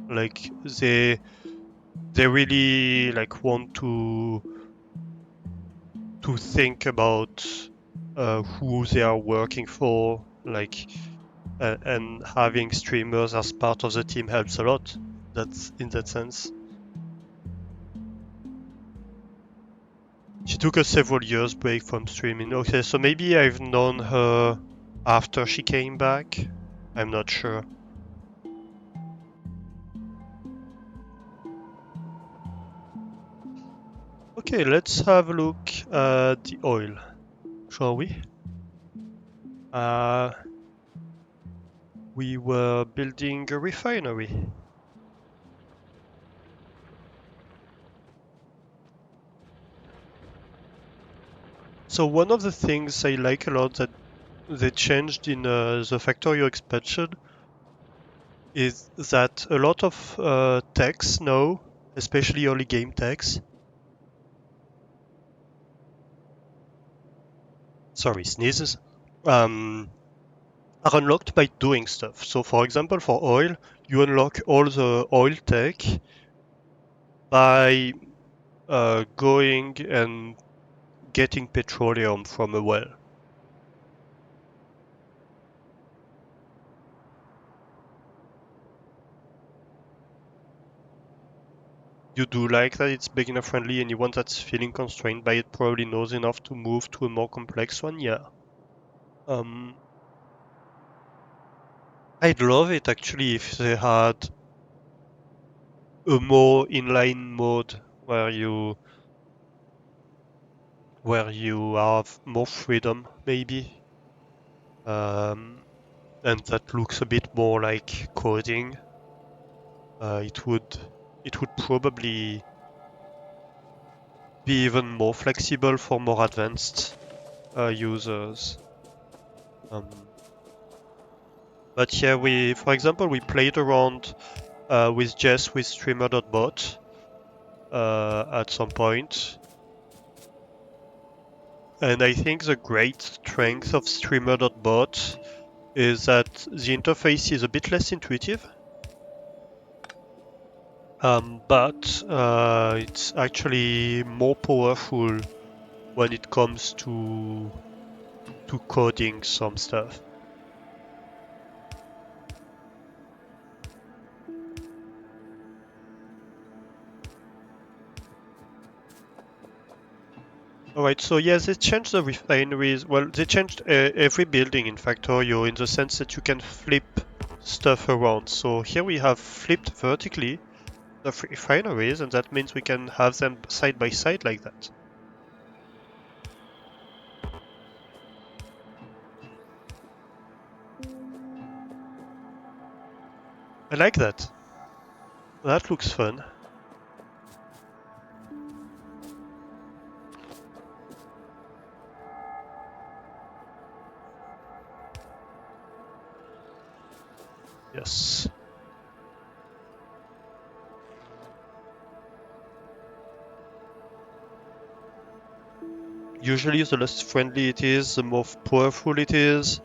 Like they really like want to think about who they are working for, like and having streamers as part of the team helps a lot. That's in that sense. She took a several years break from streaming. Okay, so maybe I've known her after she came back. I'm not sure. Okay, let's have a look at the oil, shall we? We were building a refinery. So one of the things I like a lot that they changed in the Factorio expansion is that a lot of techs now, especially early game techs, sorry, sneezes, are unlocked by doing stuff. So for example, for oil, you unlock all the oil tech by going and getting petroleum from a well. You do like that it's beginner friendly, anyone that's feeling constrained by it probably knows enough to move to a more complex one, yeah. I'd love it actually if they had a more inline mode where you have more freedom maybe. And that looks a bit more like coding. It would probably be even more flexible for more advanced users. But yeah, for example, we played around with Jess with streamer.bot at some point. And I think the great strength of streamer.bot is that the interface is a bit less intuitive. But it's actually more powerful when it comes to coding some stuff. Alright, so yeah, they changed the refineries. Well, they changed every building in Factorio in the sense that you can flip stuff around. So here we have flipped vertically, the refineries, and that means we can have them side by side like that. I like that. That looks fun. Yes. Usually the less friendly it is, the more powerful it is.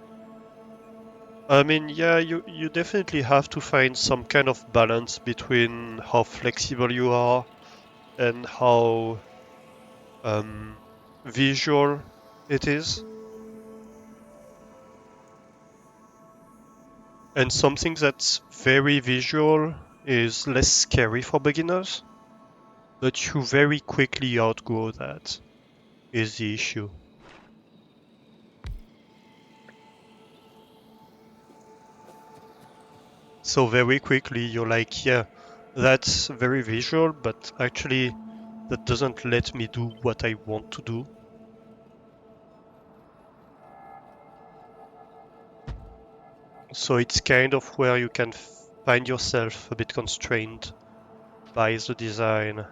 I mean, yeah, you definitely have to find some kind of balance between how flexible you are and how visual it is. And something that's very visual is less scary for beginners, but you very quickly outgrow that, is the issue. So very quickly you're like, yeah, that's very visual, but actually that doesn't let me do what I want to do. So it's kind of where you can find yourself a bit constrained by the design.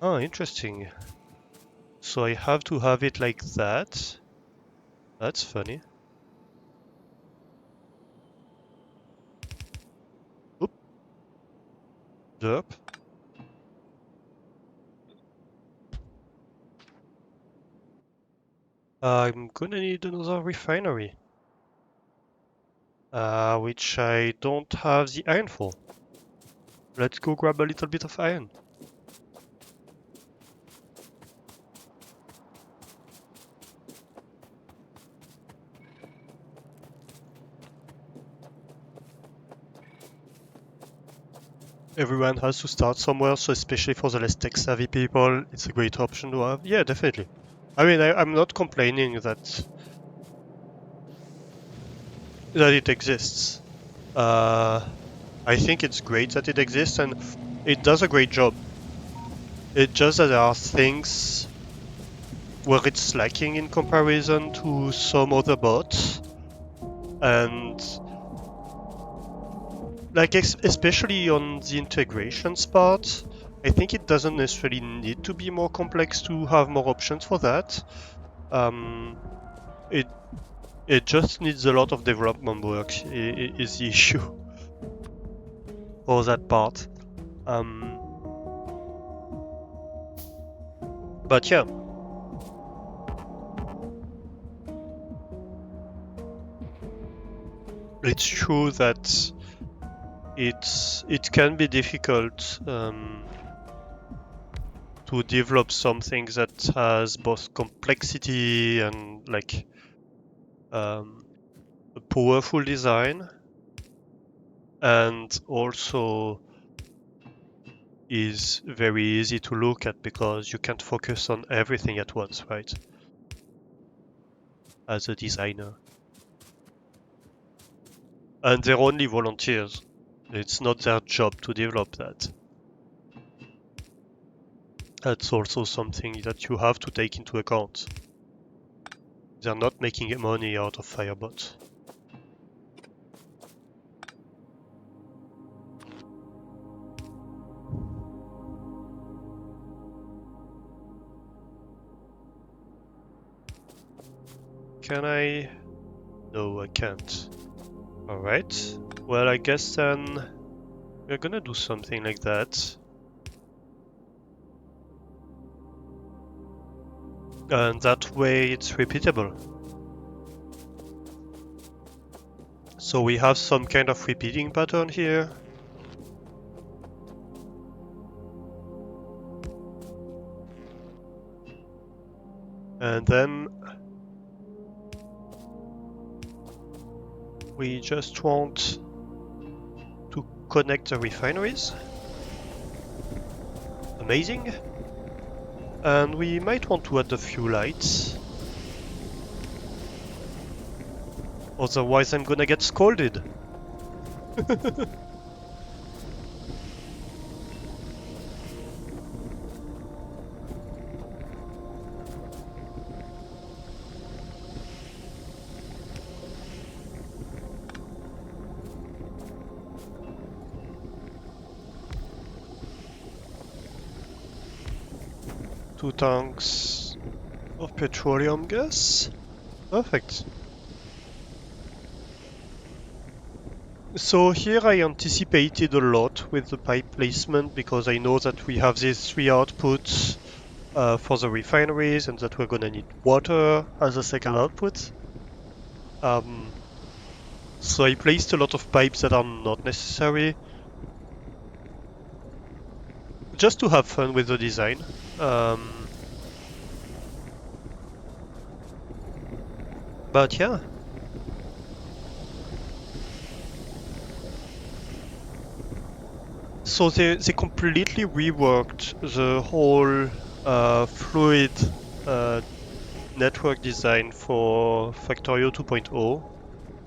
Oh, interesting. So I have to have it like that. That's funny. Oop, derp. I'm gonna need another refinery, which I don't have the iron for. Let's go grab a little bit of iron. Everyone has to start somewhere, so especially for the less tech-savvy people, it's a great option to have. Yeah, definitely. I mean, I'm not complaining that it exists. I think it's great that it exists, and it does a great job. It's just that there are things where it's lacking in comparison to some other bots, and like especially on the integrations part, I think it doesn't necessarily need to be more complex to have more options for that. Um, it it just needs a lot of development work is the issue for that part. But yeah, it's true that it can be difficult to develop something that has both complexity and like um, a powerful design, and also is very easy to look at because you can't focus on everything at once, right? As a designer. And they're only volunteers. It's not their job to develop that. That's also something that you have to take into account. They're not making money out of Firebot. Can I? No, I can't. Alright. Well, I guess then we're gonna do something like that. And that way it's repeatable. So we have some kind of repeating pattern here. And then we just want to connect the refineries. Amazing. And we might want to add a few lights. Otherwise I'm gonna get scolded. 2 tanks of petroleum gas. Perfect. So here I anticipated a lot with the pipe placement because I know that we have these 3 outputs for the refineries and that we're gonna need water as a second output. So I placed a lot of pipes that are not necessary, just to have fun with the design. But yeah. So they completely reworked the whole fluid network design for Factorio 2.0.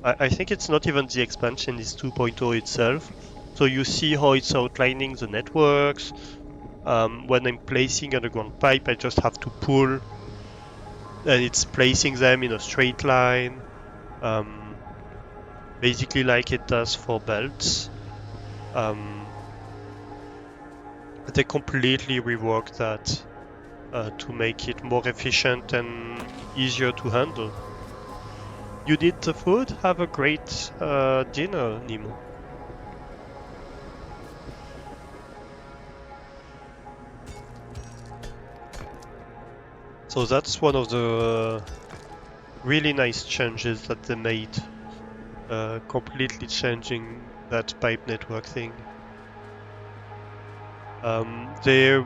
I think it's not even the expansion, it's 2.0 itself. So you see how it's outlining the networks. When I'm placing underground pipe, I just have to pull, and it's placing them in a straight line, basically like it does for belts. They completely reworked that to make it more efficient and easier to handle. You did the food? Have a great dinner, Nemo. So that's one of the really nice changes that they made, completely changing that pipe network thing. They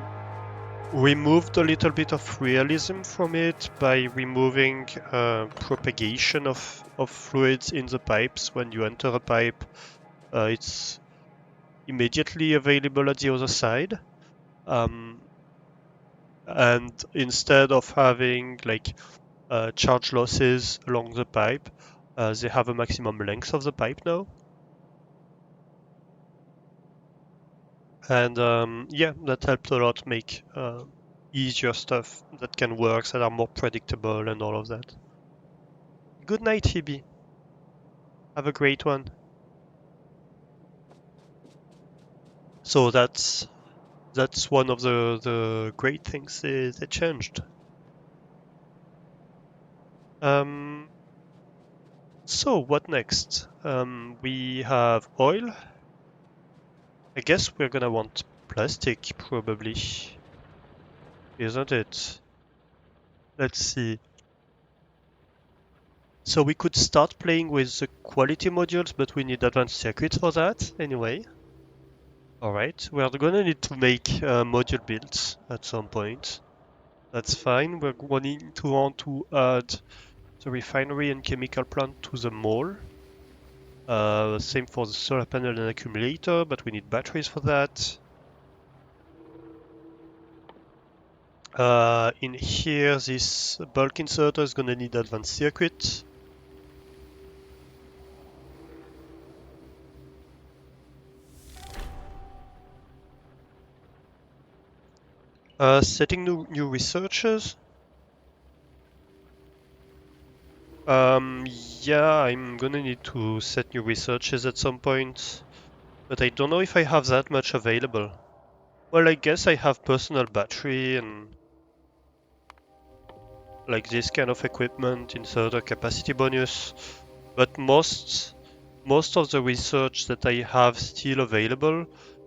removed a little bit of realism from it by removing propagation of fluids in the pipes. When you enter a pipe, it's immediately available at the other side. And instead of having like charge losses along the pipe, they have a maximum length of the pipe now. And yeah, that helped a lot make easier stuff that can work, that are more predictable and all of that. Good night, Phoebe. Have a great one. So that's one of the great things they changed. So what next? We have oil. I guess we're gonna want plastic probably, isn't it? Let's see. So we could start playing with the quality modules, but we need advanced circuits for that anyway. Alright, we're gonna need to make module builds at some point. That's fine. We're going to want to add the refinery and chemical plant to the mall. Same for the solar panel and accumulator, but we need batteries for that. In here, this bulk inserter is gonna need advanced circuit. Setting new researchers. Yeah, I'm gonna need to set new researches at some point, but I don't know if I have that much available. Well, I guess I have personal battery and like this kind of equipment, inserter capacity bonus, but most of the research that I have still available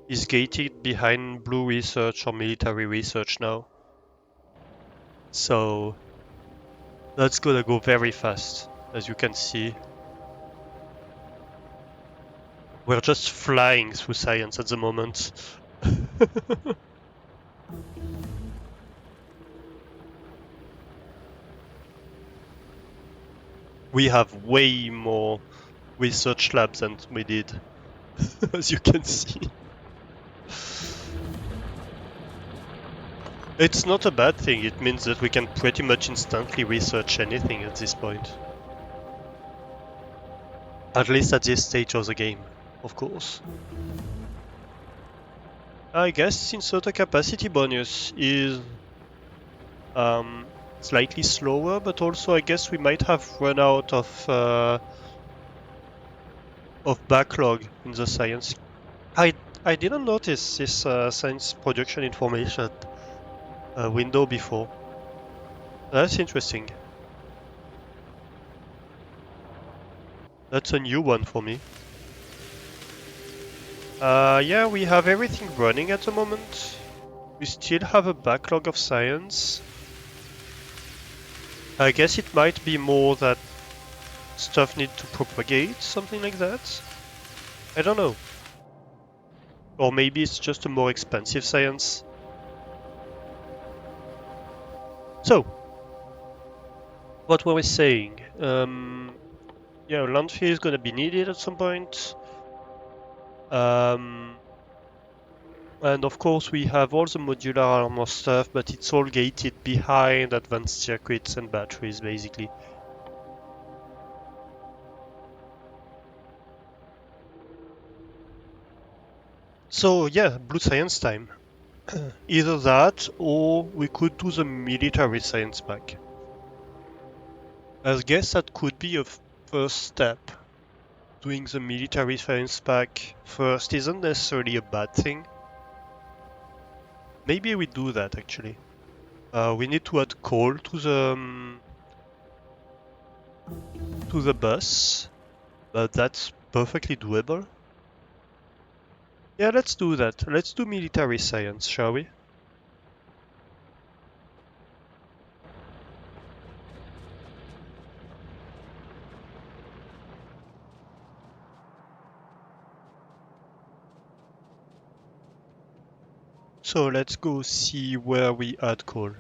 is gated behind blue research or military research now. So that's gonna go very fast, as you can see. We're just flying through science at the moment. We have way more research labs than we did, as you can see. It's not a bad thing, it means that we can pretty much instantly research anything at this point. At least at this stage of the game, of course. I guess inserter capacity bonus is slightly slower, but also I guess we might have run out of backlog in the science. I didn't notice this science production information window before. That's interesting. That's a new one for me. Yeah, we have everything running at the moment. We still have a backlog of science. I guess it might be more that stuff need to propagate, something like that. I don't know. Or maybe it's just a more expensive science. So, what were we saying? Yeah, landfill is gonna be needed at some point. And of course we have all the modular armor stuff, but it's all gated behind advanced circuits and batteries, basically. So yeah, blue science time. Either that, or we could do the military science pack. I guess that could be a first step. Doing the military science pack first isn't necessarily a bad thing. Maybe we do that actually. We need to add coal to the bus, but that's perfectly doable. Yeah, let's do that. Let's do military science, shall we? So let's go see where we add coal.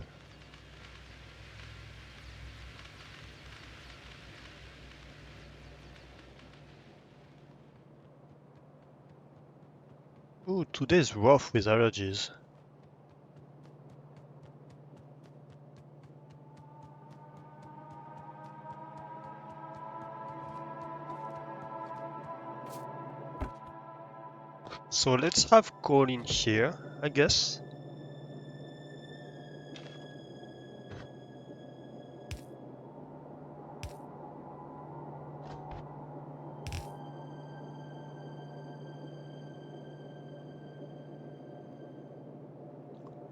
Ooh, today's rough with allergies. So let's have coal in here, I guess.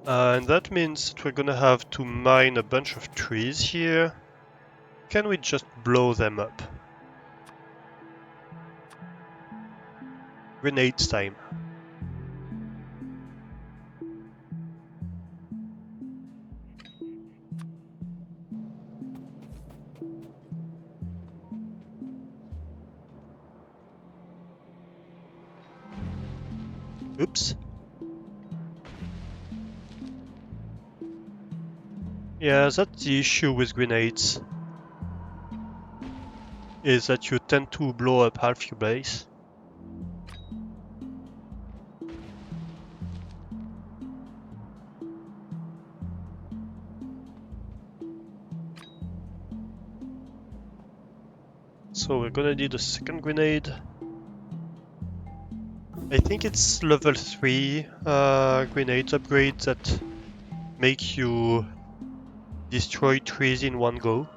And that means that we're gonna have to mine a bunch of trees here. Can we just blow them up? Grenades time. Oops. Yeah, that's the issue with grenades. Is that you tend to blow up half your base. So we're gonna need a second grenade. I think it's level 3 grenade upgrade that make you destroy trees in one go.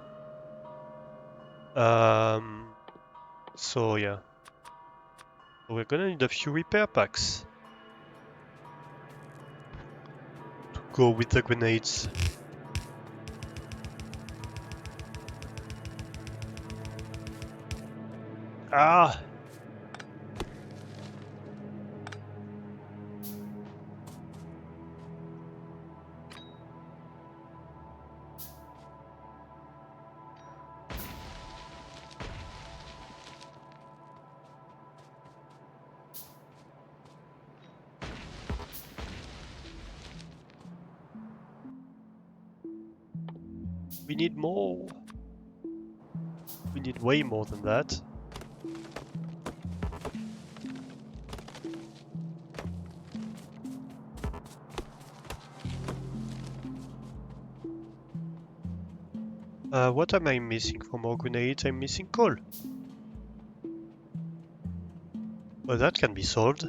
So yeah. We're gonna need a few repair packs to go with the grenades. Ah! We need more. We need way more than that. What am I missing for more grenades? I'm missing coal. Well, that can be solved.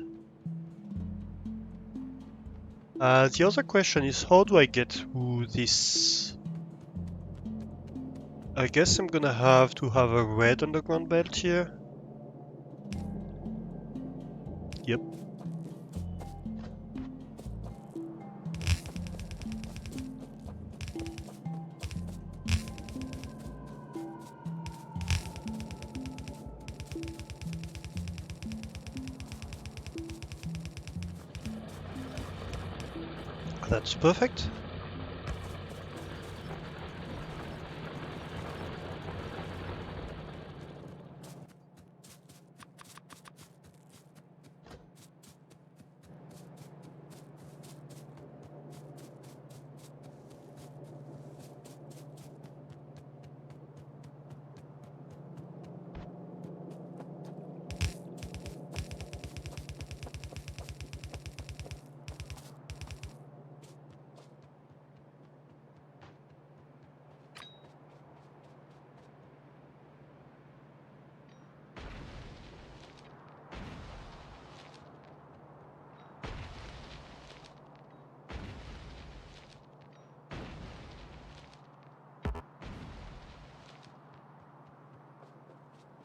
The other question is, how do I get through this? I guess I'm gonna have to have a red underground belt here. Yep. That's perfect.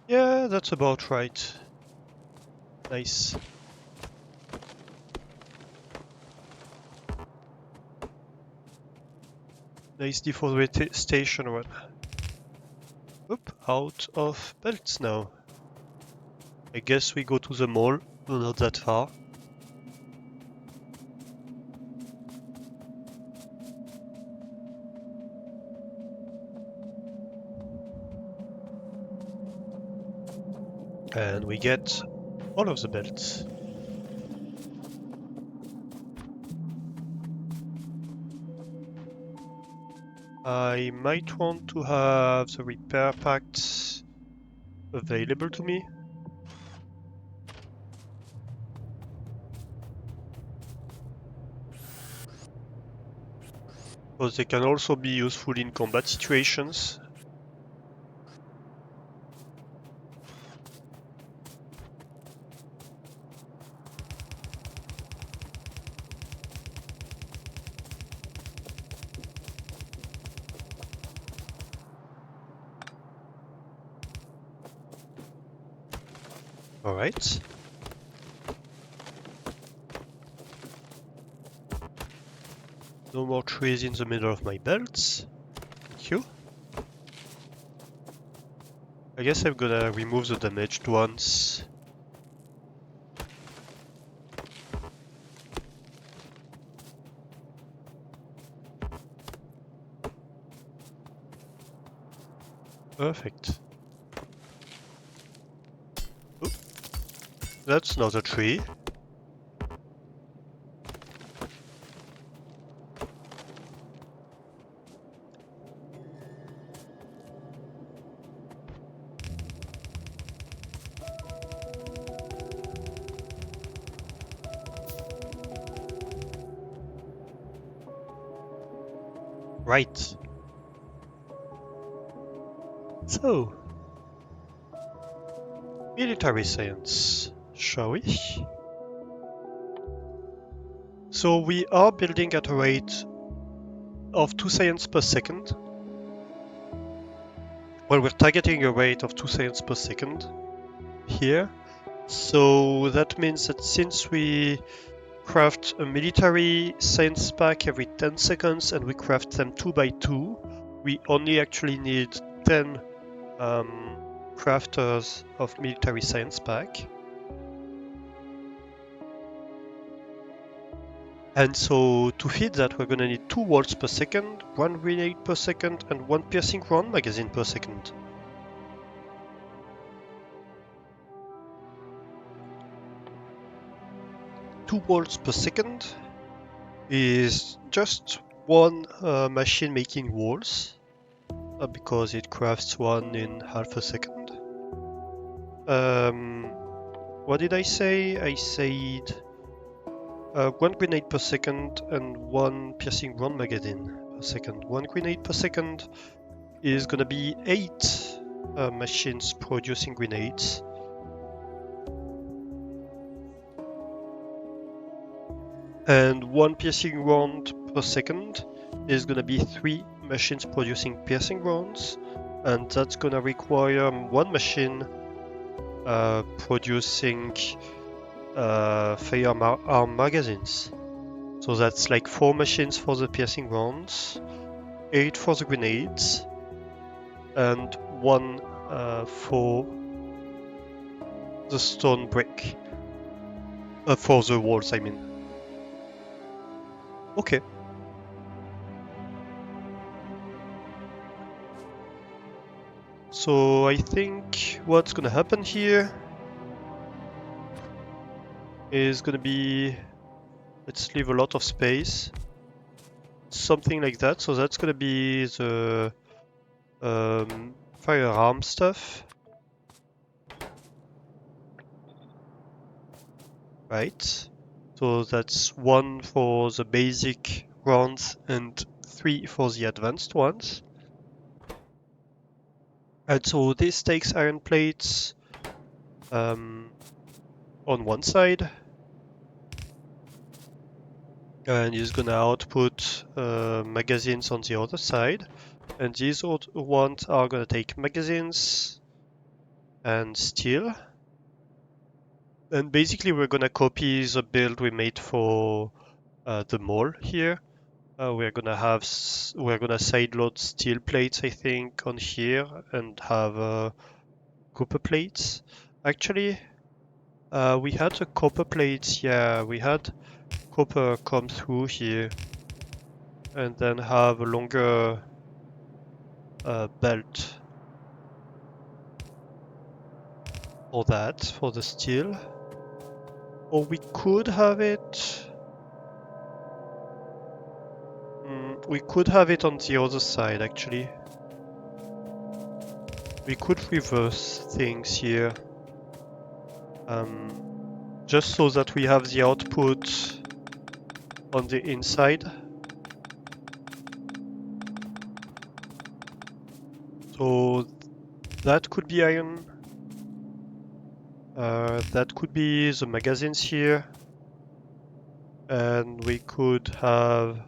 Yeah, that's about right. Nice. Nice deforestation run. Oop, out of belts now. I guess we go to the mall, not that far. And we get all of the belts. I might want to have the repair packs available to me. Because they can also be useful in combat situations. Alright. No more trees in the middle of my belts. Thank you. I guess I'm gonna remove the damaged ones. Perfect. Oop. That's not a tree. Right. So, military science, shall we? So we are building at a rate of 2 science per second. Well, we're targeting a rate of 2 science per second here. So that means that since we craft a military science pack every 10 seconds and we craft them 2 by 2, we only actually need 10 crafters of military science pack. And so to feed that, we're gonna need 2 walls per second, 1 grenade per second, and 1 piercing round magazine per second. Two walls per second is just one machine making walls, because it crafts one in half a second. What did I say? I said 1 grenade per second and 1 piercing round magazine per second. 1 grenade per second is gonna be 8 machines producing grenades. And one piercing round per second is gonna be 3 machines producing piercing rounds, and that's gonna require one machine producing firearm magazines. So that's like 4 machines for the piercing rounds, 8 for the grenades, and 1 for the stone brick. For the walls, I mean. Okay. So I think what's gonna happen here is gonna be, let's leave a lot of space. Something like that. So that's gonna be the firearm stuff. Right. So that's 1 for the basic rounds and 3 for the advanced ones. And so this takes iron plates on one side and is gonna output magazines on the other side. And these ones are gonna take magazines and steel. And basically we're gonna copy the build we made for the mall here. We're gonna sideload steel plates, I think, on here and have copper plates. Actually, we had the copper plates. Yeah, we had copper come through here, and then have a longer belt for that, for the steel. Or we could have it. We could have it on the other side, actually. We could reverse things here. Just so that we have the output on the inside. So that could be iron. That could be the magazines here. And we could have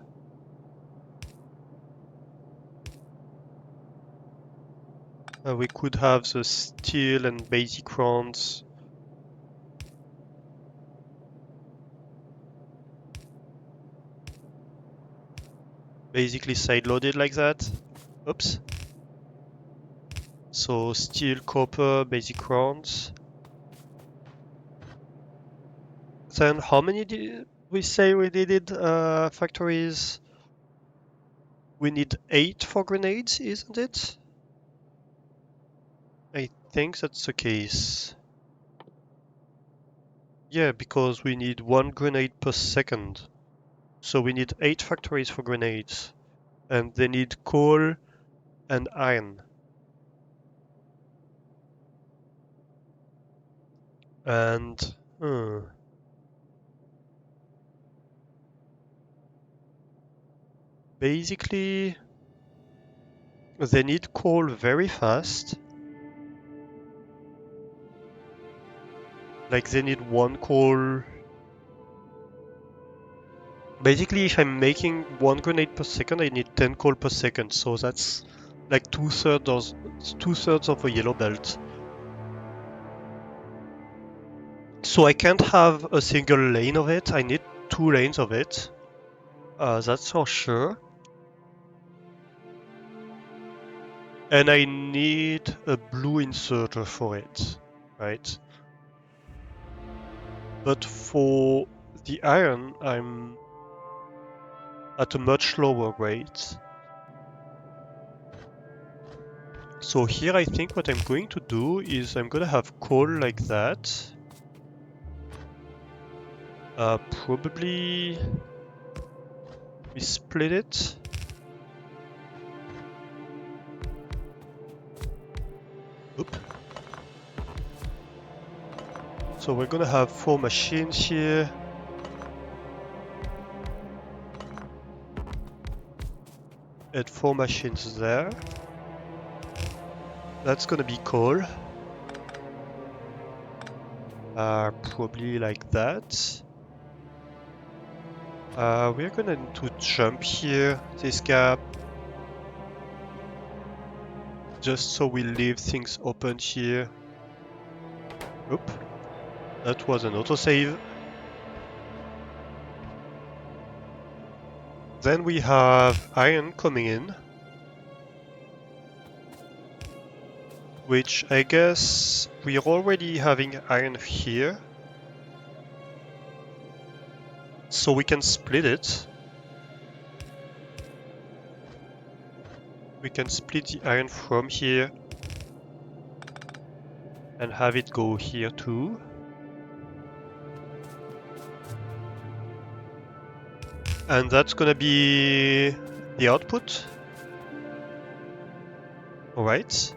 the steel and basic rounds. Basically side-loaded like that. Oops. So steel, copper, basic rounds. Then how many did we say we needed factories? We need 8 for grenades, isn't it? I think that's the case. Yeah, because we need 1 grenade per second. So we need 8 factories for grenades. And they need coal and iron. And basically they need coal very fast. Like they need 1 coal. Basically, if I'm making 1 grenade per second, I need 10 coal per second. So that's like two-thirds of a yellow belt. So I can't have a single lane of it. I need 2 lanes of it. That's for sure. And I need a blue inserter for it, right? But for the iron, I'm at a much lower rate. So here I think what I'm going to do is I'm gonna have coal like that. Probably we split it. Oop. So we're gonna have 4 machines here. And 4 machines there. That's gonna be coal. Probably like that. We're gonna need to jump here, this gap, just so we leave things open here. Oop, that was an autosave. Then we have iron coming in, which I guess we're already having iron here. So we can split it. We can split the iron from here and have it go here too. And that's gonna be the output. Alright.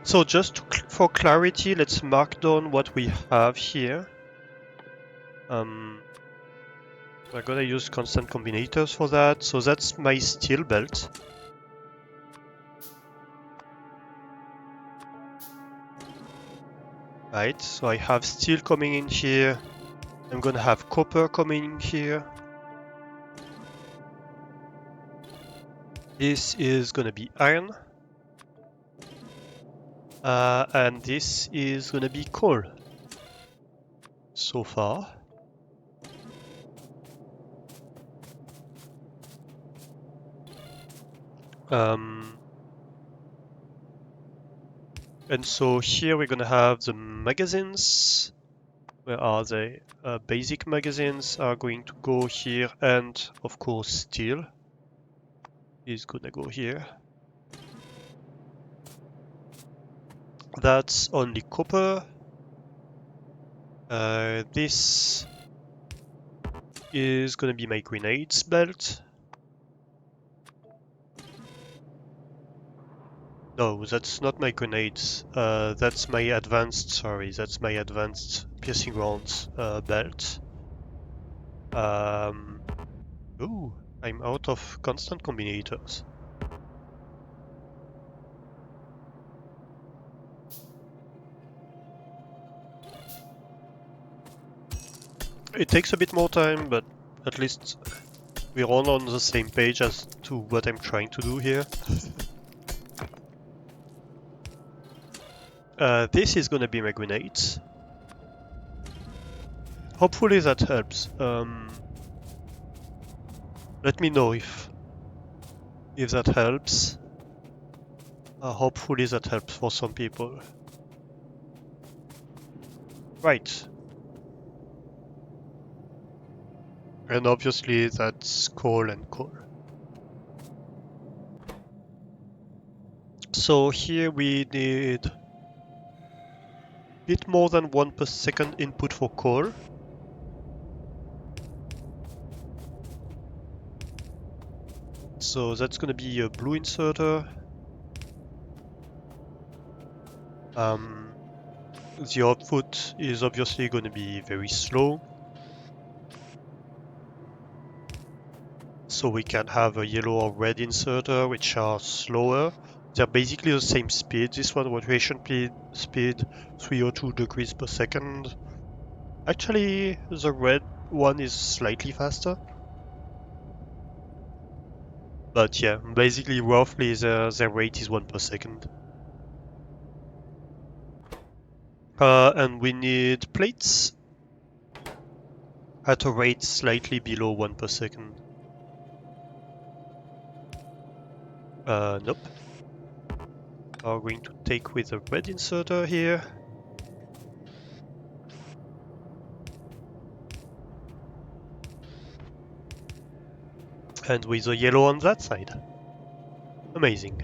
So just for clarity, let's mark down what we have here. We're gonna use constant combinators for that. So that's my steel belt. Right, so I have steel coming in here. I'm gonna have copper coming in here. This is gonna be iron. And this is gonna be coal. So far. And so here we're gonna have the magazines. Where are they? Basic magazines are going to go here, and of course steel is gonna go here. That's only copper. This is gonna be my grenades belt. No, that's not my grenades. That's my advanced piercing rounds belt. Ooh, I'm out of constant combinators. It takes a bit more time, but at least we're all on the same page as to what I'm trying to do here. This is gonna be my grenades. Hopefully that helps. Let me know if that helps. Hopefully that helps for some people. Right. And obviously that's coal and coal. So here we need a bit more than 1 per second input for coal. So that's gonna be a blue inserter. The output is obviously gonna be very slow. So we can have a yellow or red inserter, which are slower. They're basically the same speed. This one rotation speed 302 degrees per second. Actually, the red one is slightly faster. But yeah, basically roughly their rate is 1 per second. And we need plates at a rate slightly below 1 per second. Nope. Are going to take with a red inserter here. And with a yellow on that side. Amazing.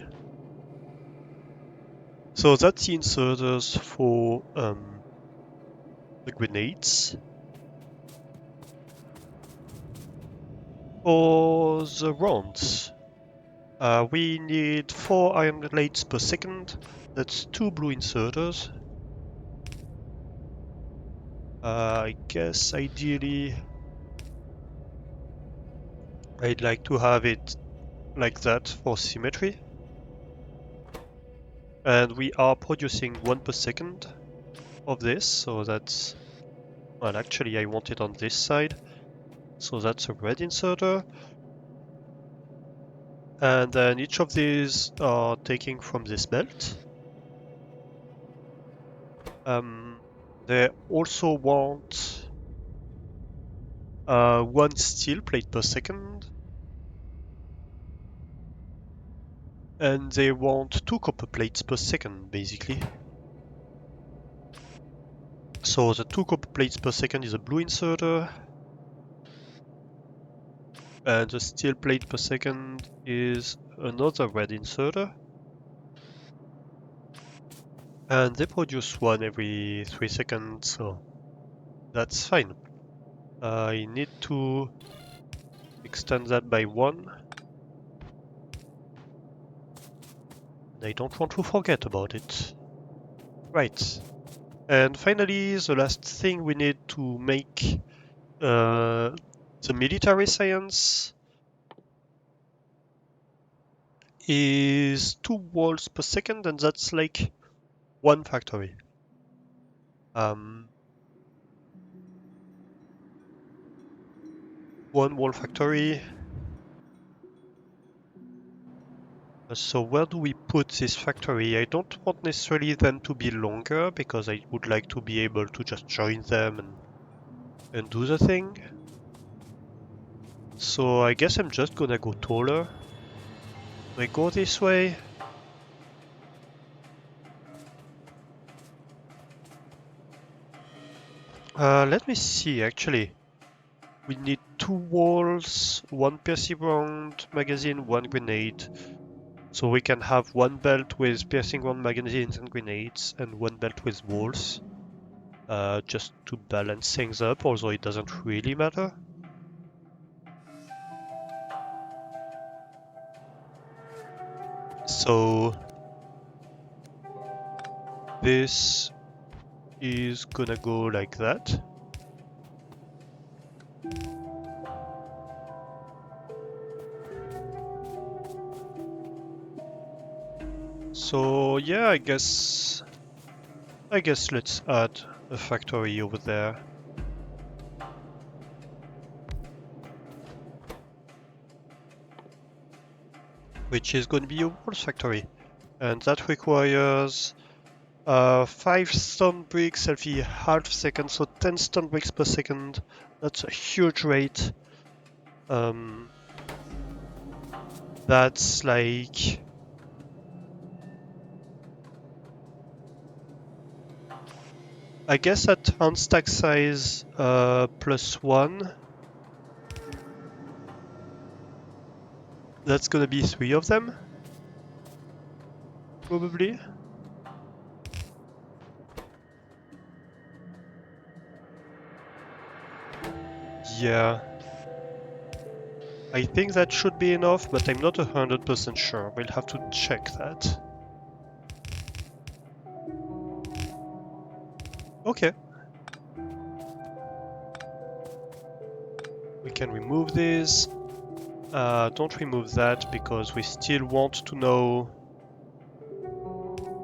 So that's the inserters for the grenades. For the rounds, we need 4 iron plates per second. That's 2 blue inserters. I guess ideally I'd like to have it like that for symmetry. And we are producing 1 per second of this, so that's... Well, actually I want it on this side. So that's a red inserter. And then each of these are taking from this belt. They also want 1 steel plate per second. And they want 2 copper plates per second, basically. So the 2 copper plates per second is a blue inserter. And the steel plate per second is another red inserter. And they produce 1 every 3 seconds, so that's fine. I need to extend that by 1. I don't want to forget about it. Right. And finally, the last thing we need to make the military science is 2 walls per second, and that's like 1 factory. 1 wall factory. So where do we put this factory? I don't want necessarily them to be longer, because I would like to be able to just join them and do the thing. So I guess I'm just gonna go taller. Do I go this way? Let me see, actually. We need 2 walls, 1 piercing round magazine, 1 grenade. So we can have 1 belt with piercing round magazines and grenades, and 1 belt with walls. Just to balance things up, although it doesn't really matter. So this is gonna go like that. So yeah, I guess let's add a factory over there. Which is going to be a walls factory. And that requires 5 stone bricks every half second, so 10 stone bricks per second. That's a huge rate. That's like... I guess at unstack size +1, that's gonna be 3 of them, probably. Yeah. I think that should be enough, but I'm not 100% sure. We'll have to check that. Okay. We can remove this. Don't remove that, because we still want to know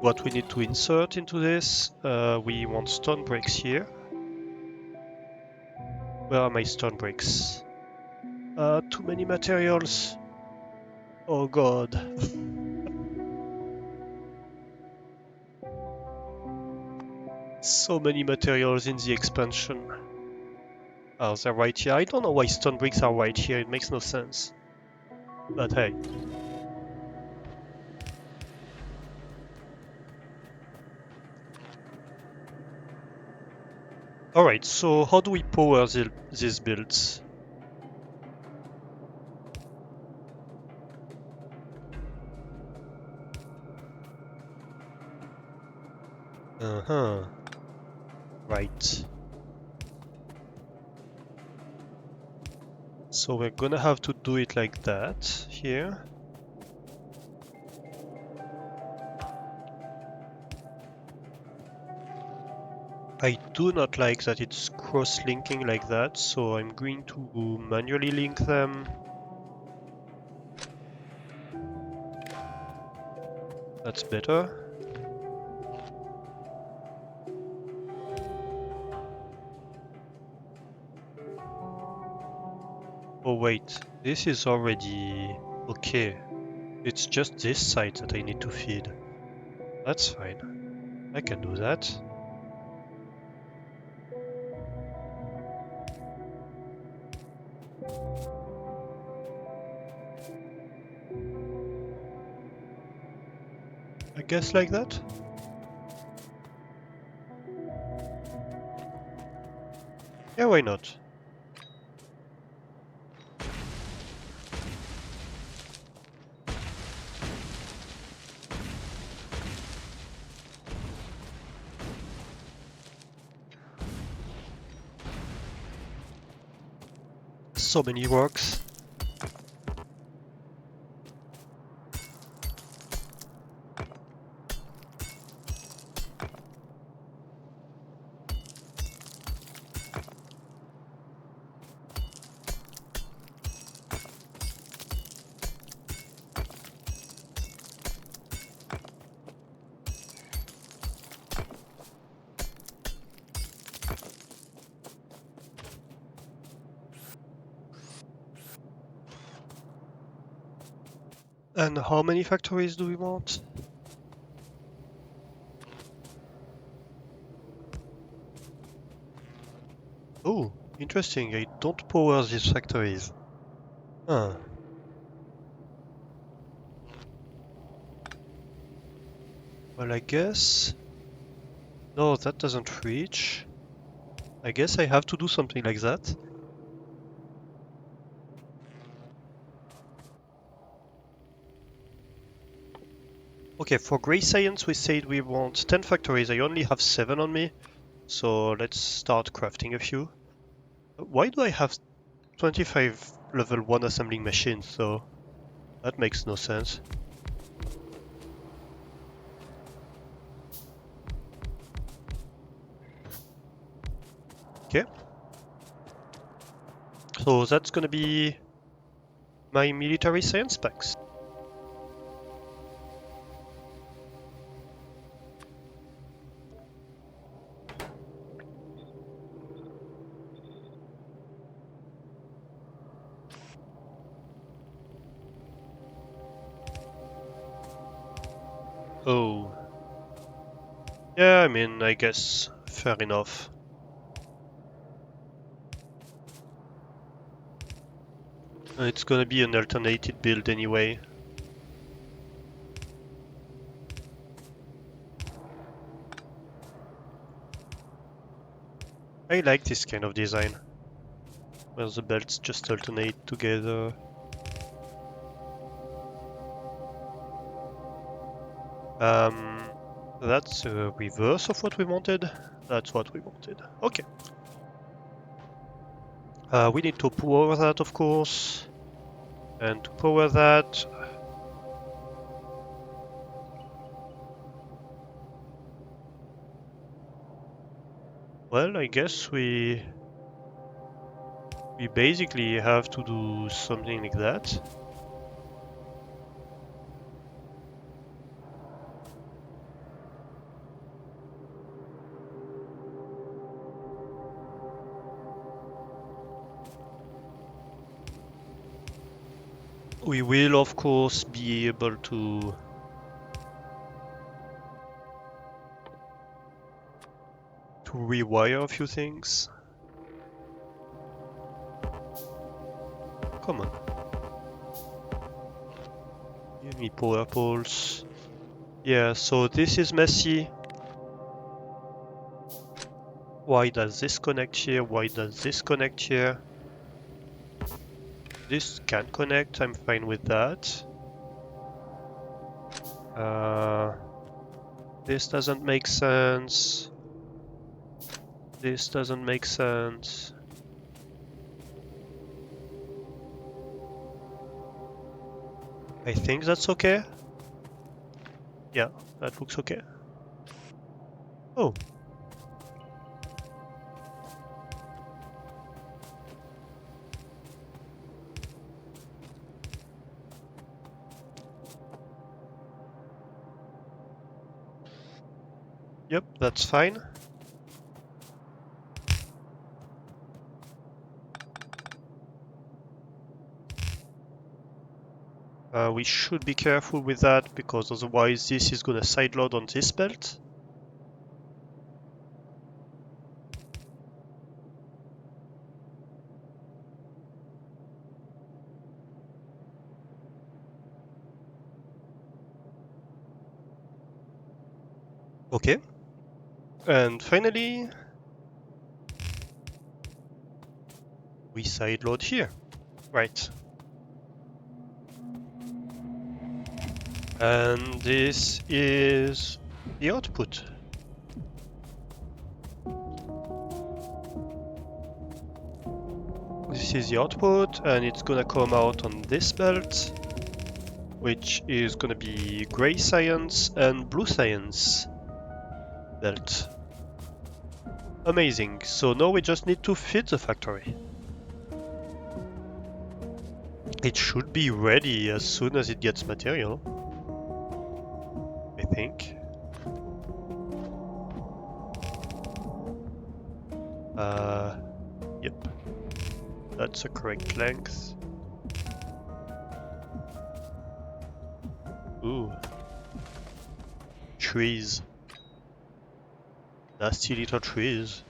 what we need to insert into this. We want stone bricks here. Where are my stone bricks? Too many materials. Oh god. So many materials in the expansion. Oh, they're right here. I don't know why stone bricks are right here. It makes no sense. But hey. Alright, so how do we power these builds? Uh-huh. Right. So we're gonna have to do it like that here. I do not like that it's cross-linking like that, so I'm going to manually link them That's better. Oh wait, this is already okay. It's just this side that I need to feed. That's fine. I can do that. I guess like that? Yeah, why not? So many rocks. And how many factories do we want? Oh, interesting. I don't power these factories. Huh. Well, I guess... No, that doesn't reach. I guess I have to do something like that. Okay, for gray science we said we want 10 factories. I only have 7 on me. So let's start crafting a few. Why do I have 25 level 1 assembling machines though? That makes no sense. Okay. So that's gonna be my military science packs. Oh. Yeah, I mean, I guess fair enough. It's gonna be an alternated build anyway. I like this kind of design, where the belts just alternate together. That's a reverse of what we wanted. That's what we wanted. Okay. We need to power that, of course. And to power that... Well, I guess we basically have to do something like that. We will, of course, be able to rewire a few things. Come on. Give me power poles. Yeah, so this is messy. Why does this connect here? Why does this connect here? This can connect, I'm fine with that. This doesn't make sense. This doesn't make sense. I think that's okay. Yeah, that looks okay. Oh. Yep, that's fine. We should be careful with that because otherwise this is gonna sideload on this belt. Okay. And finally, we sideload here. Right. And this is the output. This is the output, and it's gonna come out on this belt, which is gonna be gray science and blue science belt. Amazing. So now we just need to fit the factory. It should be ready as soon as it gets material, I think. Yep. That's the correct length. Ooh. Trees. Nasty little trees.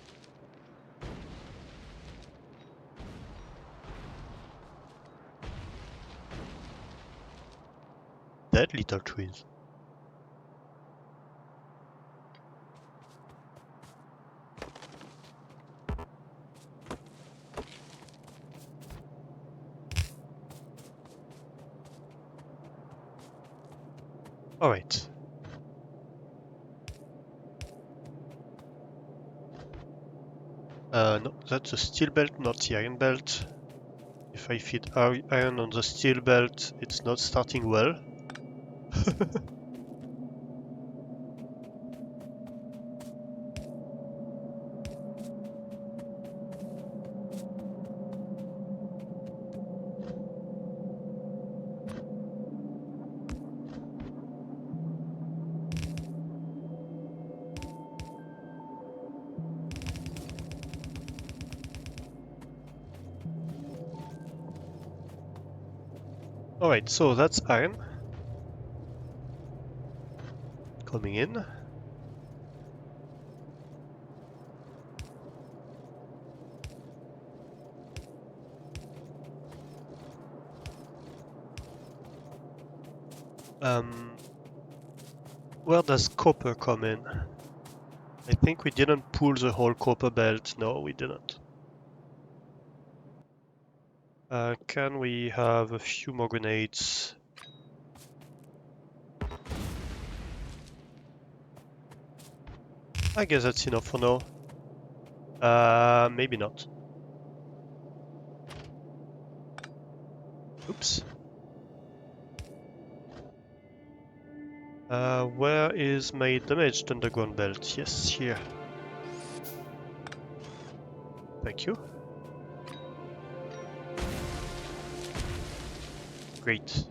Dead little trees. Alright. No, that's a steel belt, not the iron belt. If I feed iron on the steel belt, it's not starting well. Alright, so that's iron. Coming in. Where does copper come in? I think we didn't pull the whole copper belt. No, we didn't. Can we have a few more grenades? I guess that's enough for now. Maybe not. Oops. Where is my damaged underground belt? Yes, here. Thank you. Great.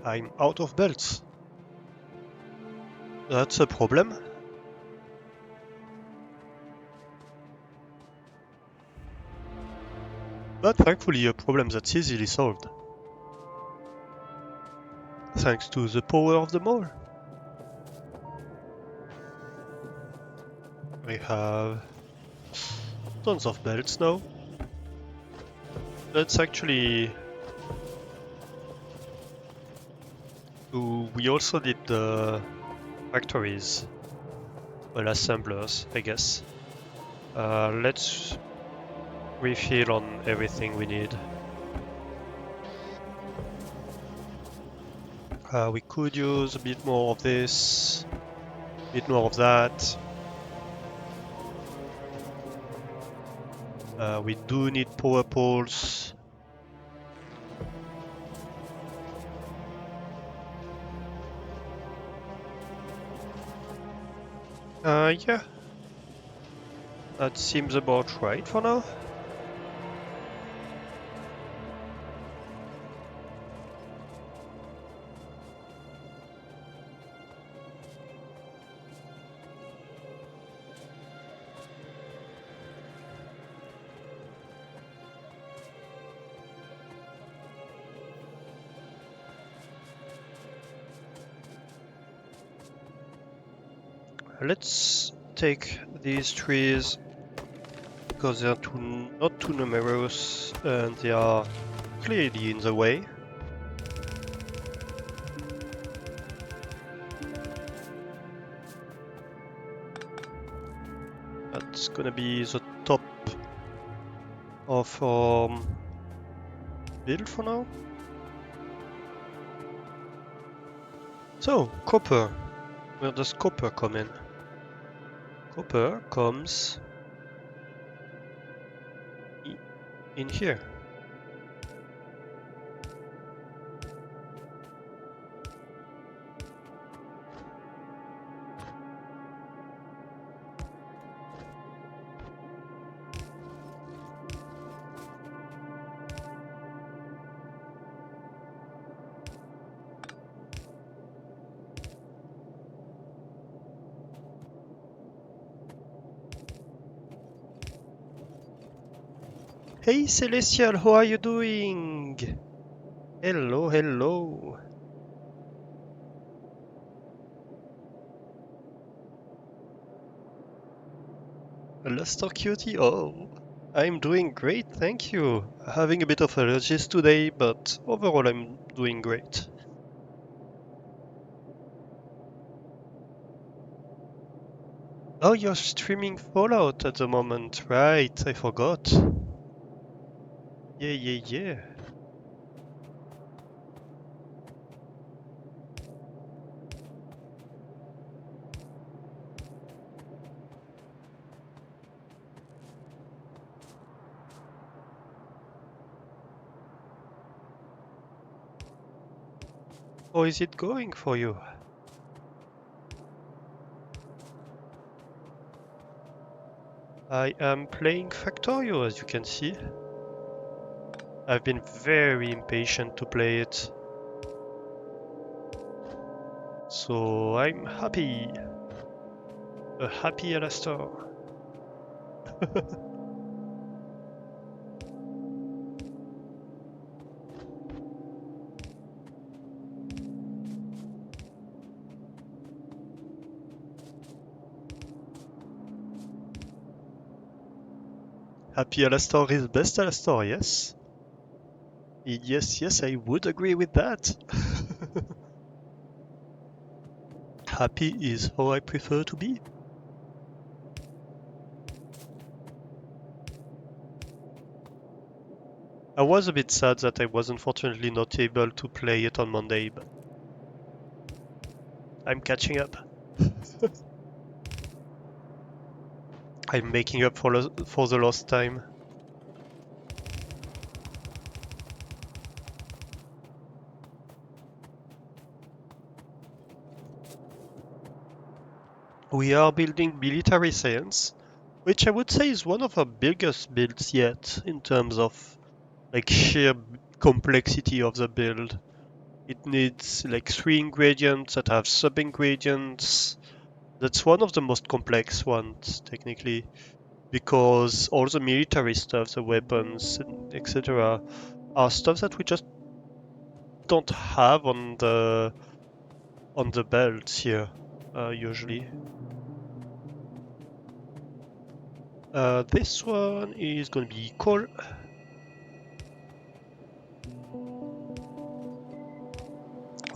I'm out of belts. That's a problem. But thankfully a problem that's easily solved. Thanks to the power of the mole. We have tons of belts now. Let's actually... Ooh, we also did the factories. Well, assemblers, I guess. Let's refill on everything we need. We could use a bit more of this, a bit more of that. We do need power poles. Yeah. That seems about right for now. Let's take these trees because they are not too numerous and they are clearly in the way. That's gonna be the top of build for now. So, copper. Where does copper come in? Copper comes in here. Hey Celestial, how are you doing? Hello, hello. Luster Cutie, oh, I'm doing great, thank you. Having a bit of allergies today, but overall I'm doing great. Oh, you're streaming Fallout at the moment, right? I forgot. Yeah, yeah, yeah. How is it going for you? I am playing Factorio, as you can see. I've been very impatient to play it. So I'm happy. A happy Alastor. Happy Alastor is best Alastor, yes? Yes, yes, I would agree with that. Happy is how I prefer to be. I was a bit sad that I was unfortunately not able to play it on Monday, but I'm catching up. I'm making up for the lost time. We are building military science, which I would say is one of our biggest builds yet in terms of like sheer complexity of the build. It needs like 3 ingredients that have sub-ingredients. That's one of the most complex ones, technically, because all the military stuff, the weapons, etc., are stuff that we just don't have on the belts here, usually. This one is going to be coal.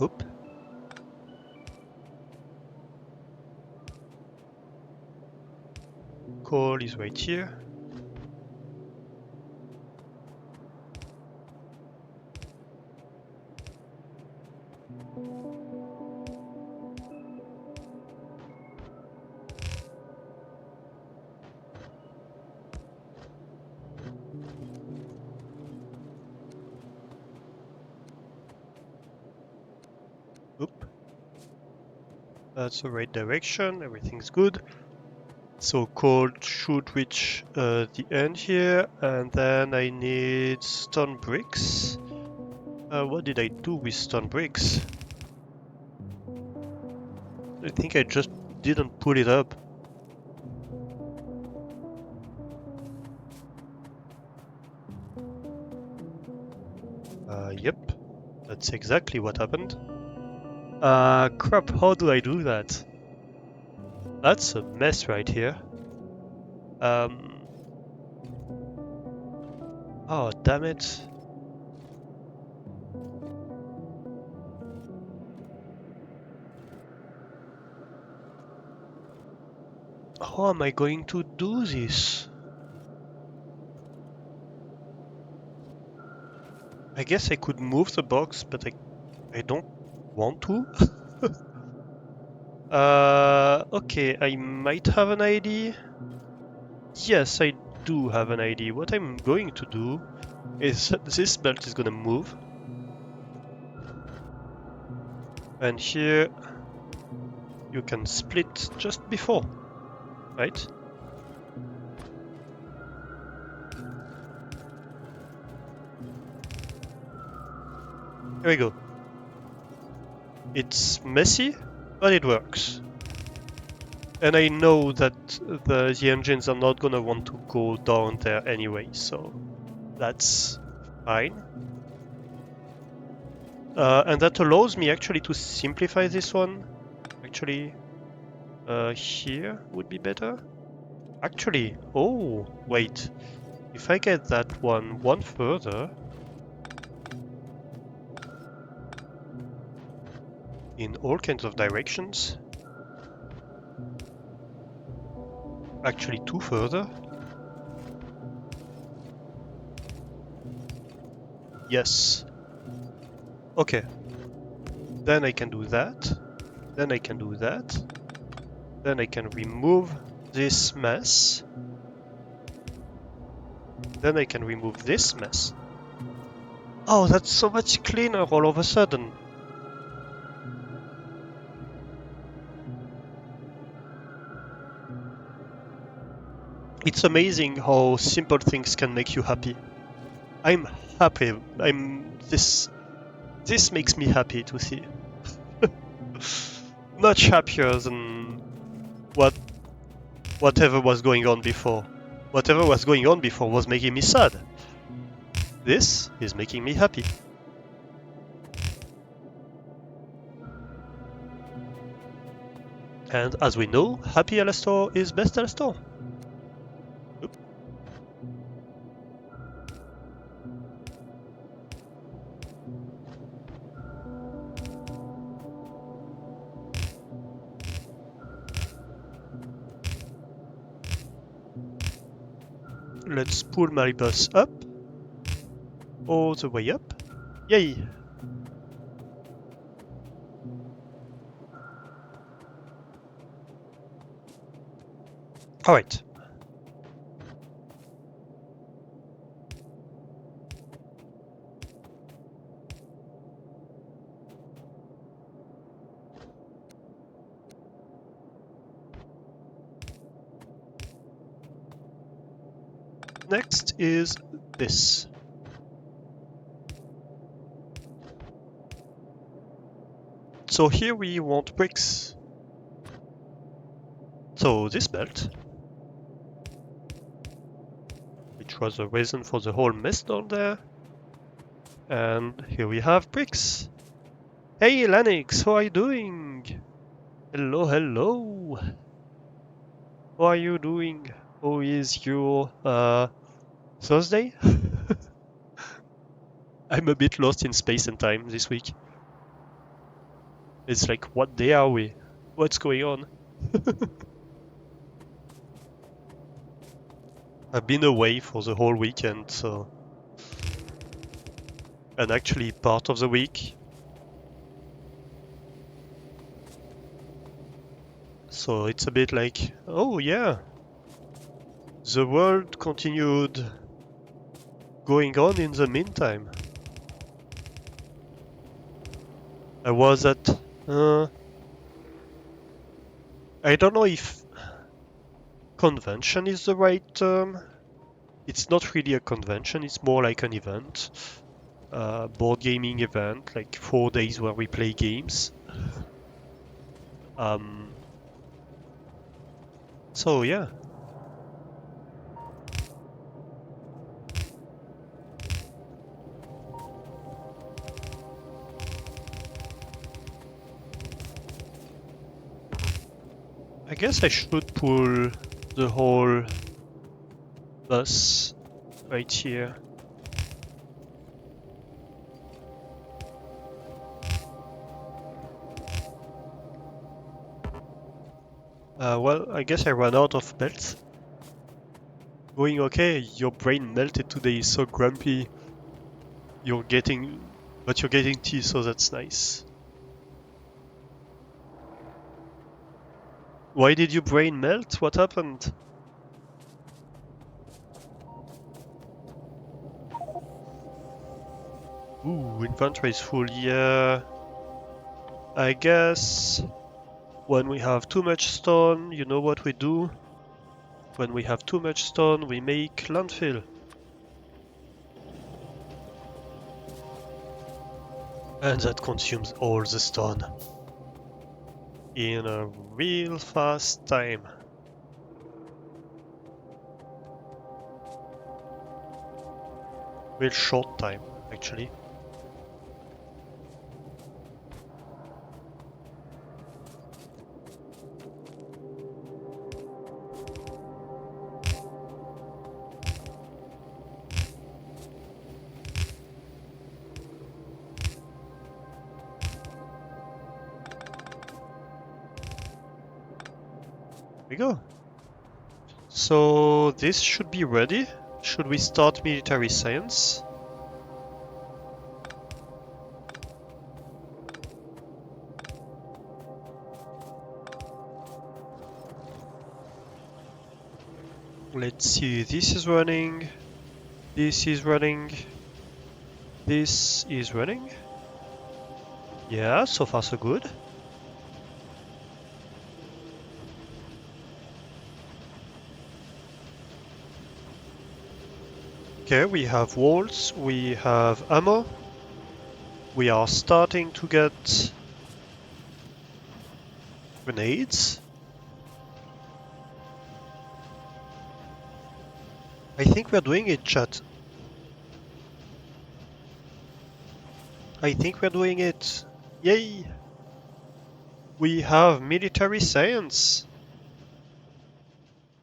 Oop. Coal is right here. Oop. That's the right direction. Everything's good. So cold should reach the end here, and then I need stone bricks. What did I do with stone bricks? I think I just didn't put it up. Yep, that's exactly what happened. Crap, how do I do that? That's a mess right here. Oh, damn it. How am I going to do this? I guess I could move the box, but I don't want to. Okay, I might have an idea. Yes, I do have an idea. What I'm going to do is this belt is gonna move. And here you can split just before, right? Here we go. It's messy, but it works. And I know that the engines are not gonna want to go down there anyway, so that's fine. And that allows me actually to simplify this one. Actually, here would be better. Actually, oh, wait. If I get that one further, in all kinds of directions, actually two further, yes. Okay, then I can do that, then I can do that, then I can remove this mess, then I can remove this mess. Oh, that's so much cleaner all of a sudden. It's amazing how simple things can make you happy. I'm happy. This makes me happy to see. Much happier than whatever was going on before. Whatever was going on before was making me sad. This is making me happy. And as we know, happy Alastor is best Alastor. Oop. Let's pull my bus up. All the way up. Yay! Alright. Next is this. So here we want bricks. So this belt, which was the reason for the whole mess down there. And here we have bricks. Hey Lanix, how are you doing? Hello, hello. How are you doing? How is your Thursday? I'm a bit lost in space and time this week. It's like, what day are we? What's going on? I've been away for the whole weekend, so... And actually part of the week. So it's a bit like, oh yeah, the world continued going on in the meantime. I was at... I don't know if... convention is the right term. It's not really a convention, it's more like an event. Board gaming event, like 4 days where we play games. So yeah. I guess I should pull the whole bus right here. Well, I guess I ran out of belts. Going okay, your brain melted today, so grumpy. You're getting tea, so that's nice. Why did your brain melt? What happened? Ooh, inventory is full, yeah. I guess when we have too much stone, you know what we do? When we have too much stone, we make landfill. And that consumes all the stone. In a real fast time. Real short time, actually. Here we go. So this should be ready. Should we start military science? Let's see, this is running. This is running. This is running. Yeah, so far so good. Okay, we have walls, we have ammo. We are starting to get grenades. I think we're doing it, chat. I think we're doing it. Yay! We have military science.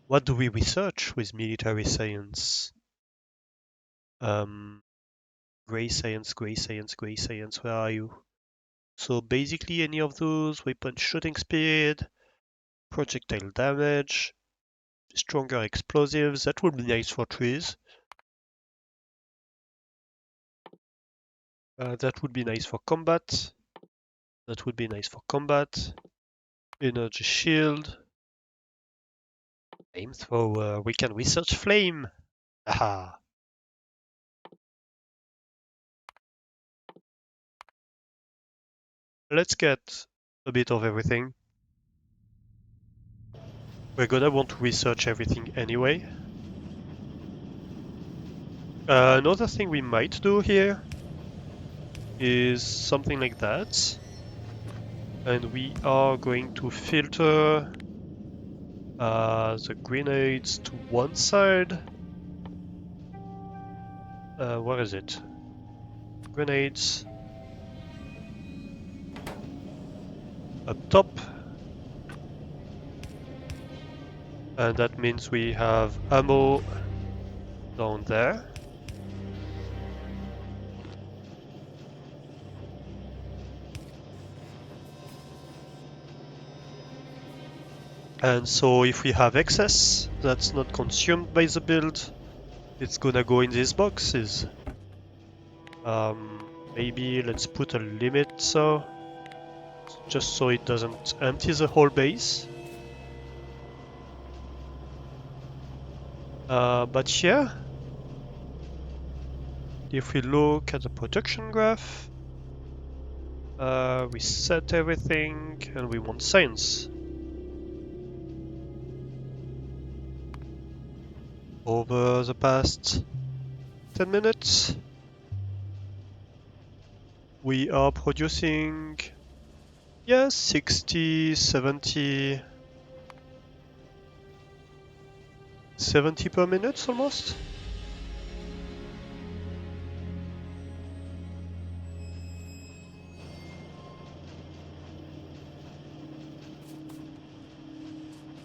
What do we research with military science? Gray science, gray science, gray science, where are you? So basically any of those, weapon shooting speed, projectile damage, stronger explosives, that would be nice for trees. That would be nice for combat. That would be nice for combat. Energy shield. Flamethrower, we can research flame. Aha. Let's get a bit of everything. We're gonna want to research everything anyway. Another thing we might do here is something like that. And we are going to filter the grenades to one side. Where is it? Grenades. Up top. And that means we have ammo down there. And so if we have excess that's not consumed by the build, it's gonna go in these boxes. Maybe let's put a limit so just so it doesn't empty the whole base. But yeah, if we look at the production graph, we set everything and we want science. over the past 10 minutes. We are producing, yeah, 60, 70 per minute almost.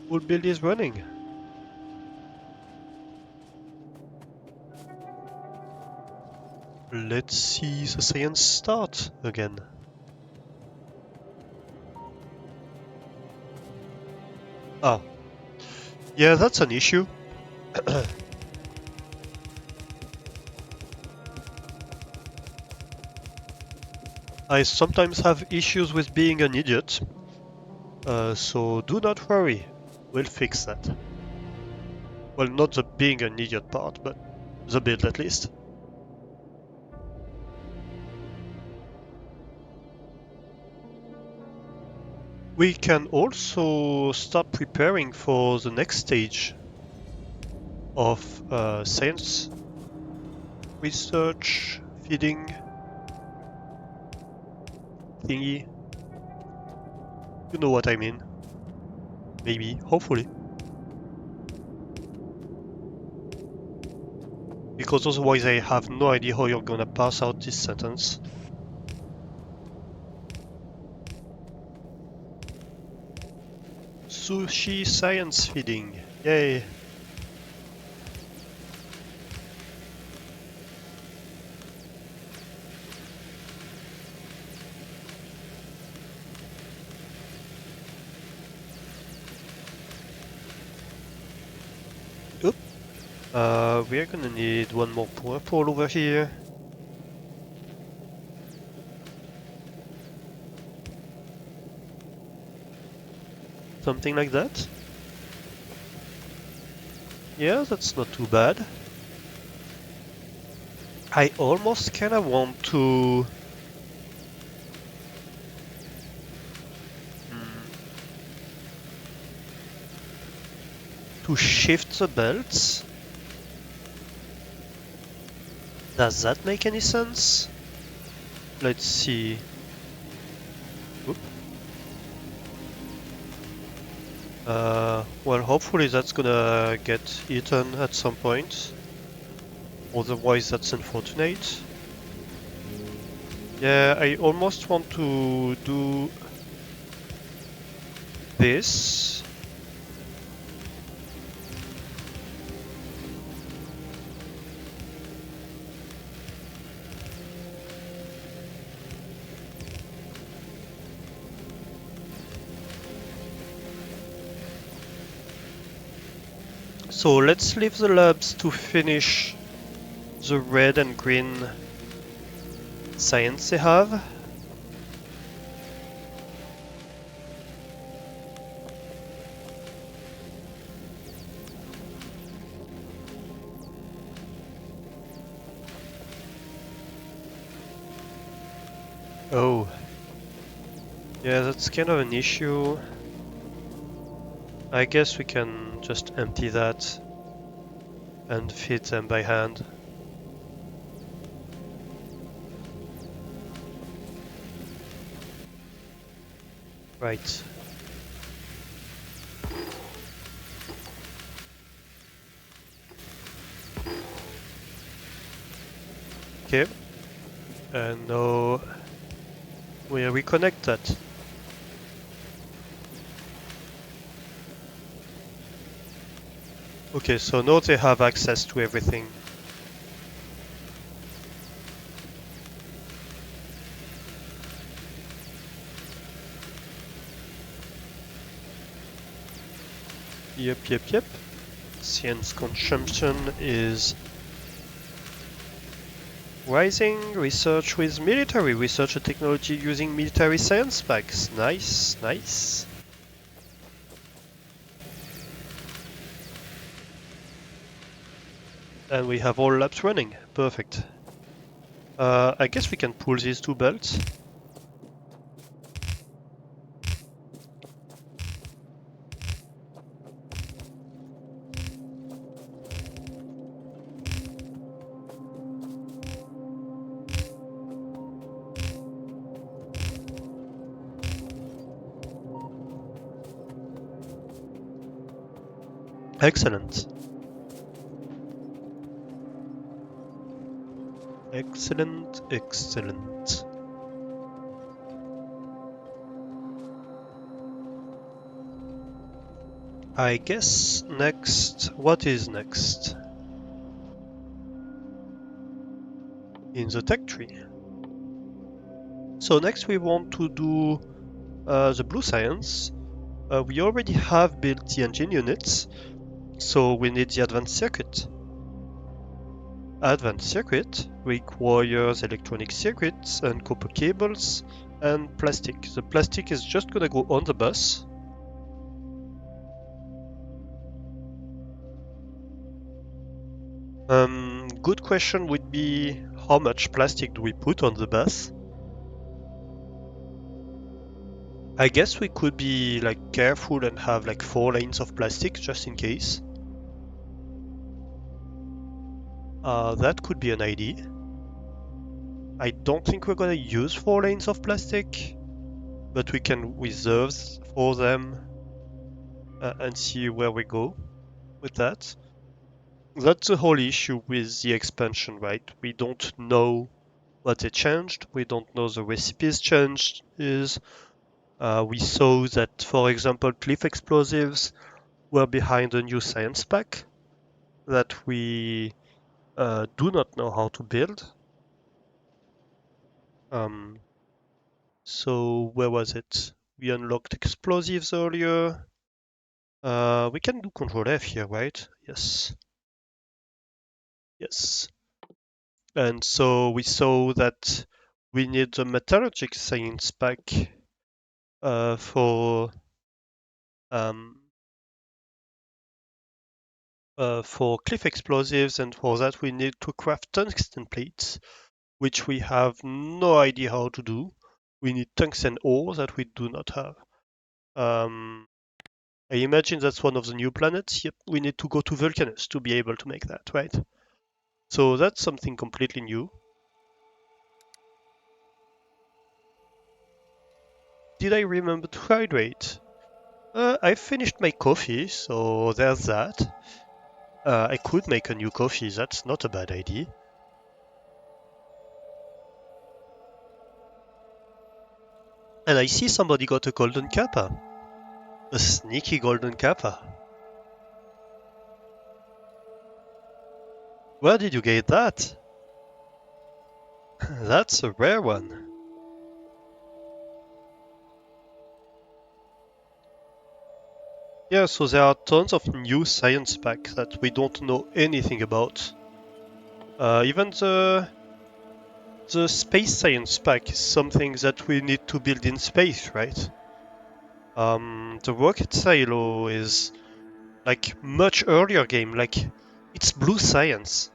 Full build is running. Let's see the science start again. Ah, yeah, that's an issue. I sometimes have issues with being an idiot, so do not worry, we'll fix that. Well, not the being an idiot part, but the build at least. We can also start preparing for the next stage of science research feeding thingy. You know what I mean. Maybe, hopefully. Because otherwise I have no idea how you're gonna pass out this sentence. Sushi science feeding. Yay. Oop. We're gonna need one more purple over here. Something like that. Yeah, that's not too bad. I almost kinda want to... to shift the belts. Does that make any sense? Let's see. Oop. Well, hopefully that's gonna get eaten at some point. Otherwise, that's unfortunate. Yeah, I almost want to do this. So let's leave the labs to finish the red and green science they have. Oh. Yeah, that's kind of an issue. I guess we can just empty that and feed them by hand. Right. Okay. And now we reconnect that. Okay, so now they have access to everything. Yep. Science consumption is rising. Research with military. Research and technology using military science packs. Nice. And we have all labs running. Perfect. I guess we can pull these two belts. Excellent. Excellent, excellent. I guess next, what is next? In the tech tree. So next we want to do the blue science. We already have built the engine units, so we need the advanced circuit. Advanced circuit requires electronic circuits and copper cables and plastic. The plastic is just gonna go on the bus. Good question would be how much plastic do we put on the bus? I guess we could be like careful and have like 4 lanes of plastic just in case. That could be an idea. I don't think we're gonna use 4 lanes of plastic, but we can reserve for them and see where we go with that. That's the whole issue with the expansion, right? We don't know what they changed. We don't know the recipes changed. We saw that, for example, cliff explosives were behind a new science pack that we do not know how to build. Um, so where was it? We unlocked explosives earlier. We can do Control F here, right? Yes. Yes. And so we saw that we need a metallurgic science pack for cliff explosives, and for that we need to craft tungsten plates, which we have no idea how to do. We need tungsten ore that we do not have. I imagine that's one of the new planets. Yep, we need to go to Vulcanus to be able to make that, right? So that's something completely new. Did I remember to hydrate? I finished my coffee, so there's that. I could make a new coffee, that's not a bad idea. And I see somebody got a golden kappa. A sneaky golden kappa. Where did you get that? That's a rare one. Yeah, so there are tons of new science packs that we don't know anything about. Even the space science pack is something that we need to build in space, right? The rocket silo is like much earlier game, like it's blue science.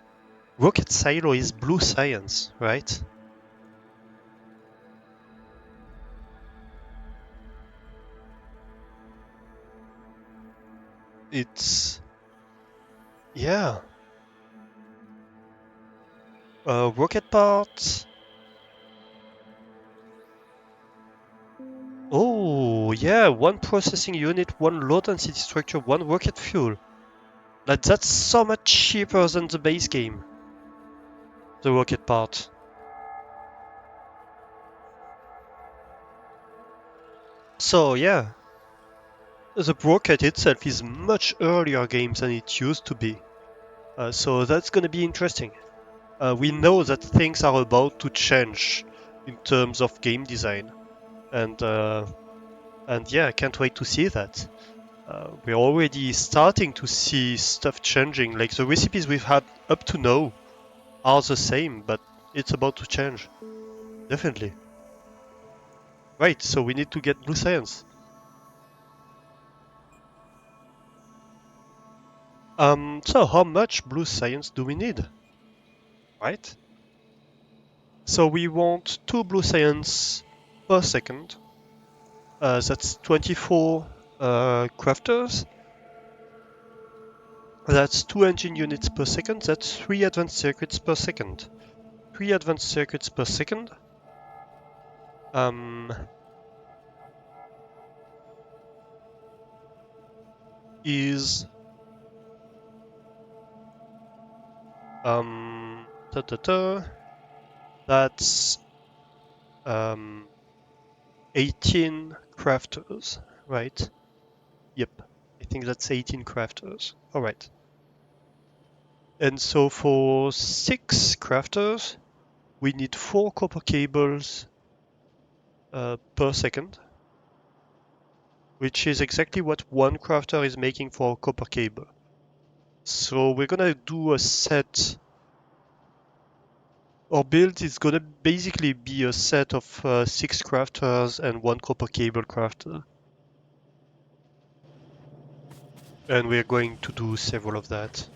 Rocket silo is blue science, right? It's yeah. Rocket parts. Oh yeah, one processing unit, one low density structure, one rocket fuel. Like that's so much cheaper than the base game. The rocket part. So yeah, the rocket itself is much earlier game than it used to be. So that's gonna be interesting. We know that things are about to change in terms of game design, and yeah, I can't wait to see that. We're already starting to see stuff changing. Like the recipes we've had up to now are the same, but it's about to change. Definitely. Right, so we need to get blue science. So how much blue science do we need? Right? So we want 2 blue science per second. That's 24 crafters. That's 2 engine units per second. That's 3 advanced circuits per second. 3 advanced circuits per second. Um, is That's 18 crafters, right? Yep, I think that's 18 crafters. All right. And so for 6 crafters, we need 4 copper cables per second, which is exactly what one crafter is making for a copper cable. So we're gonna do a set. Our build is gonna basically be a set of 6 crafters and 1 copper cable crafter. And we're going to do several of that.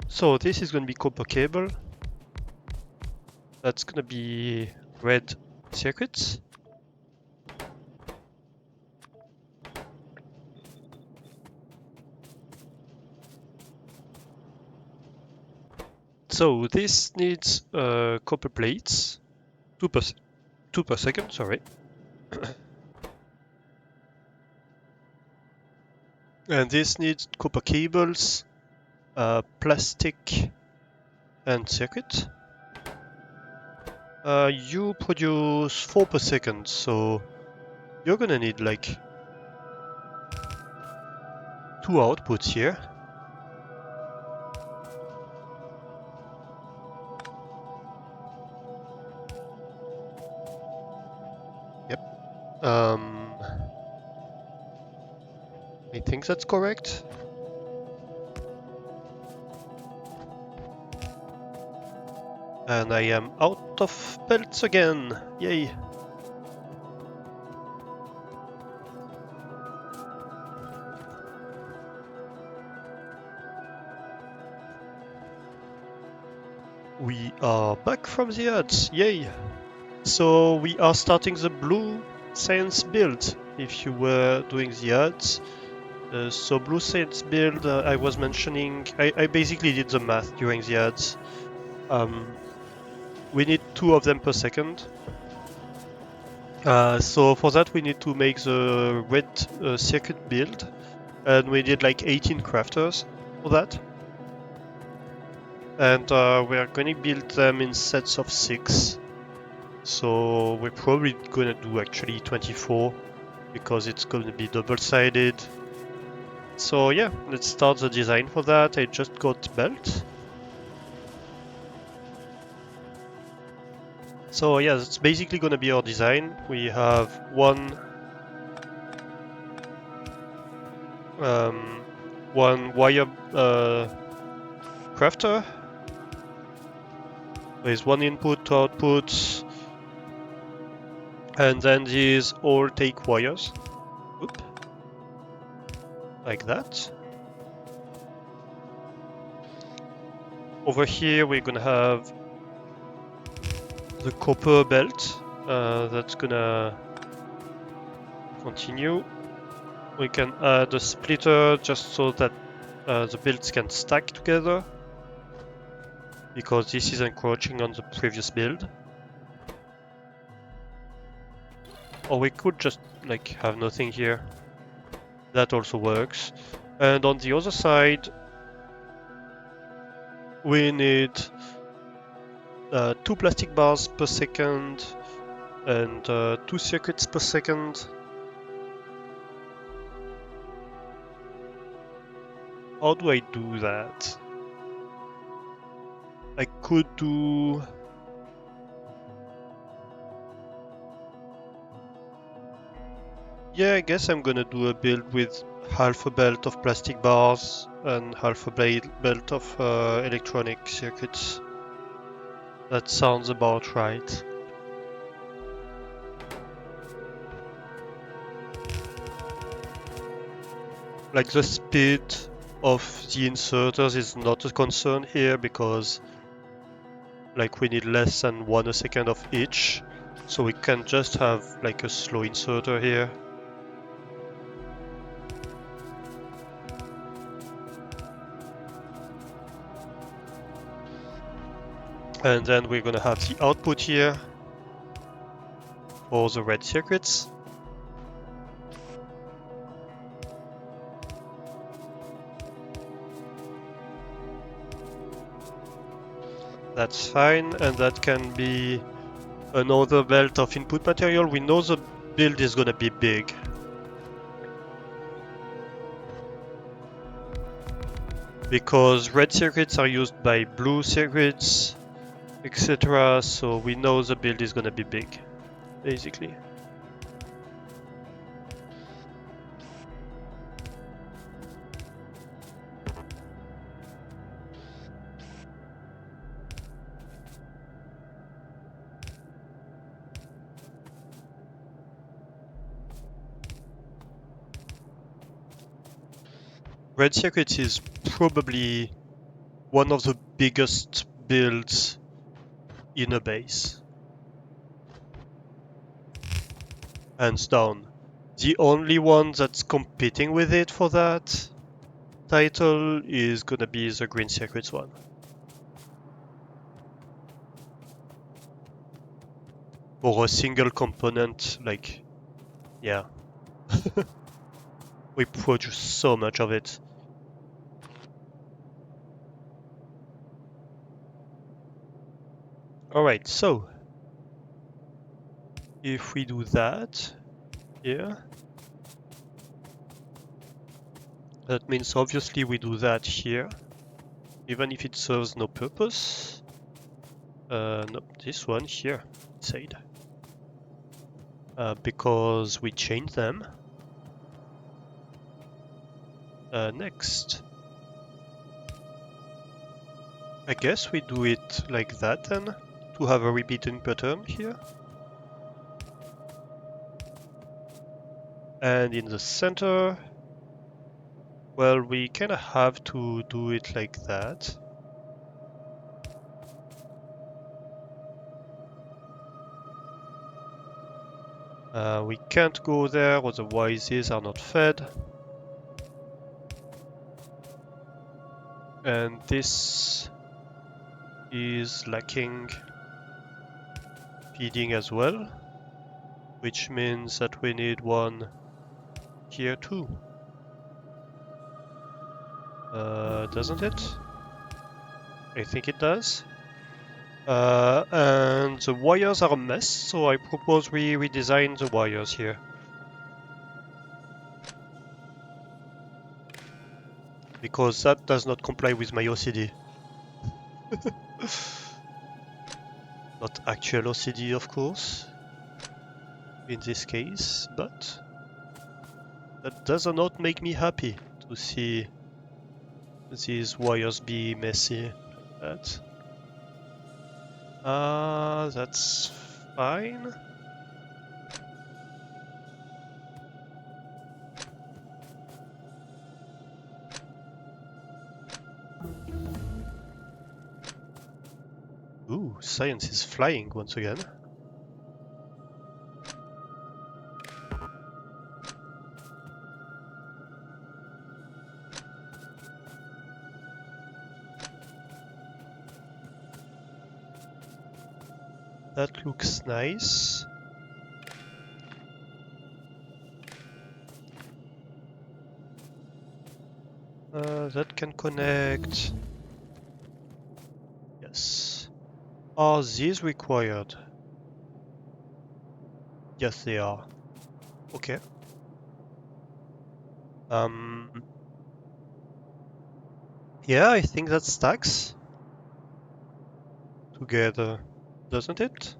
So this is gonna be copper cable. That's gonna be red circuits. So this needs copper plates, 2 per second, sorry. And this needs copper cables, plastic, and circuit. You produce 4 per second, so you're gonna need like 2 outputs here. Yep. I think that's correct. And I am out of belts again. Yay. We are back from the ads. Yay. So we are starting the blue science build. If you were doing the ads. So blue science build, I was mentioning, I basically did the math during the ads. We need 2 of them per second. So for that we need to make the red circuit build, and we did like 18 crafters for that. And we are going to build them in sets of 6. So we're probably going to do actually 24 because it's going to be double-sided. So yeah, let's start the design for that. I just got belt. So yeah, that's basically going to be our design. We have one wire crafter. There's 1 input, 2 outputs, and then these all take wires. Oop. Like that. Over here we're gonna have the copper belt. That's gonna continue. We can add a splitter just so that the builds can stack together, because this is encroaching on the previous build. Or we could just like have nothing here. That also works. And on the other side, we need 2 plastic bars per second and 2 circuits per second. How do I do that? I could do... Yeah, I guess I'm gonna do a build with half a belt of plastic bars and half a belt of electronic circuits. That sounds about right. Like the speed of the inserters is not a concern here because like we need less than 1 a second of each, so we can just have like a slow inserter here. And then we're gonna have the output here for the red circuits. That's fine, and that can be another belt of input material. We know the build is gonna be big. Because red circuits are used by blue circuits, etc. So we know the build is gonna be big, basically. Red circuits is probably one of the biggest builds in a base. Hands down. The only one that's competing with it for that title is gonna be the green circuits one. For a single component, like, yeah. We produce so much of it. Alright, so if we do that here, that means obviously we do that here, even if it serves no purpose. No, this one here, inside. Because we change them. Next. I guess we do it like that then, to have a repeating pattern here. And in the center, well, we kind of have to do it like that. We can't go there, otherwise these are not fed. And this is lacking feeding as well, which means that we need one here too. Doesn't it? I think it does. And the wires are a mess, so I propose we redesign the wires here. Because that does not comply with my OCD. Not actual OCD, of course, in this case, but that does not make me happy to see these wires be messy like that. That's fine. Ooh, science is flying once again. That looks nice. That can connect. Yes. Are these required? Yes, they are. Okay. Yeah, I think that stacks together, doesn't it?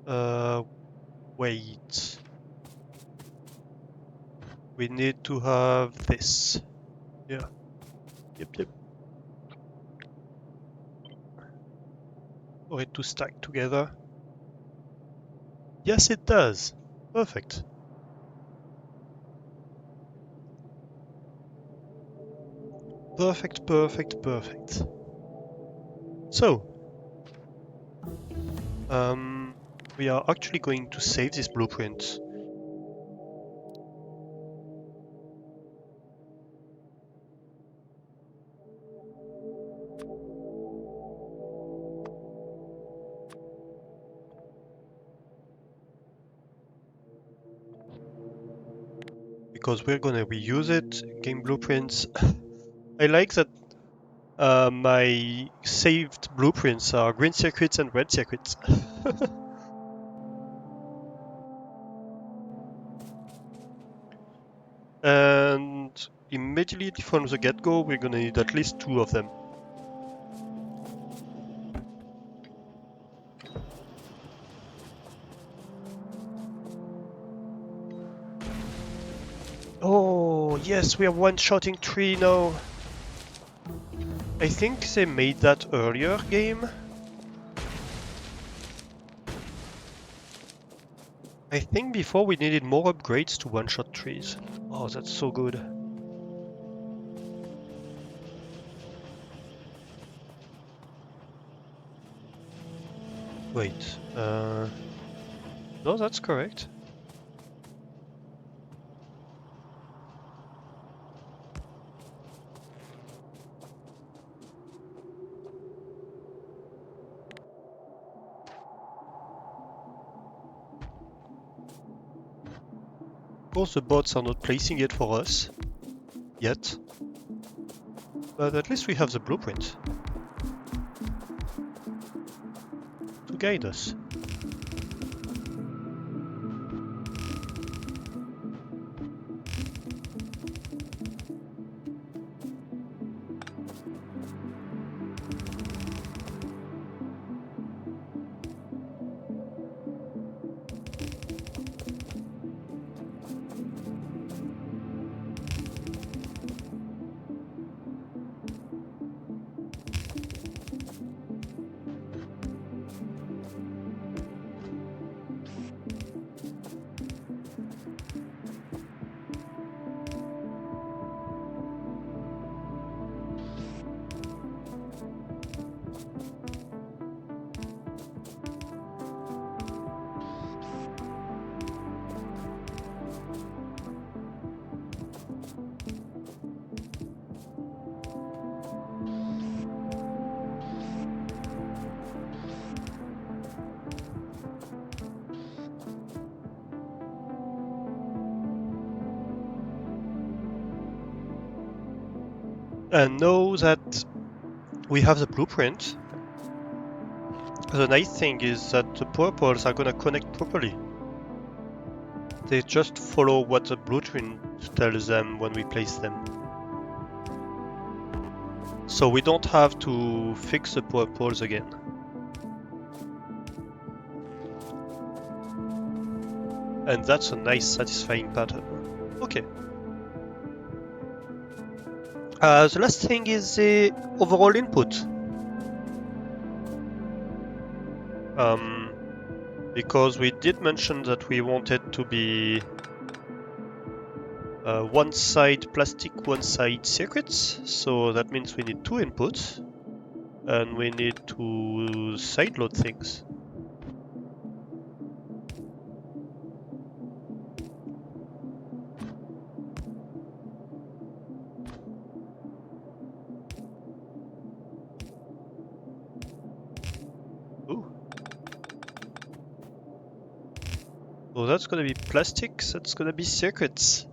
Uh, Wait. We need to have this. Yeah. Yep. For it to stack together. Yes, it does. Perfect. Perfect. So, we are actually going to save this blueprint. because we're gonna reuse it. Game blueprints. I like that my saved blueprints are green circuits and red circuits. And immediately from the get-go, we're gonna need at least 2 of them. Oh, yes, we are one-shotting 3 now. I think they made that earlier game. I think before we needed more upgrades to one-shot trees. Oh, that's so good. Wait, no, that's correct. Of course, the bots are not placing it for us yet, but at least we have the blueprint to guide us. And now that we have the blueprint, the nice thing is that the power poles are gonna connect properly. They just follow what the blueprint tells them when we place them. So we don't have to fix the power poles again. And that's a nice satisfying pattern. Okay. The last thing is the overall input. Because we did mention that we wanted to be one side plastic, one side circuits, so that means we need 2 inputs, and we need to sideload things. Ooh. So that's gonna be plastics, that's gonna be circuits.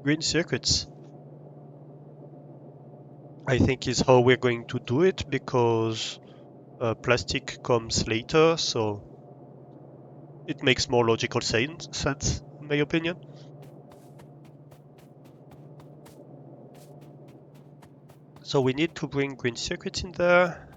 Green circuits. I think is how we're going to do it, because plastic comes later, so it makes more logical sense, in my opinion. So we need to bring green circuits in there.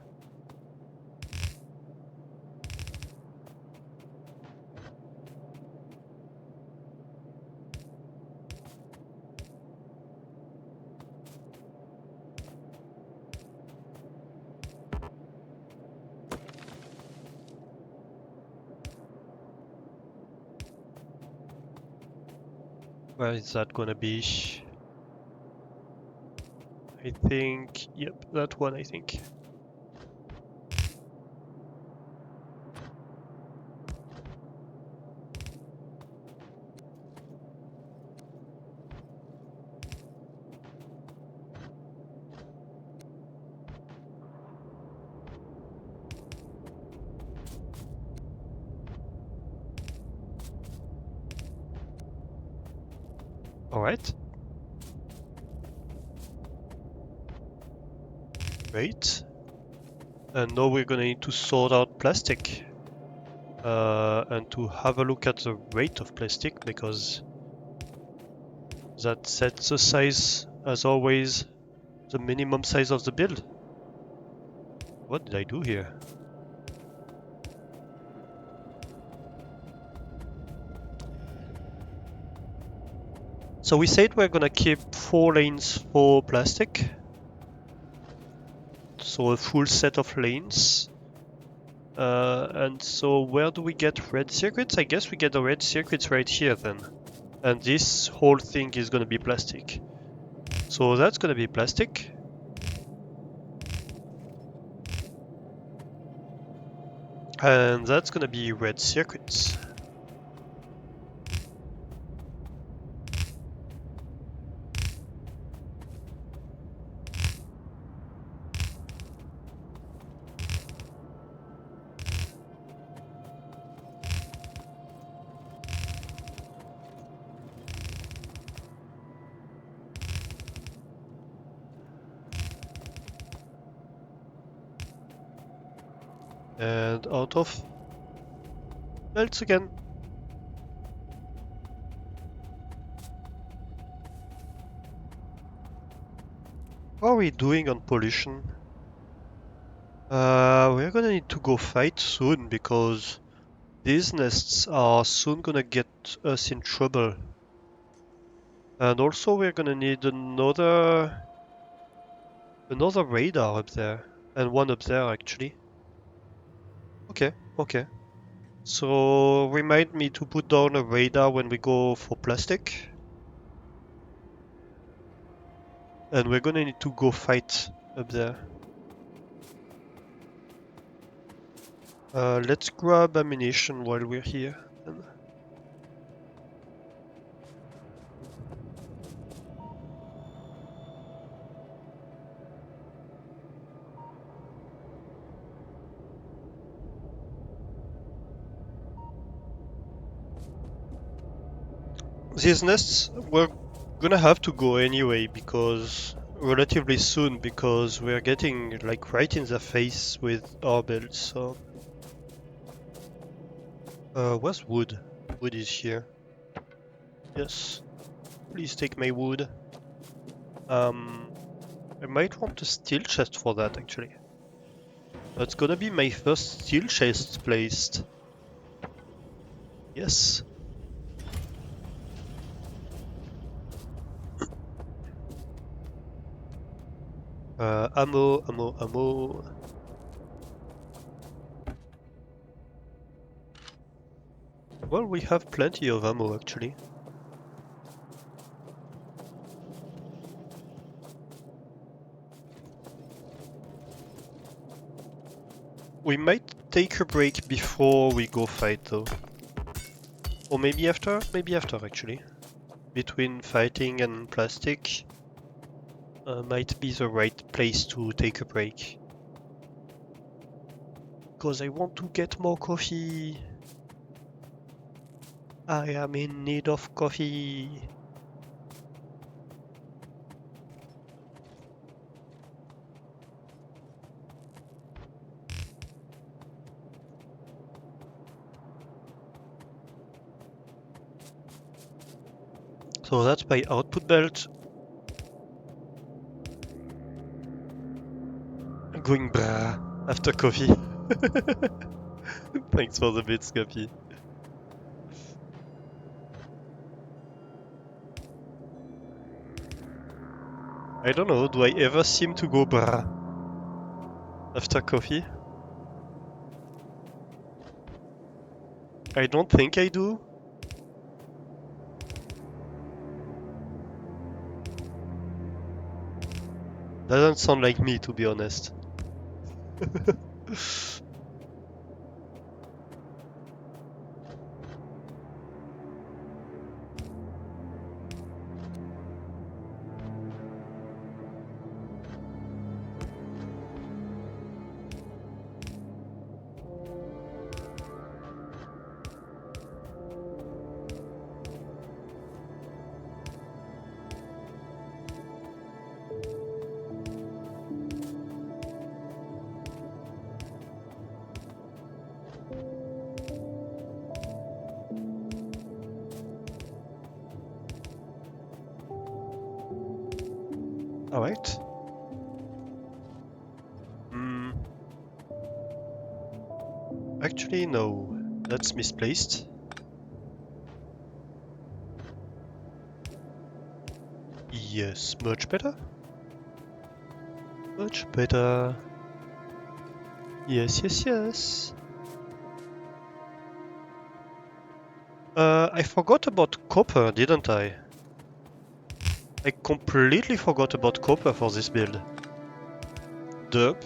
Where is that gonna be? I think, yep, that one I think. Alright. Great. And now we're gonna need to sort out plastic. And to have a look at the weight of plastic, because that sets the size, as always, the minimum size of the build. What did I do here? So we said we're gonna keep 4 lanes for plastic. So a full set of lanes. And so where do we get red circuits? I guess we get the red circuits right here then. And this whole thing is gonna be plastic. So that's gonna be plastic. And that's gonna be red circuits. And out of belts again. How are we doing on pollution? We're gonna need to go fight soon because these nests are soon gonna get us in trouble. And also we're gonna need another radar up there. And one up there actually. Okay, okay. So remind me to put down a radar when we go for plastic. And we're gonna need to go fight up there. Let's grab ammunition while we're here. These nests, we're gonna have to go anyway because relatively soon, because we're getting like right in the face with our builds. So where's wood? Wood is here. Yes, please take my wood. I might want a steel chest for that actually. That's gonna be my first steel chest placed. Yes. Ammo. Well, we have plenty of ammo actually. We might take a break before we go fight though. Or maybe after? Maybe after actually. Between fighting and plastic might be the right place to take a break. Because I want to get more coffee. I am in need of coffee. So that's my output belt. Going brah after coffee. Thanks for the bits, Scappy. I don't know, do I ever seem to go brah after coffee? I don't think I do. Doesn't sound like me, to be honest. Alright. Hmm. Actually, no. That's misplaced. Yes, much better. Much better. Yes, yes, yes. I forgot about copper, didn't I? I completely forgot about copper for this build. Derp.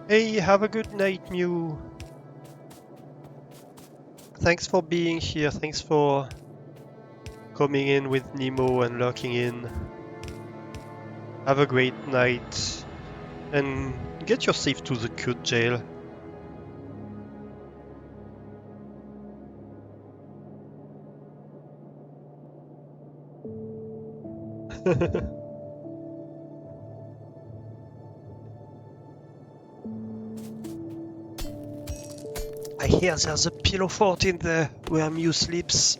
Hey, have a good night, Mew. Thanks for being here. Thanks for coming in with Nemo and lurking in. Have a great night. And get yourself to the cute jail. I hear there's a pillow fort in there where Mew sleeps.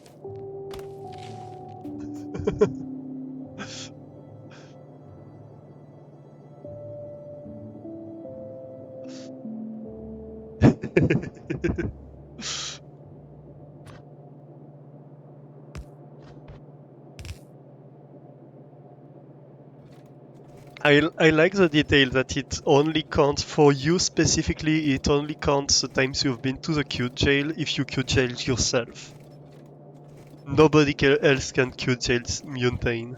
I like the detail that it only counts for you specifically, it only counts the times you've been to the cute jail if you cute jailed yourself. Nobody else can cute jail Mountain.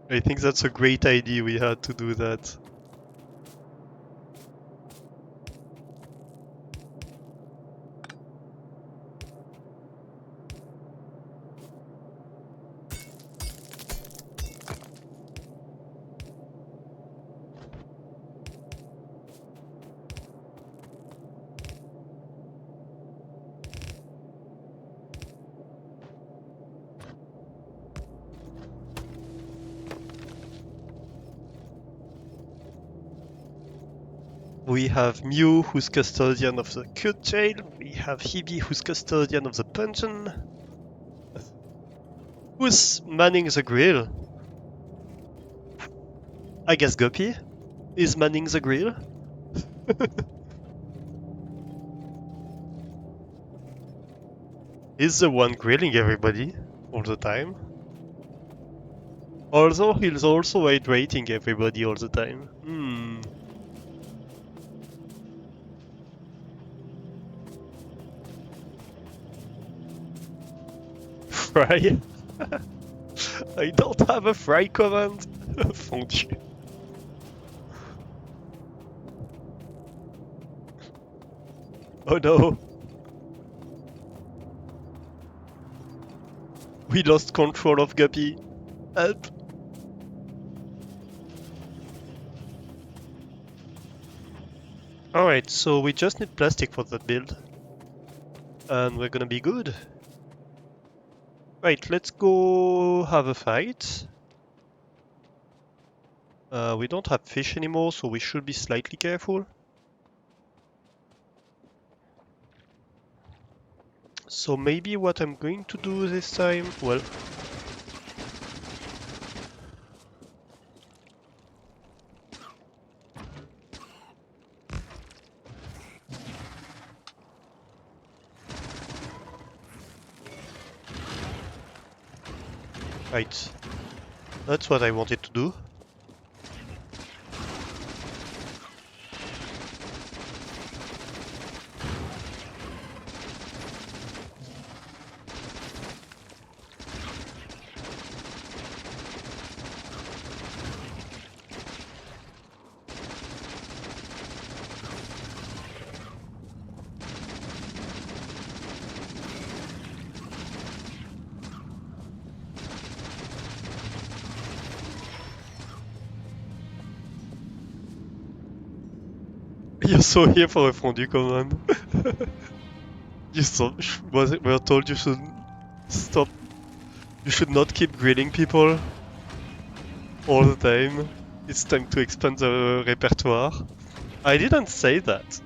I think that's a great idea we had to do that. We have Mew, who's custodian of the cute jail. We have Hebe, who's custodian of the dungeon. Who's manning the grill? I guess Guppy is manning the grill. He's the one grilling everybody all the time. Although he's also hydrating everybody all the time. Fry? I don't have a fry command. Fondue. Oh no. We lost control of Guppy. Help. Alright, so we just need plastic for that build. And we're gonna be good. Right, let's go have a fight. We don't have fish anymore, so we should be slightly careful. So maybe what I'm going to do this time, well... Right, that's what I wanted to do. You're so here for a fondue command. You were told you should stop. You should not keep grilling people all the time. It's time to expand the repertoire. I didn't say that.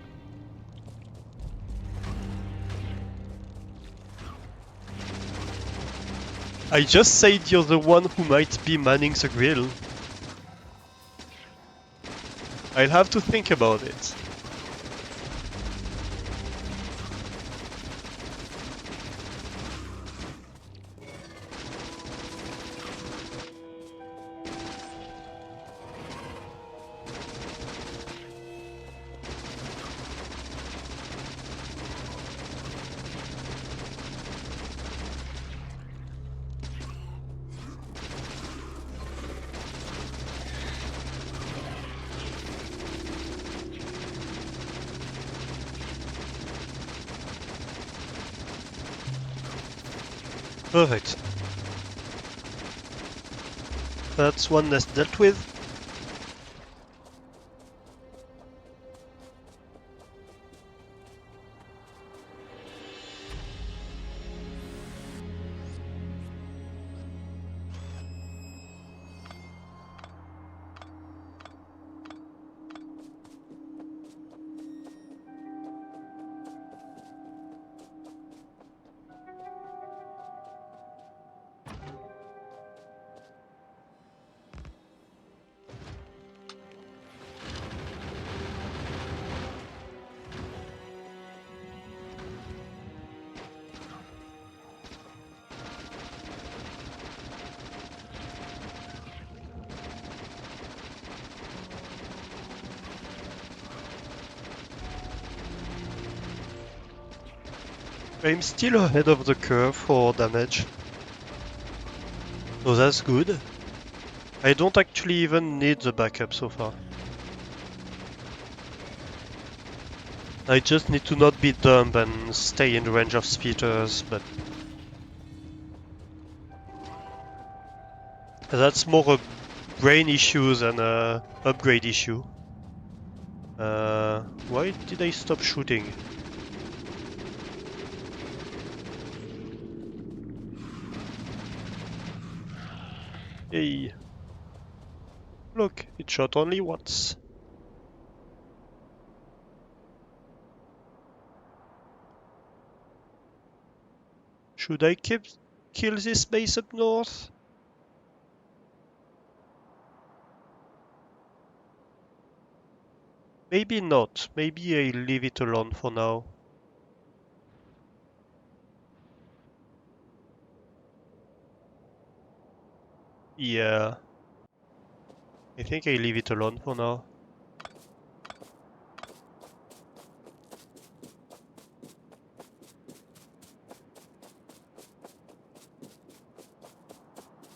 I just said you're the one who might be manning the grill. I'll have to think about it. Perfect. That's one nest dealt with. I'm still ahead of the curve for damage. So that's good. I don't actually even need the backup so far. I just need to not be dumb and stay in range of speeders, but that's more a brain issue than a upgrade issue. Why did I stop shooting? Hey, look, it shot only once. Should I kill this base up north? Maybe not. Maybe I leave it alone for now. Yeah, I think I leave it alone for now.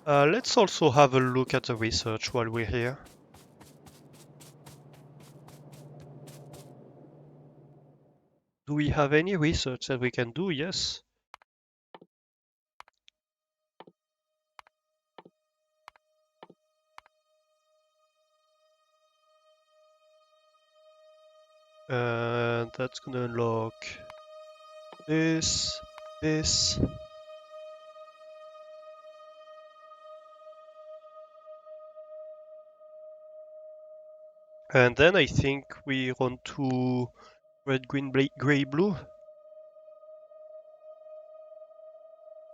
Let's also have a look at the research while we're here. Do we have any research that we can do? Yes. And that's gonna unlock this, this. And then I think we run to red, green, gray, blue.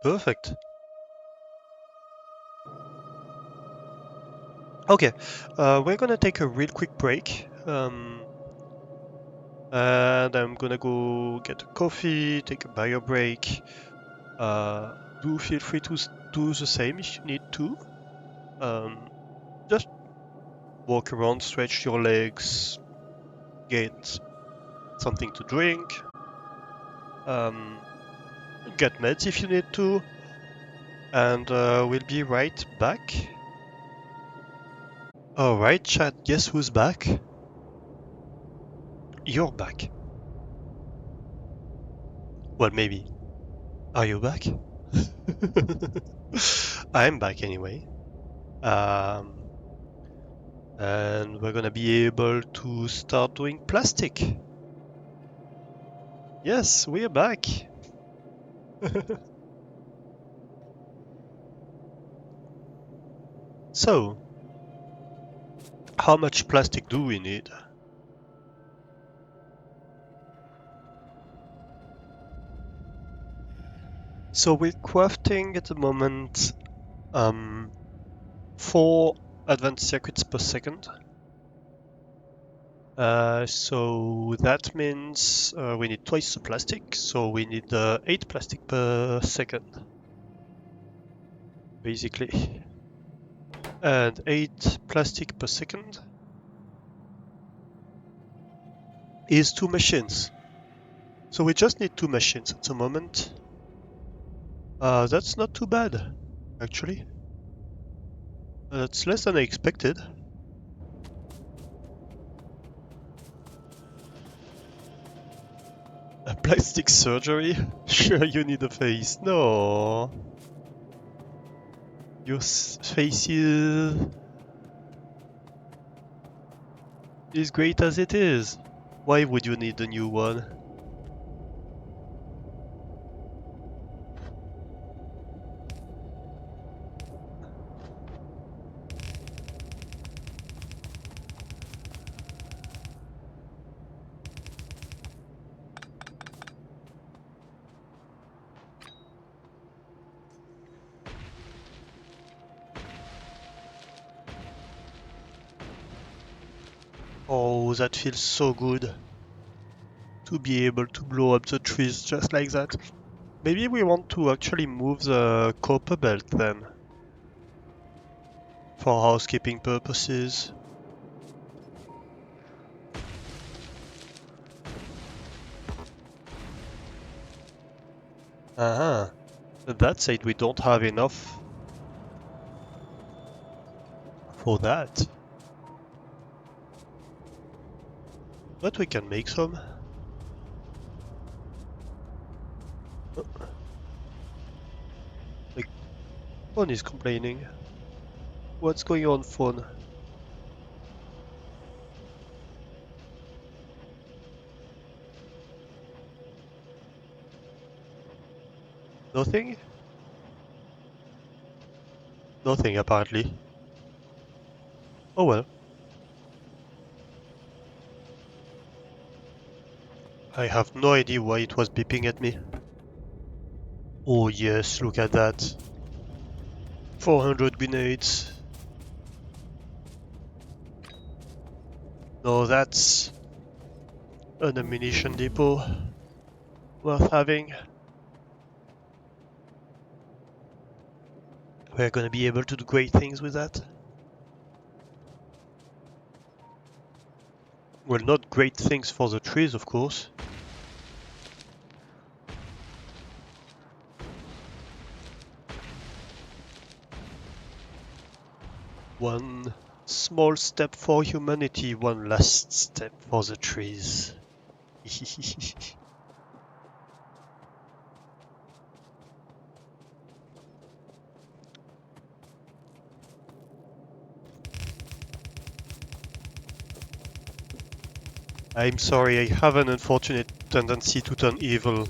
Perfect. Okay, we're gonna take a real quick break. And I'm gonna go get a coffee, take a bio break. Do feel free to do the same if you need to. Just walk around, stretch your legs, get something to drink. Get meds if you need to. And we'll be right back. Alright, chat, guess who's back? You're back. Well, maybe. Are you back? I'm back anyway. Um, And we're gonna be able to start doing plastic. Yes, we're back. So, how much plastic do we need? So we're crafting at the moment 4 advanced circuits per second. So that means we need twice the plastic, so we need 8 plastic per second, basically. And 8 plastic per second is 2 machines. So we just need 2 machines at the moment. That's not too bad, actually. That's less than I expected. A plastic surgery? Sure, you need a face. No. Your face is great as it is. Why would you need a new one? Oh, that feels so good. To be able to blow up the trees just like that. Maybe we want to actually move the copper belt then. For housekeeping purposes. Uh-huh. That said, we don't have enough for that. But we can make some. The phone is complaining. What's going on, phone? Nothing? Nothing, apparently. Oh well. I have no idea why it was beeping at me. Oh yes, look at that. 400 grenades. No, that's an ammunition depot worth having. We're gonna be able to do great things with that. Well, not great things for the trees, of course. One small step for humanity, one last step for the trees. I'm sorry, I have an unfortunate tendency to turn evil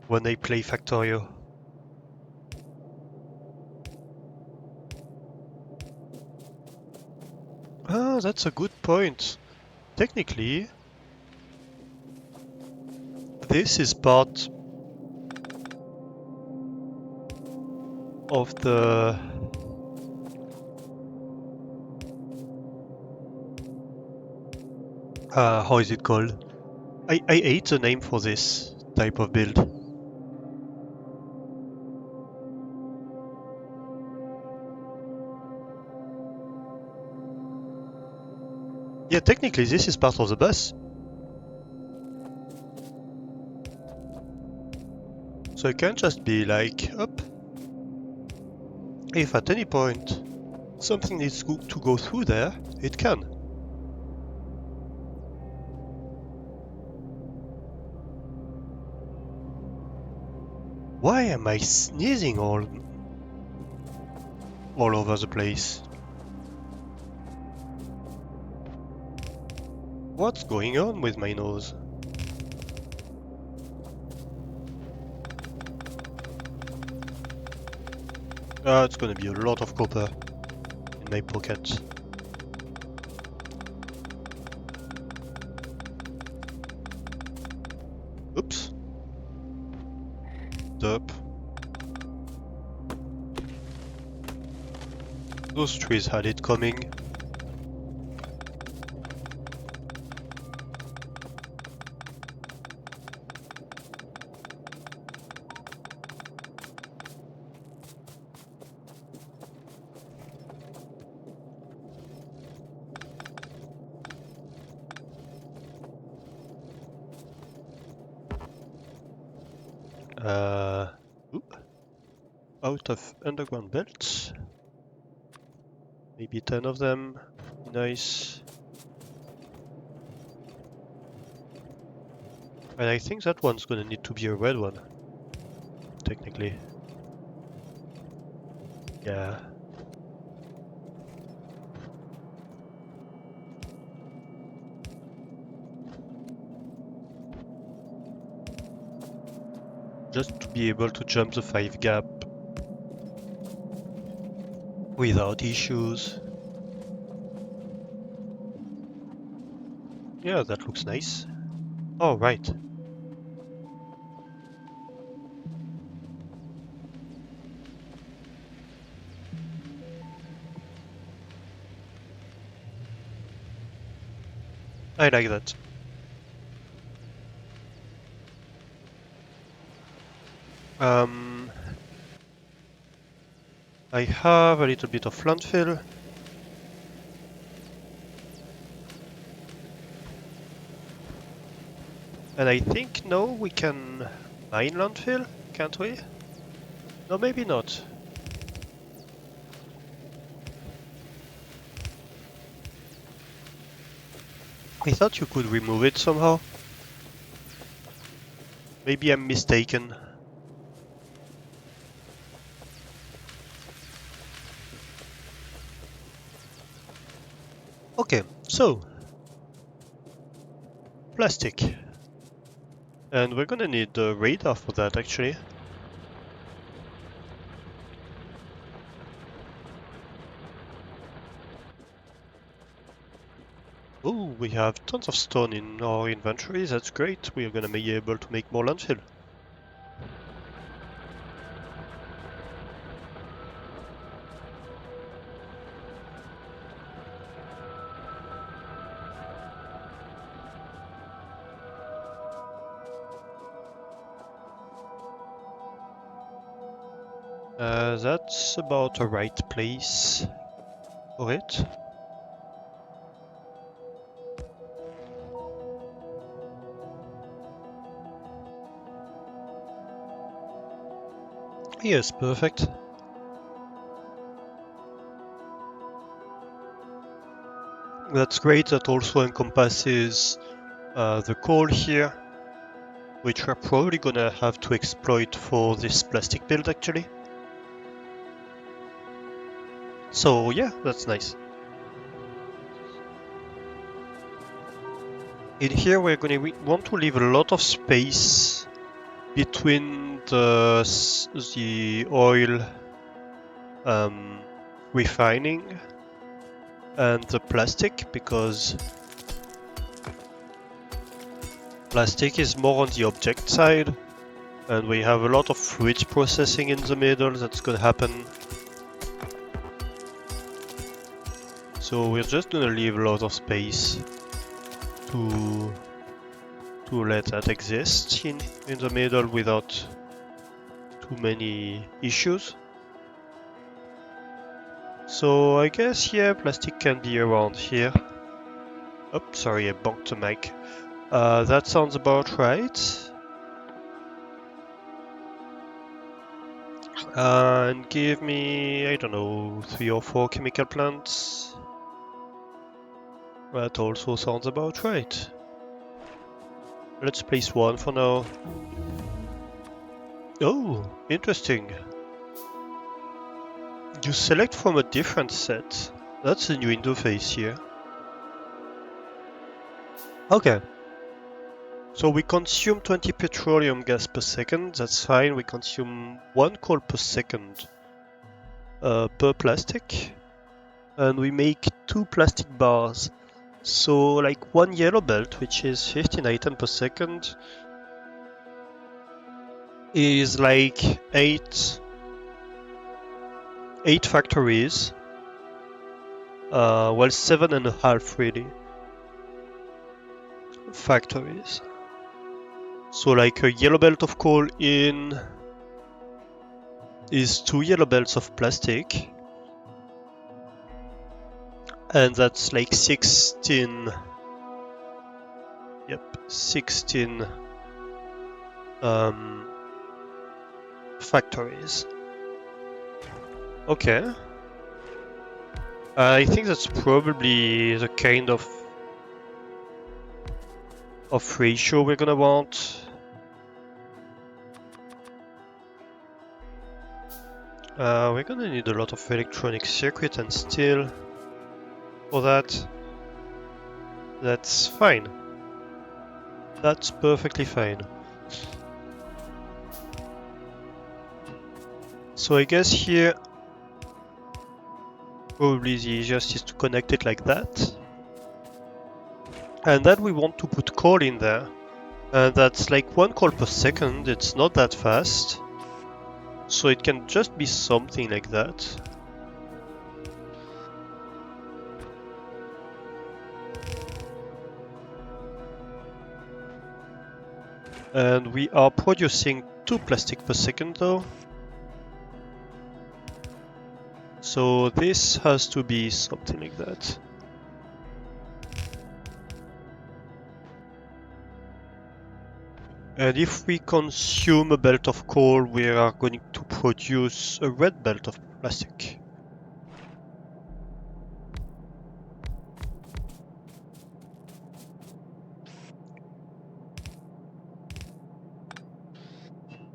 when I play Factorio. Ah, that's a good point. Technically, this is part of the... how is it called? I hate the name for this type of build. Yeah, technically this is part of the bus. So it can't just be like, up. If at any point something needs to go through there, it can. Why am I sneezing all? all over the place. What's going on with my nose? It's gonna be a lot of copper in my pocket. Oops. Derp. Those trees had it coming. Oop. Out of underground belts. Maybe 10 of them. Nice. And I think that one's gonna need to be a red one. Technically. Yeah. Just to be able to jump the 5 gap without issues. Yeah, that looks nice. Oh, right. I like that. I have a little bit of landfill. And I think now we can mine landfill, can't we? No, maybe not. I thought you could remove it somehow. Maybe I'm mistaken. Okay, so plastic. And we're gonna need the radar for that actually. Oh, we have tons of stone in our inventory, that's great. We are gonna be able to make more landfill. That's about the right place for it. Yes, perfect. That's great, that also encompasses the coal here, which we're probably gonna have to exploit for this plastic build actually. So yeah, that's nice. In here we're gonna want to leave a lot of space between the oil refining and the plastic, because plastic is more on the object side and we have a lot of fluid processing in the middle that's gonna happen. So we're just gonna leave a lot of space to let that exist in the middle without too many issues. So I guess, yeah, plastic can be around here. Oops, sorry, I bumped the mic. That sounds about right. And give me, I don't know, 3 or 4 chemical plants. That also sounds about right. Let's place 1 for now. Oh, interesting. You select from a different set. That's a new interface here. Okay. So we consume 20 petroleum gas per second, that's fine. We consume 1 coal per second per plastic. And we make 2 plastic bars. So like 1 yellow belt, which is 15 items per second, is like 8 factories. Well, 7.5 really. Factories. So like a yellow belt of coal in is 2 yellow belts of plastic. And that's like 16. Yep, 16 factories. Okay. I think that's probably the kind of ratio we're gonna want. We're gonna need a lot of electronic circuit and steel for that. That's fine. That's perfectly fine. So I guess here probably the easiest is to connect it like that. And then we want to put coal in there. And that's like 1 coal per second, it's not that fast. So it can just be something like that. And we are producing 2 plastic per second though. So this has to be something like that. And if we consume a belt of coal, we are going to produce a red belt of plastic.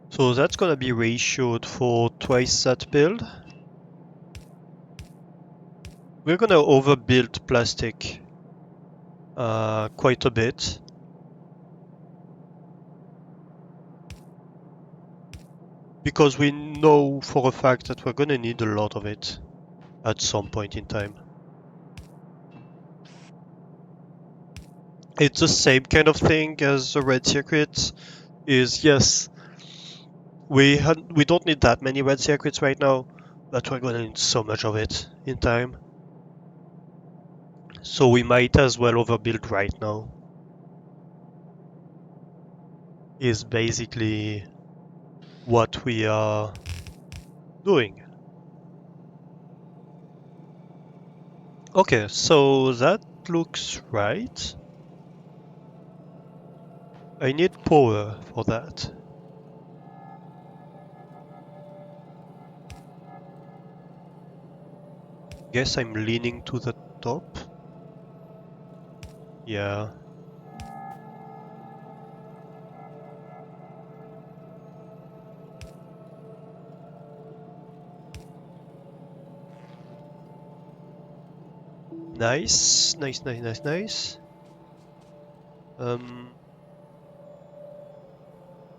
So that's gonna be ratioed for twice that build. We're gonna overbuild plastic quite a bit. Because we know for a fact that we're gonna need a lot of it at some point in time. It's the same kind of thing as the red circuit is, yes, we don't need that many red circuits right now, but we're gonna need so much of it in time. So we might as well overbuild right now. Is basically what we are doing. Okay, so that looks right. I need power for that. Guess I'm leaning to the top. Yeah. Nice, nice, nice, nice, nice.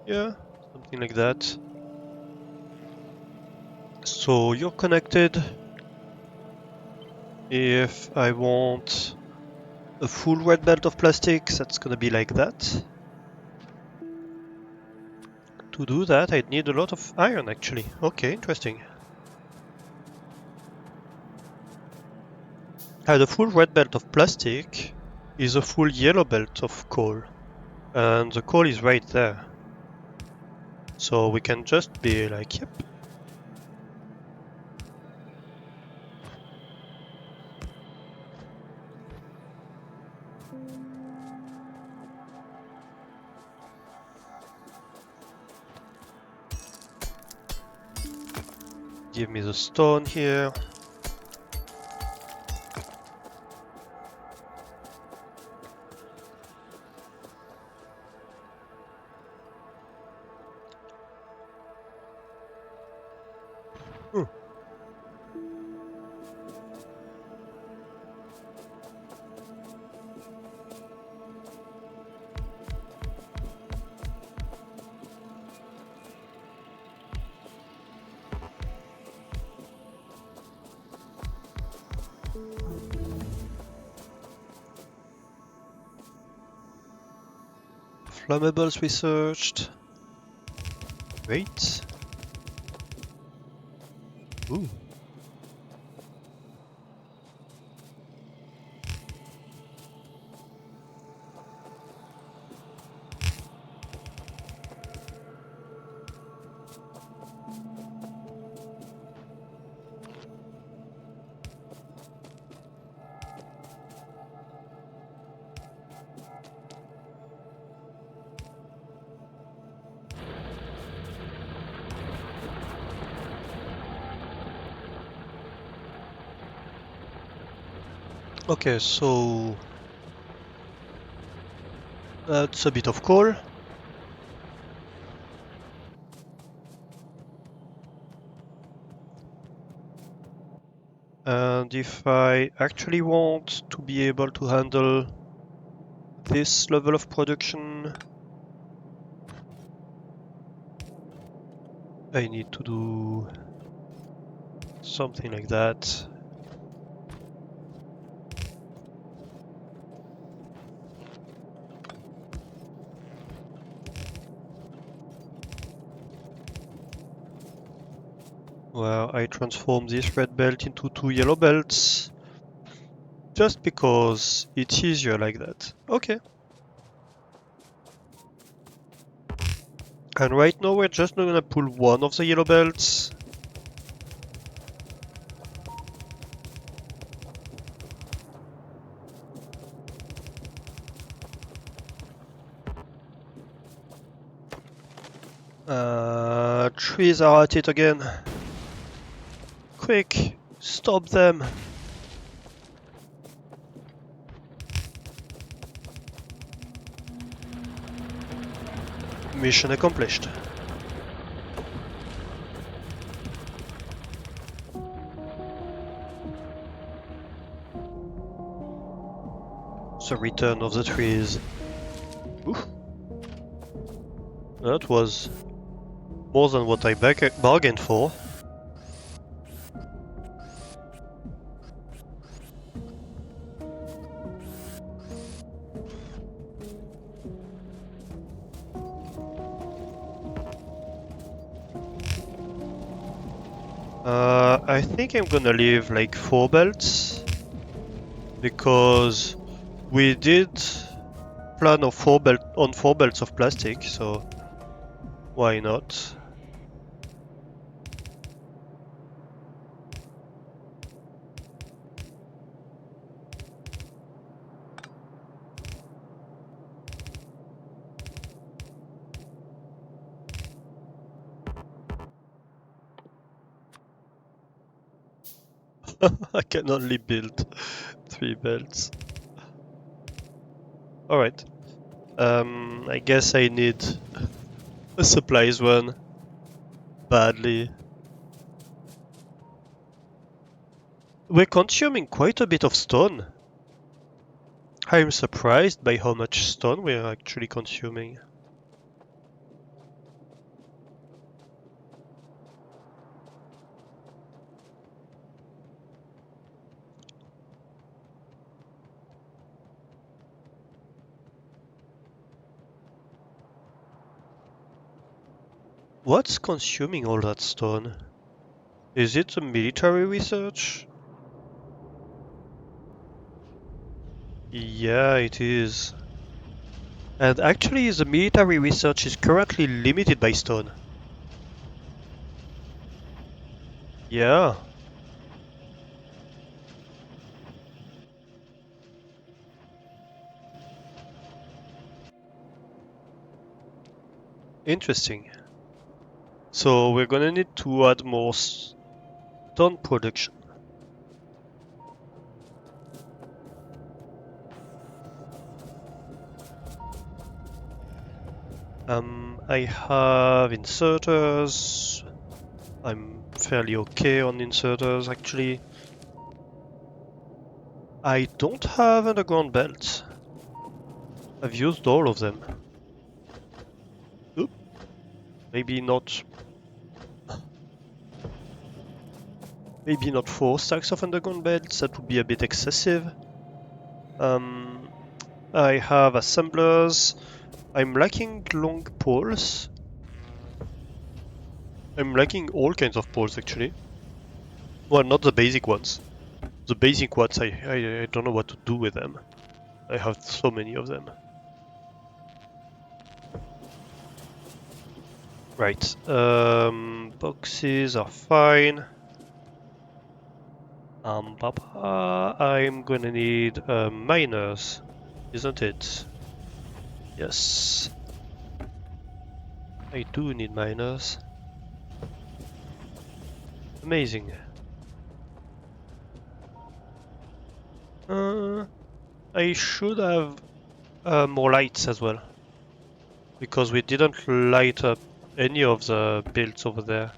Yeah, something like that. So you're connected. If I want a full red belt of plastic, that's gonna be like that. To do that, I'd need a lot of iron actually. Okay, interesting. The full red belt of plastic is a full yellow belt of coal. And the coal is right there. So we can just be like, yep. Give me the stone here. Flammables researched. Great. Ooh. Okay, so that's a bit of coal. And if I actually want to be able to handle this level of production, I need to do something like that. Where I transform this red belt into 2 yellow belts. Just because it's easier like that. Okay. And right now we're just gonna pull one of the yellow belts. Trees are at it again. Quick, stop them. Mission accomplished. The return of the trees. Oof. That was more than what I bargained for. I think I'm gonna leave like 4 belts because we did plan on 4 belts of plastic, so why not? I can only build 3 belts. Alright. I guess I need a supplies one badly. We're consuming quite a bit of stone. I'm surprised by how much stone we're actually consuming. What's consuming all that stone? Is it the military research? Yeah, it is. And actually, the military research is currently limited by stone. Yeah. Interesting. So we're gonna need to add more stone production. I have inserters. I'm fairly okay on inserters actually. I don't have underground belts. I've used all of them. Oop. Maybe not. Maybe not 4 stacks of underground belts. That would be a bit excessive. I have assemblers. I'm lacking long poles. I'm lacking all kinds of poles actually. Well, not the basic ones. The basic ones, I don't know what to do with them. I have so many of them. Right. Boxes are fine. Papa, I'm gonna need miners, isn't it? Yes. I do need miners. Amazing. Uh, I should have more lights as well, because we didn't light up any of the builds over there.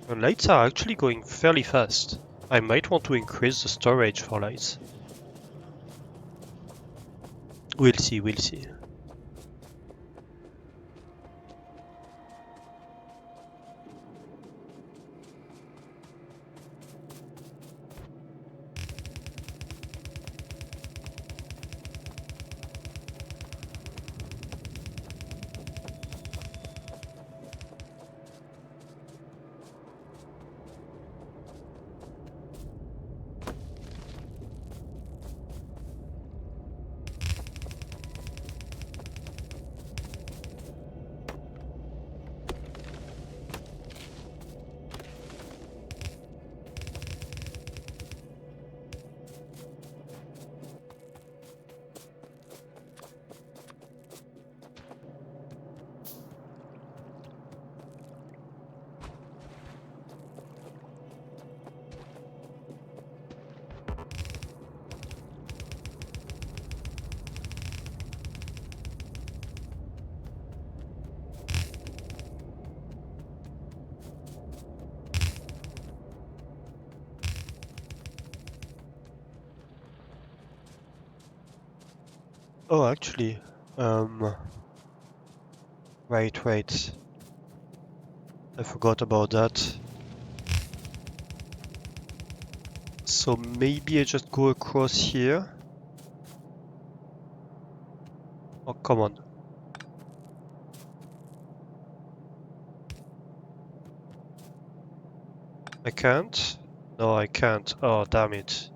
The lights are actually going fairly fast. I might want to increase the storage for lights. We'll see, we'll see. Oh, actually, wait. I forgot about that. So maybe I just go across here. Oh, come on. I can't? No, I can't. Oh, damn it.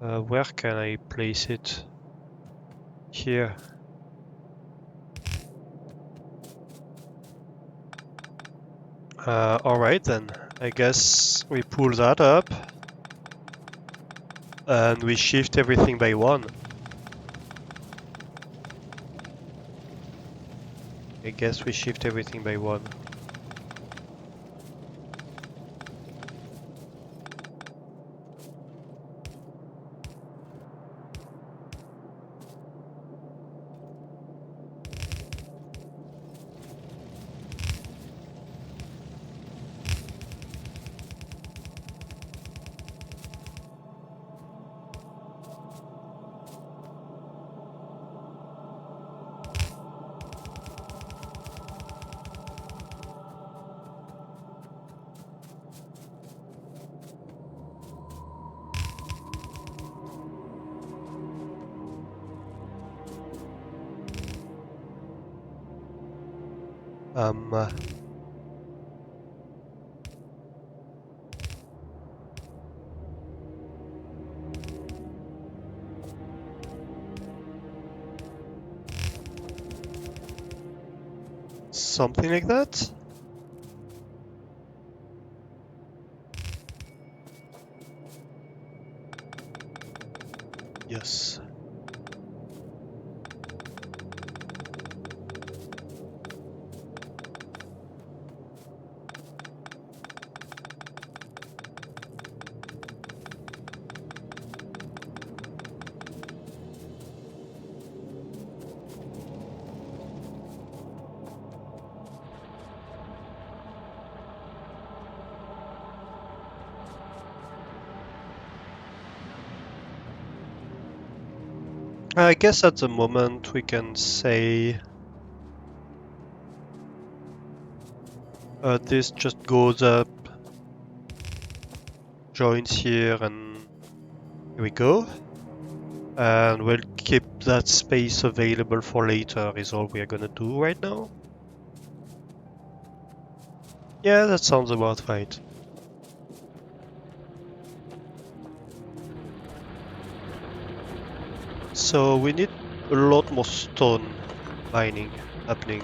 Where can I place it? Here. Alright then. I guess we pull that up. And we shift everything by one. I guess we shift everything by one. Um, Something like that? Yes. I guess at the moment we can say this just goes up, joins here, and here we go. And we'll keep that space available for later is all we are gonna do right now. Yeah, that sounds about right. So we need a lot more stone mining happening.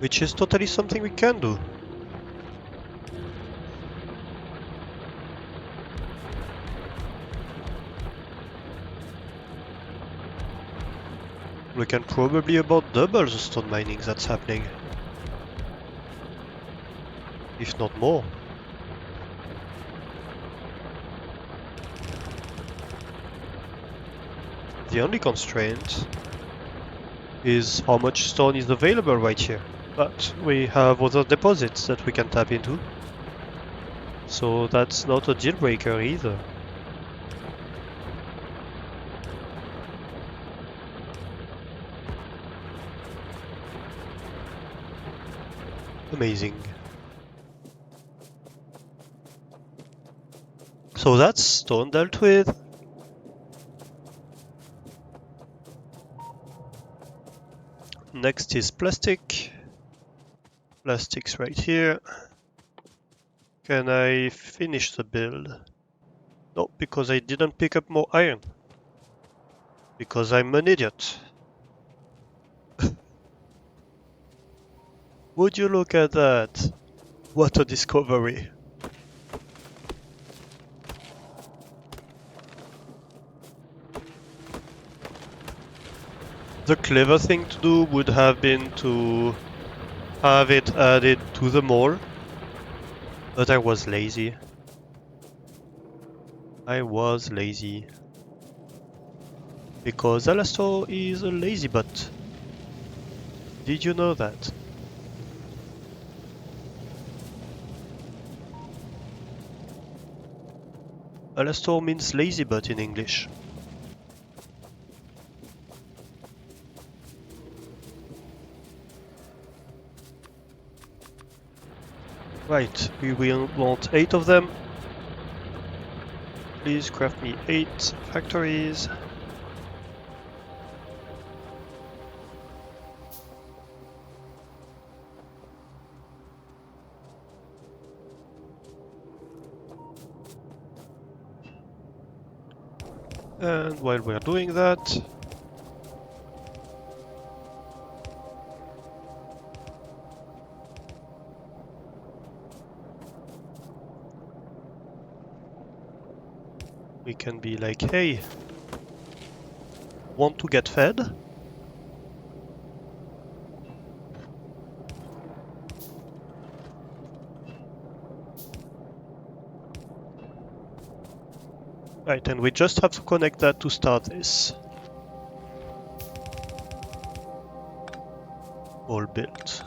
Which is totally something we can do. We can probably about double the stone mining that's happening. If not more. The only constraint is how much stone is available right here. But we have other deposits that we can tap into. So that's not a deal breaker either. Amazing. So that's stone dealt with. Next is plastic. Plastic's right here. Can I finish the build? No, because I didn't pick up more iron. Because I'm an idiot. Would you look at that? What a discovery. The clever thing to do would have been to have it added to the mall, but I was lazy. Because Alastor is a lazy butt. Did you know that? Alastor means lazy butt in English. Right, we will want 8 of them. Please craft me 8 factories. And while we're doing that, we can be like, hey, want to get fed? Right, and we just have to connect that to start this. All built.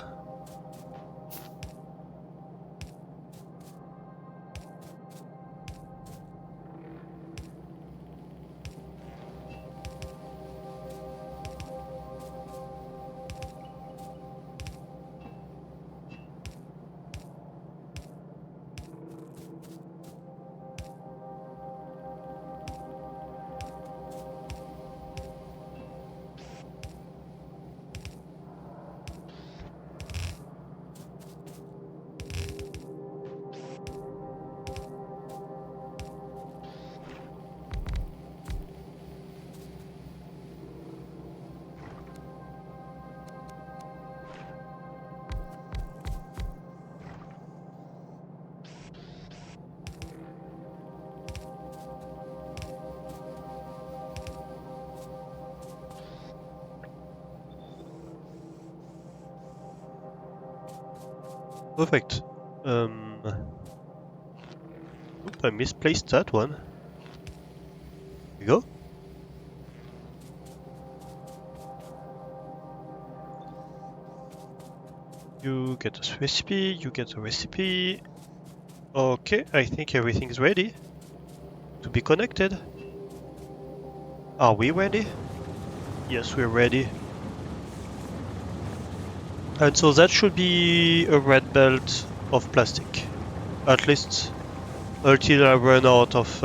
Perfect. Oop, I misplaced that one. Here we go. You get a recipe, you get a recipe. Okay, I think everything's ready to be connected. Are we ready? Yes, we're ready. And so that should be a red belt of plastic. At least until I run out of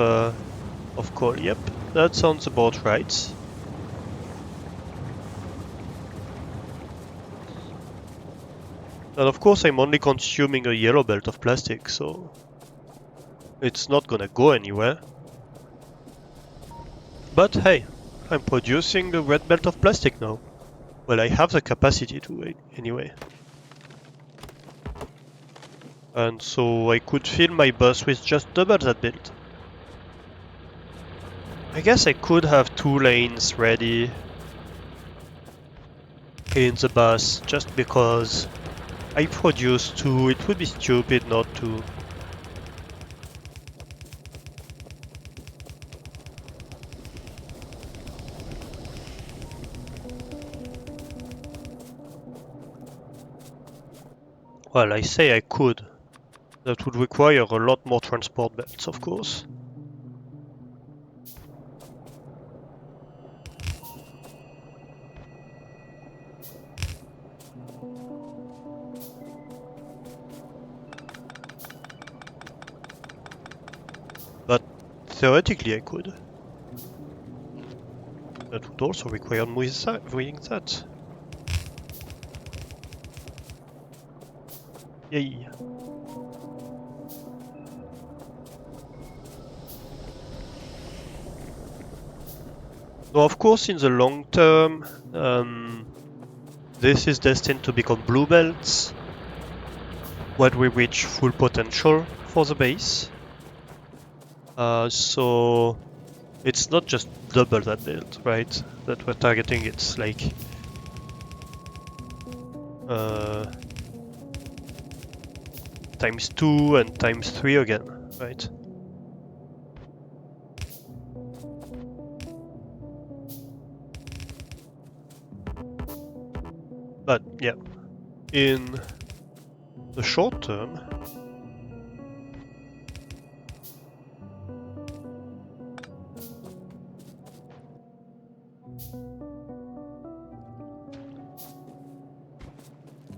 coal. Yep, that sounds about right. And of course I'm only consuming a yellow belt of plastic, so it's not gonna go anywhere. But hey, I'm producing a red belt of plastic now. Well, I have the capacity to anyway. And so I could fill my bus with just double that build. I guess I could have 2 lanes ready in the bus just because I produce 2. It would be stupid not to. Well, I say I could. That would require a lot more transport belts, of course. But theoretically I could. That would also require doing that. Yay. Now, of course, in the long term, this is destined to become blue belts when we reach full potential for the base. So it's not just double that build, right? That we're targeting. It's like times 2 and times 3 again, right? But yeah, in the short term,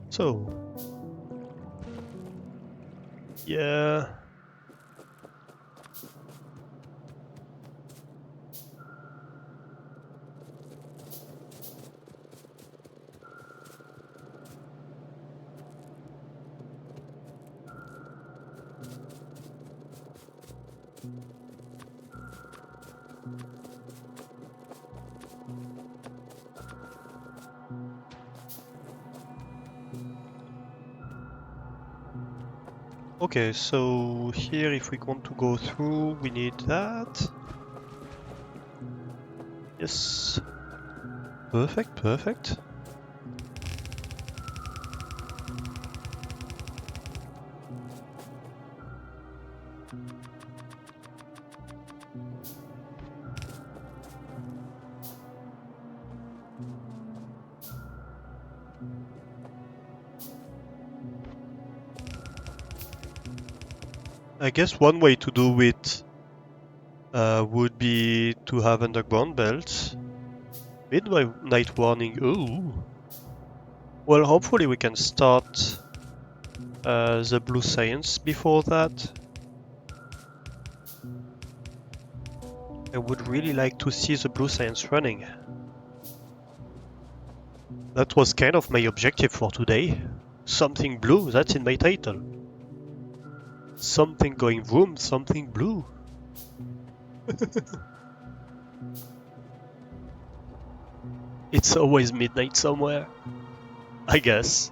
so yeah. Okay, so here if we want to go through, we need that. Yes. Perfect, perfect. I guess one way to do it would be to have underground belts. Midnight warning. Ooh. Well, hopefully we can start the blue science before that. I would really like to see the blue science running. That was kind of my objective for today. Something blue, that's in my title. Something going vroom, something blue. It's always midnight somewhere, I guess.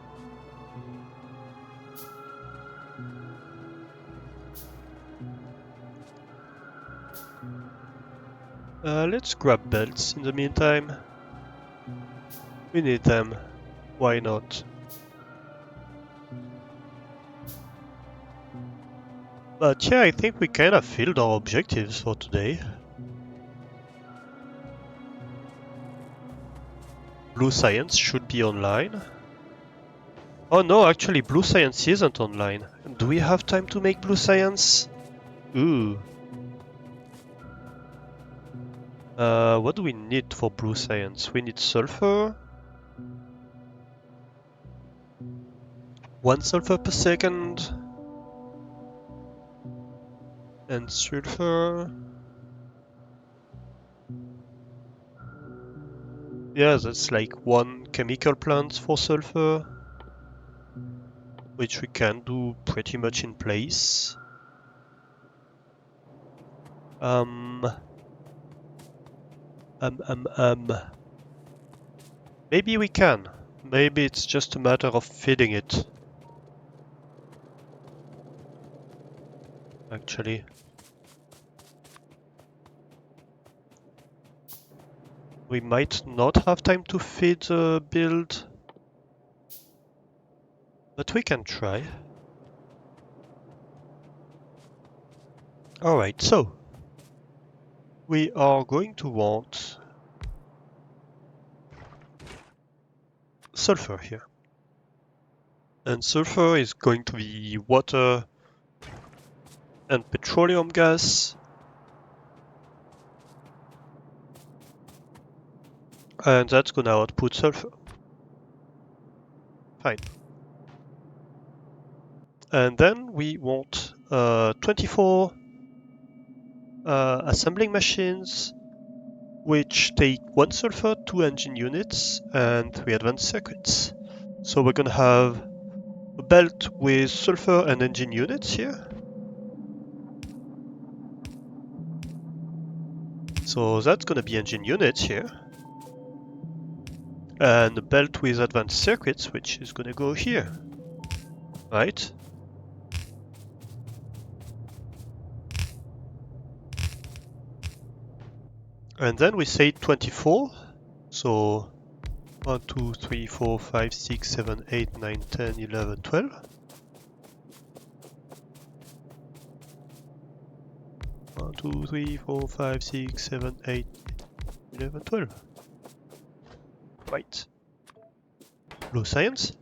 Let's grab belts in the meantime. We need them. Why not? But yeah, I think we kind of filled our objectives for today. Blue Science should be online. Oh no, actually Blue Science isn't online. Do we have time to make Blue Science? Ooh. What do we need for Blue Science? We need sulfur. 1 sulfur per second. and sulfur. Yeah, that's like one chemical plant for sulfur, which we can do pretty much in place. Maybe we can. Maybe it's just a matter of feeding it. Actually. We might not have time to feed the build, but we can try. Alright, so we are going to want sulfur here. And sulfur is going to be water and petroleum gas. And that's gonna output sulfur. Fine. And then we want 24 assembling machines, which take 1 sulfur, 2 engine units, and 3 advanced circuits. So we're gonna have a belt with sulfur and engine units here. So that's gonna be engine units here. And a belt with advanced circuits, which is gonna go here. Right? And then we say 24. So 1, 2, 3, 4, 5, 6, 7, 8, 9, 10, 11, 12. 1, 2, 3, 4, 5, 6, 7, 8, 11, 12. Right. Blue science.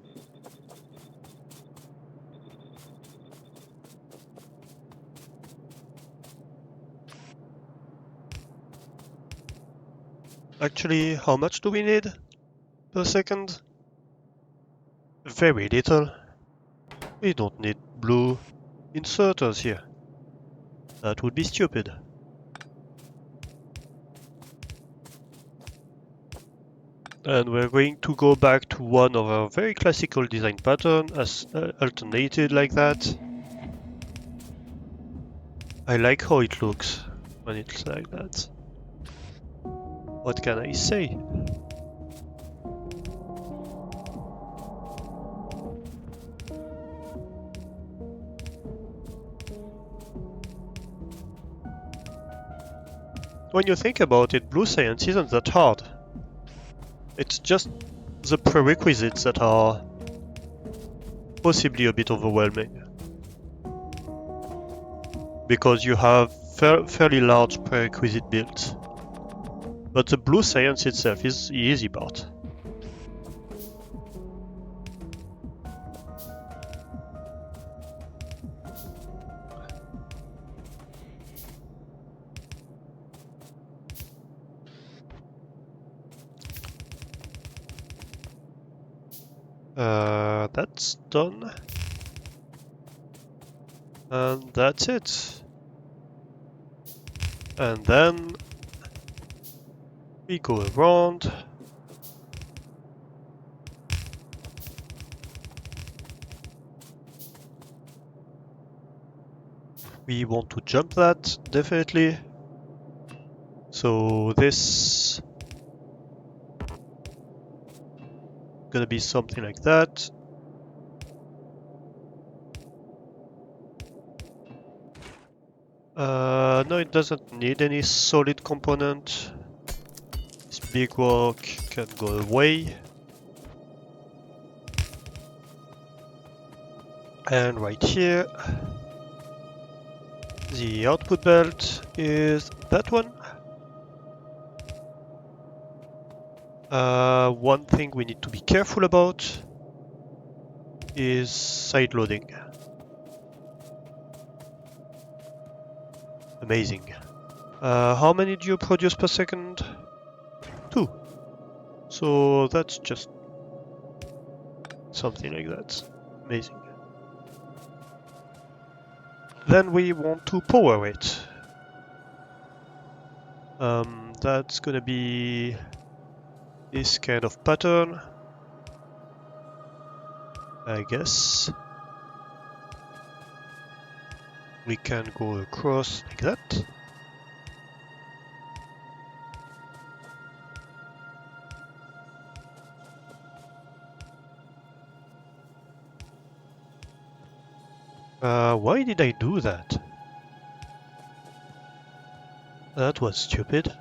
Actually, how much do we need per second? Very little. We don't need blue inserters here. That would be stupid. And we're going to go back to one of our very classical design pattern as alternated like that. I like how it looks when it's like that. What can I say? When you think about it, blue science isn't that hard. It's just the prerequisites that are possibly a bit overwhelming. Because you have fairly large prerequisite builds. But the blue science itself is the easy part. That's done. And that's it. And then we go around. We want to jump that, definitely. So this gonna be something like that. No, it doesn't need any solid component. This big rock can go away. And right here, the output belt is that one. One thing we need to be careful about is side loading. Amazing. How many do you produce per second? 2. So that's just something like that. Amazing. Then we want to power it. That's gonna be this kind of pattern, I guess. We can go across like that. Why did I do that? That was stupid.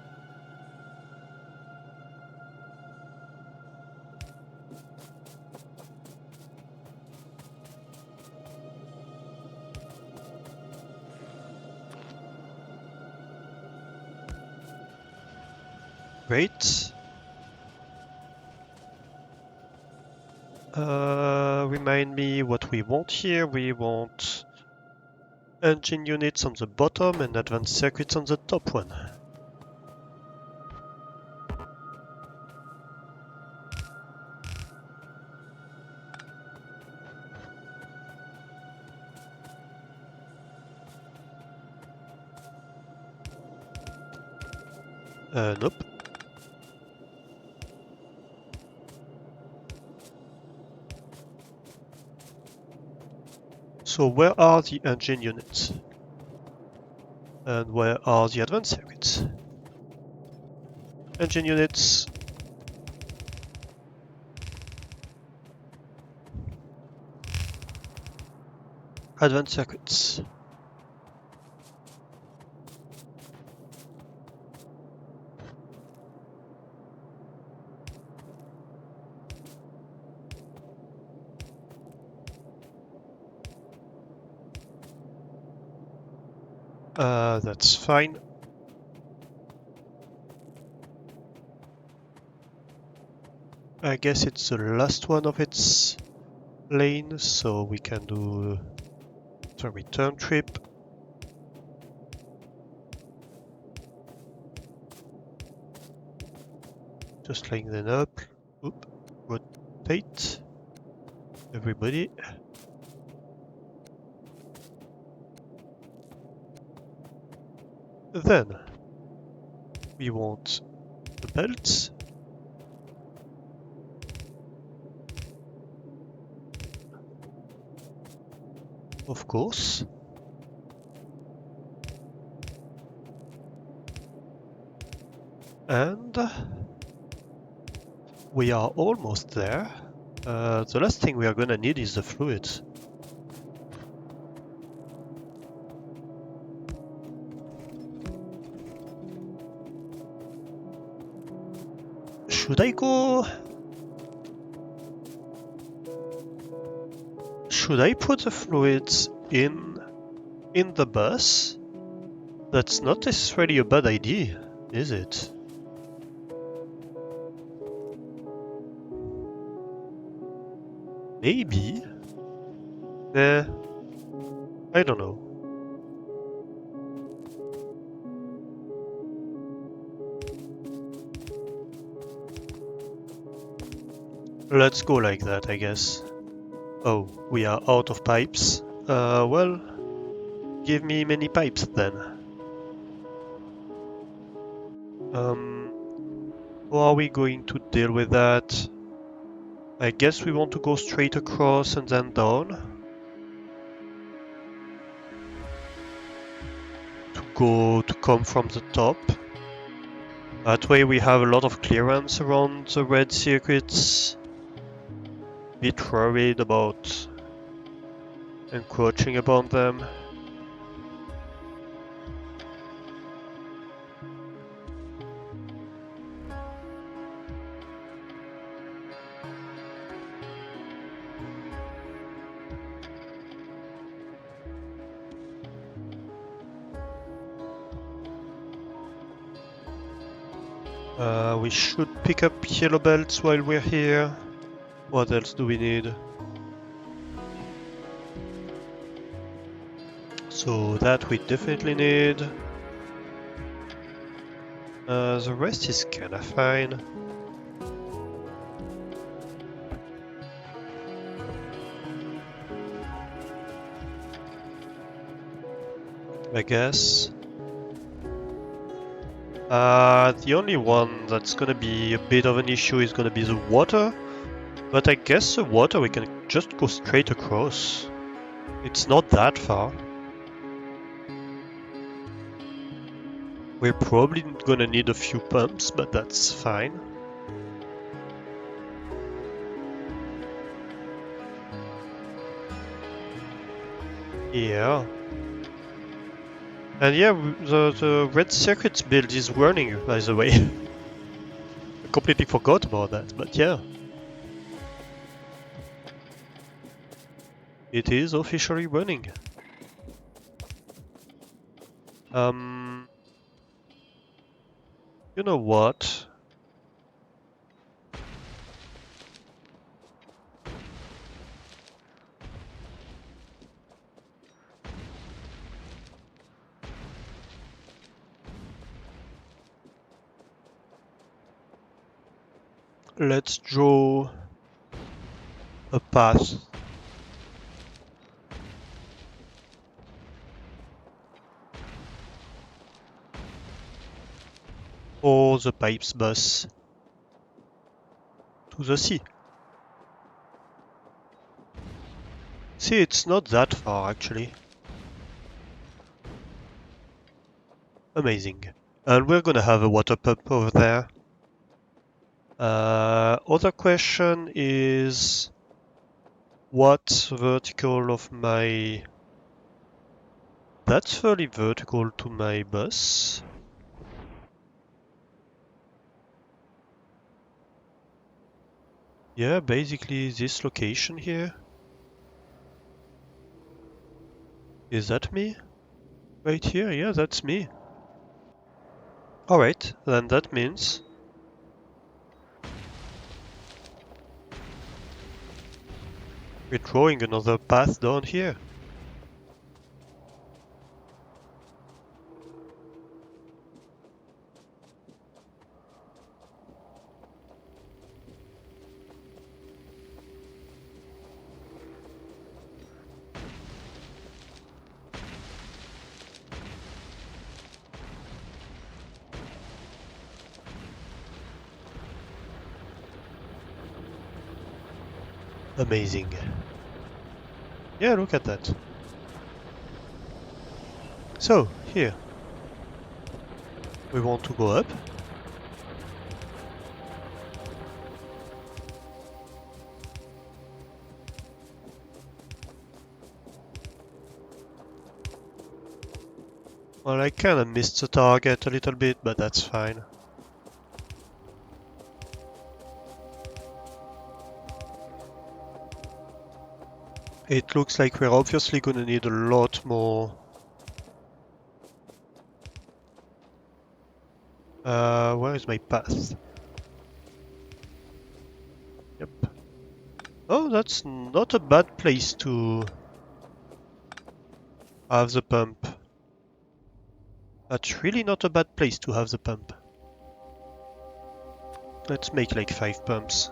Great. Remind me what we want here. We want engine units on the bottom and advanced circuits on the top one. Nope. So where are the engine units? And where are the advanced circuits? Engine units. Advanced circuits. That's fine. I guess it's the last one of its lane, so we can do the return trip. Just line them up. Oop. Rotate. Everybody. Then we want the belts. Of course. And we are almost there. The last thing we are gonna need is the fluids. Should I go? Should I put the fluids in the bus? That's not necessarily a bad idea, is it? Maybe. I don't know. Let's go like that, I guess. Oh, we are out of pipes. Well, give me many pipes then. How are we going to deal with that? I guess we want to go straight across and then down. To come from the top. That way we have a lot of clearance around the red circuits. Bit worried about encroaching upon them. We should pick up yellow belts while we're here. What else do we need? So that we definitely need. The rest is kinda fine. I guess. The only one that's gonna be a bit of an issue is gonna be the water. But I guess the water we can just go straight across. It's not that far. We're probably gonna need a few pumps, but that's fine. Yeah. And yeah, the red circuits build is running, by the way. I completely forgot about that, but yeah. It is officially running. Um, you know what? Let's draw a path. Or the pipes bus to the sea. See, it's not that far actually. Amazing. And we're gonna have a water pump over there. Other question is what vertical of my... That's fairly vertical to my bus. Yeah, basically this location here. Is that me? Right here? Yeah, that's me. Alright, then that means we're drawing another path down here. Amazing. Yeah, look at that. So, here. We want to go up. Well, I kinda missed the target a little bit, but that's fine. It looks like we're obviously gonna need a lot more... where is my path? Yep. Oh, that's not a bad place to have the pump. That's really not a bad place to have the pump. Let's make like 5 pumps.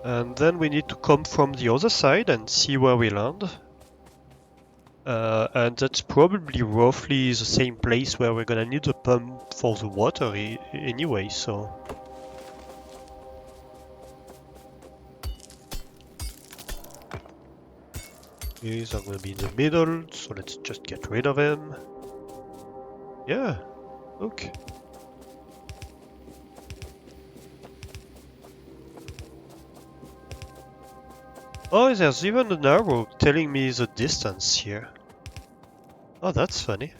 And then we need to come from the other side and see where we land. And that's probably roughly the same place where we're gonna need the pump for the water anyway, so... These are gonna be in the middle, so let's just get rid of them. Yeah, look. Oh, there's even an arrow telling me the distance here. Oh, that's funny.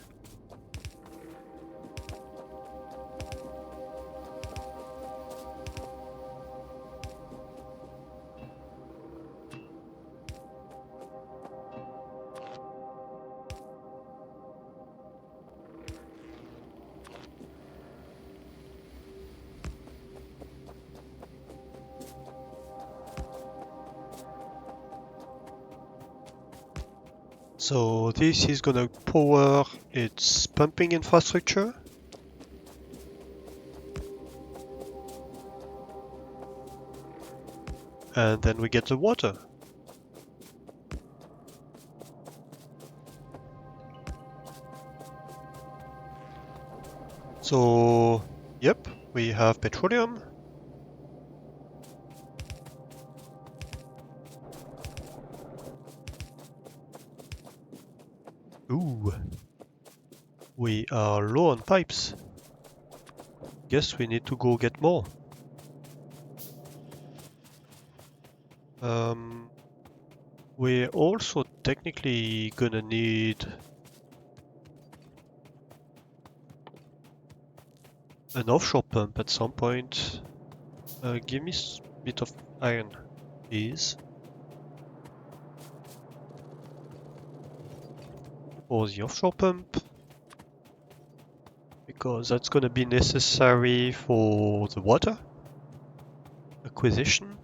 So this is gonna power its pumping infrastructure. And then we get the water. So, yep, we have petroleum. Ooh, we are low on pipes. Guess we need to go get more. We're also technically gonna need an offshore pump at some point. Give me a bit of iron, please. For the offshore pump. Because that's gonna be necessary for the water acquisition.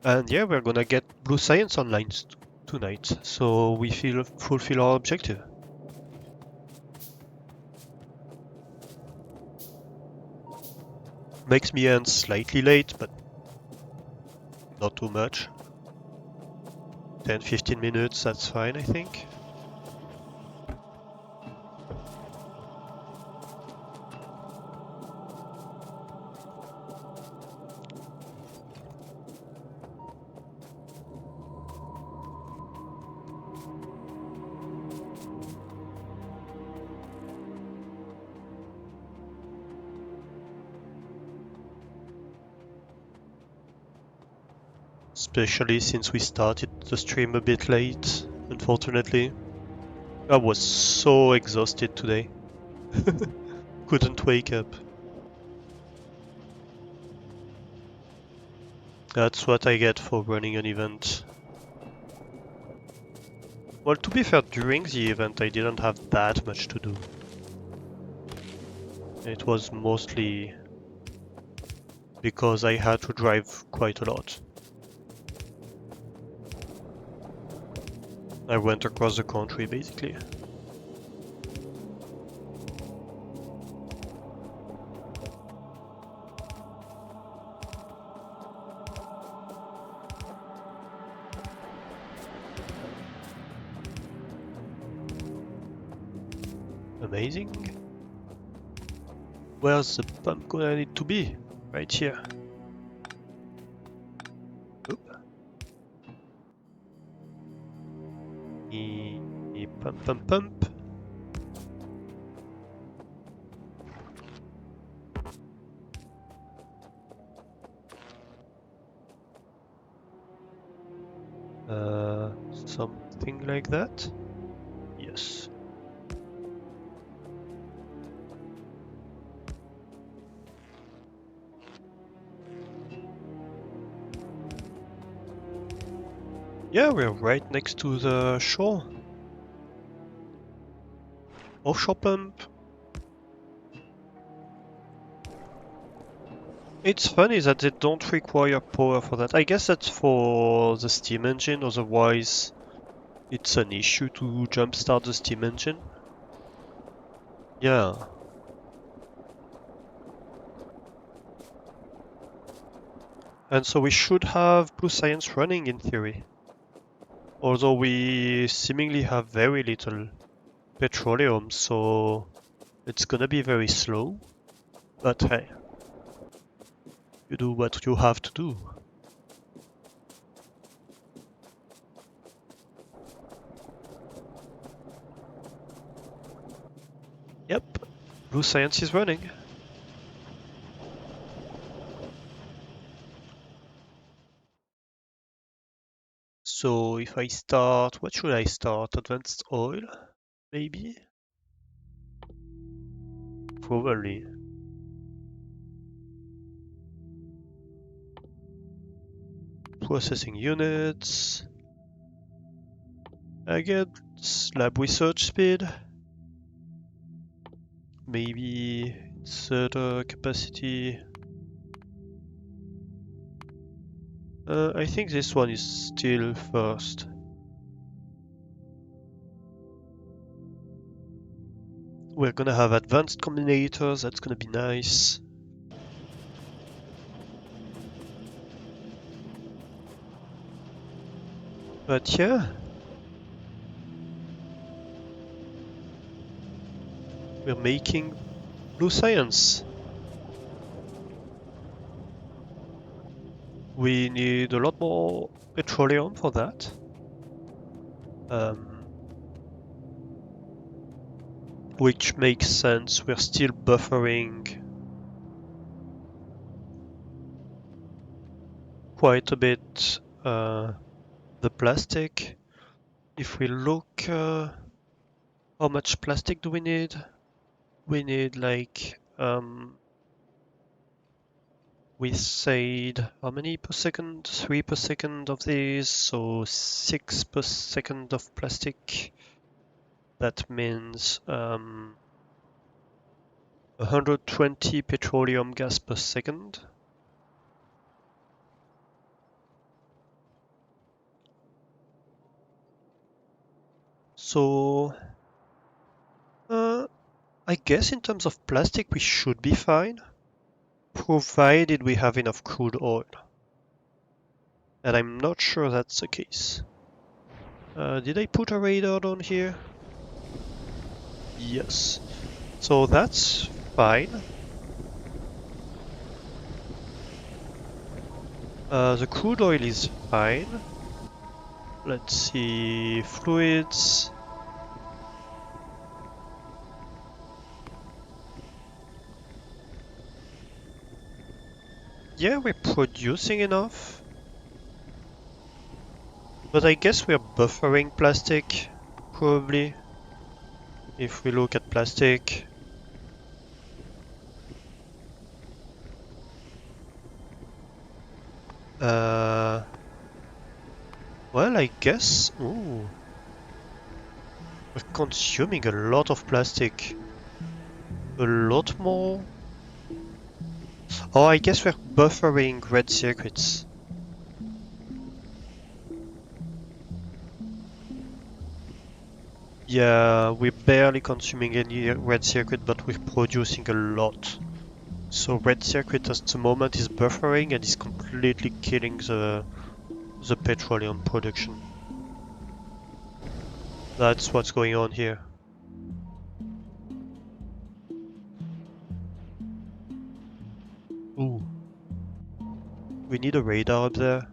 And yeah, we're gonna get Blue Science online tonight, so we fulfill our objective. Makes me end slightly late, but not too much. 10-15 minutes, that's fine, I think. Especially since we started the stream a bit late, unfortunately. I was so exhausted today. Couldn't wake up. That's what I get for running an event. Well, to be fair, during the event I didn't have that much to do. It was mostly because I had to drive quite a lot. I went across the country, basically. Amazing. Where's the pump gonna need to be? Right here. Oop. Pump, pump, pump. Something like that? Yes. Yeah, we're right next to the shore. Offshore pump. It's funny that they don't require power for that. I guess that's for the steam engine, otherwise it's an issue to jumpstart the steam engine. Yeah. And so we should have Blue Science running in theory. Although we seemingly have very little petroleum, so it's gonna be very slow. But hey, you do what you have to do. Yep, Blue Science is running. So if I start, what should I start? Advanced oil? Maybe? Probably. Processing units. I get lab research speed. Maybe insert capacity. I think this one is still first. We're gonna have advanced combinators, that's gonna be nice. But yeah, we're making blue science. We need a lot more petroleum for that. Which makes sense, we're still buffering quite a bit the plastic. If we look, how much plastic do we need? We need like, we said how many per second? 3 per second of these, so 6 per second of plastic. That means 120 petroleum gas per second. So I guess in terms of plastic we should be fine, provided we have enough crude oil. And I'm not sure that's the case. Did I put a radar down here? Yes. So that's fine. The crude oil is fine. Let's see, fluids. Yeah, we're producing enough. But I guess we're buffering plastic, probably. If we look at plastic. Well, I guess. Ooh. We're consuming a lot of plastic. A lot more. Oh, I guess we're buffering red circuits. Yeah, we're barely consuming any red circuit, but we're producing a lot. So red circuit at the moment is buffering and is completely killing the petroleum production. That's what's going on here. Ooh. We need a radar up there.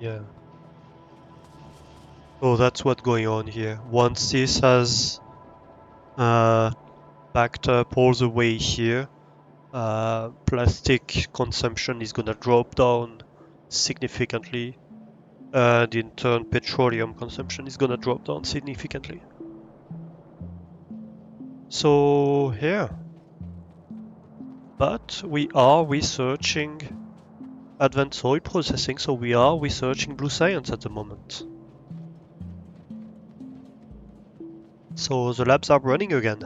Yeah. So that's what's going on here. Once this has backed up all the way here, plastic consumption is gonna drop down significantly, and in turn petroleum consumption is gonna drop down significantly. So yeah, but we are researching advanced oil processing, so we are researching blue science at the moment. So the labs are running again.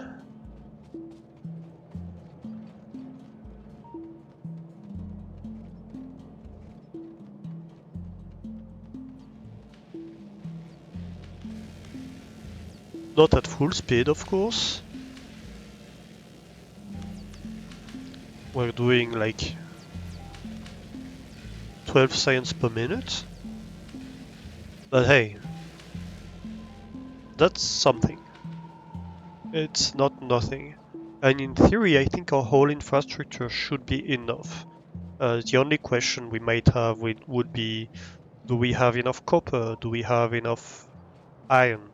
Not at full speed, of course. We're doing like 12 science per minute. But hey, that's something. It's not nothing. And in theory, I think our whole infrastructure should be enough. The only question we might have would be, do we have enough copper? Do we have enough iron?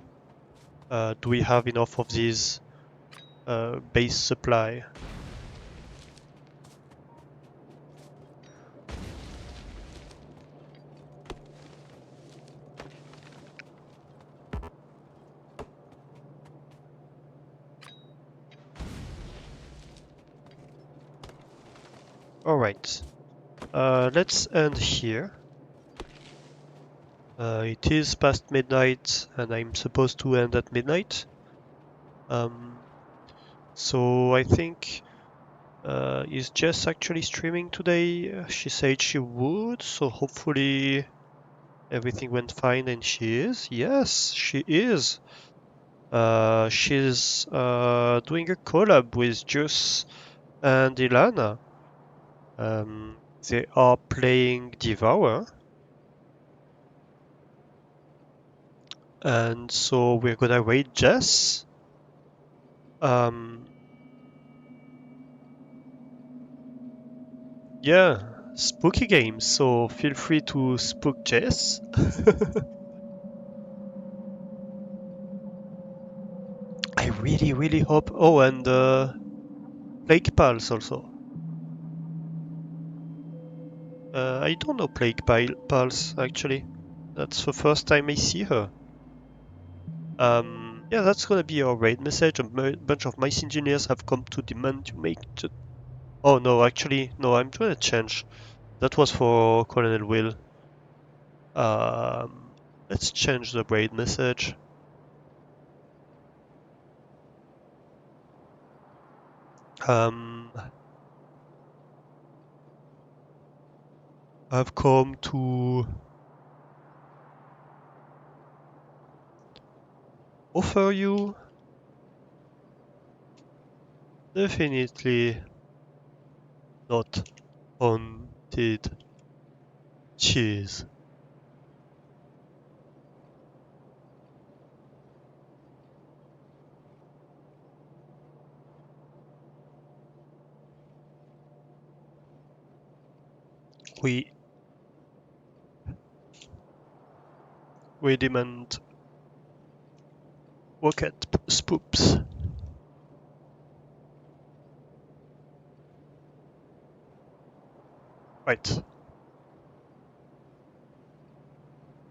Do we have enough of these base supply? Alright, let's end here. It is past midnight and I'm supposed to end at midnight. Um, so I think is Jess actually streaming today? She said she would, so hopefully everything went fine and she is. Yes, she is. She's doing a collab with Juice and Ilana. They are playing Devour, and so we're gonna raid Jess. Um, yeah, spooky games, so feel free to spook Jess. I really, really hope. Oh, and Plague Pals also. I don't know Pals actually. That's the first time I see her. Yeah, that's gonna be our raid message. A bunch of mice engineers have come to demand you make. Oh no, actually, no. I'm trying to change. That was for Colonel Will. Um, let's change the raid message. Um, I've come to offer you definitely not haunted cheese. We we demand rocket spoops. Right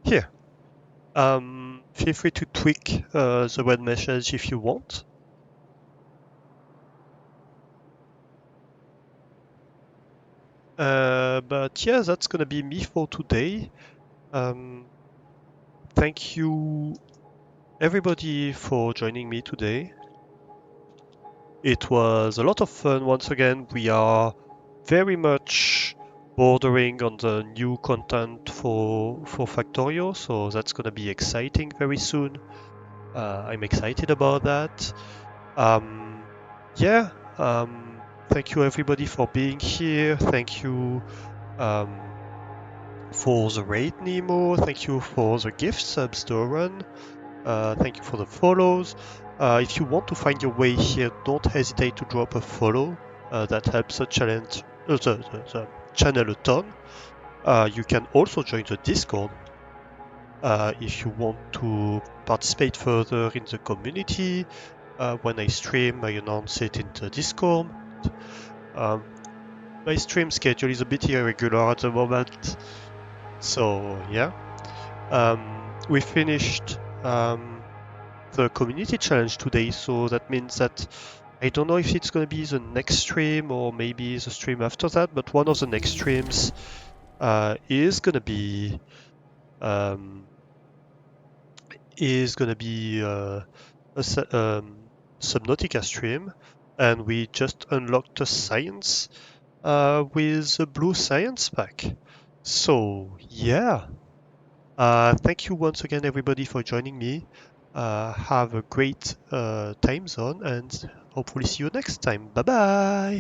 here. Feel free to tweak the web message if you want. But yeah, that's gonna be me for today. Um, thank you everybody for joining me today. It was a lot of fun once again. We are very much bordering on the new content for Factorio, so that's gonna be exciting very soon. I'm excited about that. Yeah, thank you everybody for being here. Thank you um, for the raid, Nemo. Thank you for the gift subs, Doran. Thank you for the follows. If you want to find your way here, don't hesitate to drop a follow. That helps the channel a ton. You can also join the Discord if you want to participate further in the community. When I stream, I announce it in the Discord. Um, my stream schedule is a bit irregular at the moment, so yeah. We finished the community challenge today, so that means that I don't know if it's going to be the next stream or maybe the stream after that, but one of the next streams is going to be um, a Subnautica stream, and we just unlocked a science with a blue science pack. So yeah, thank you once again, everybody, for joining me. Have a great time zone and hopefully see you next time. Bye bye.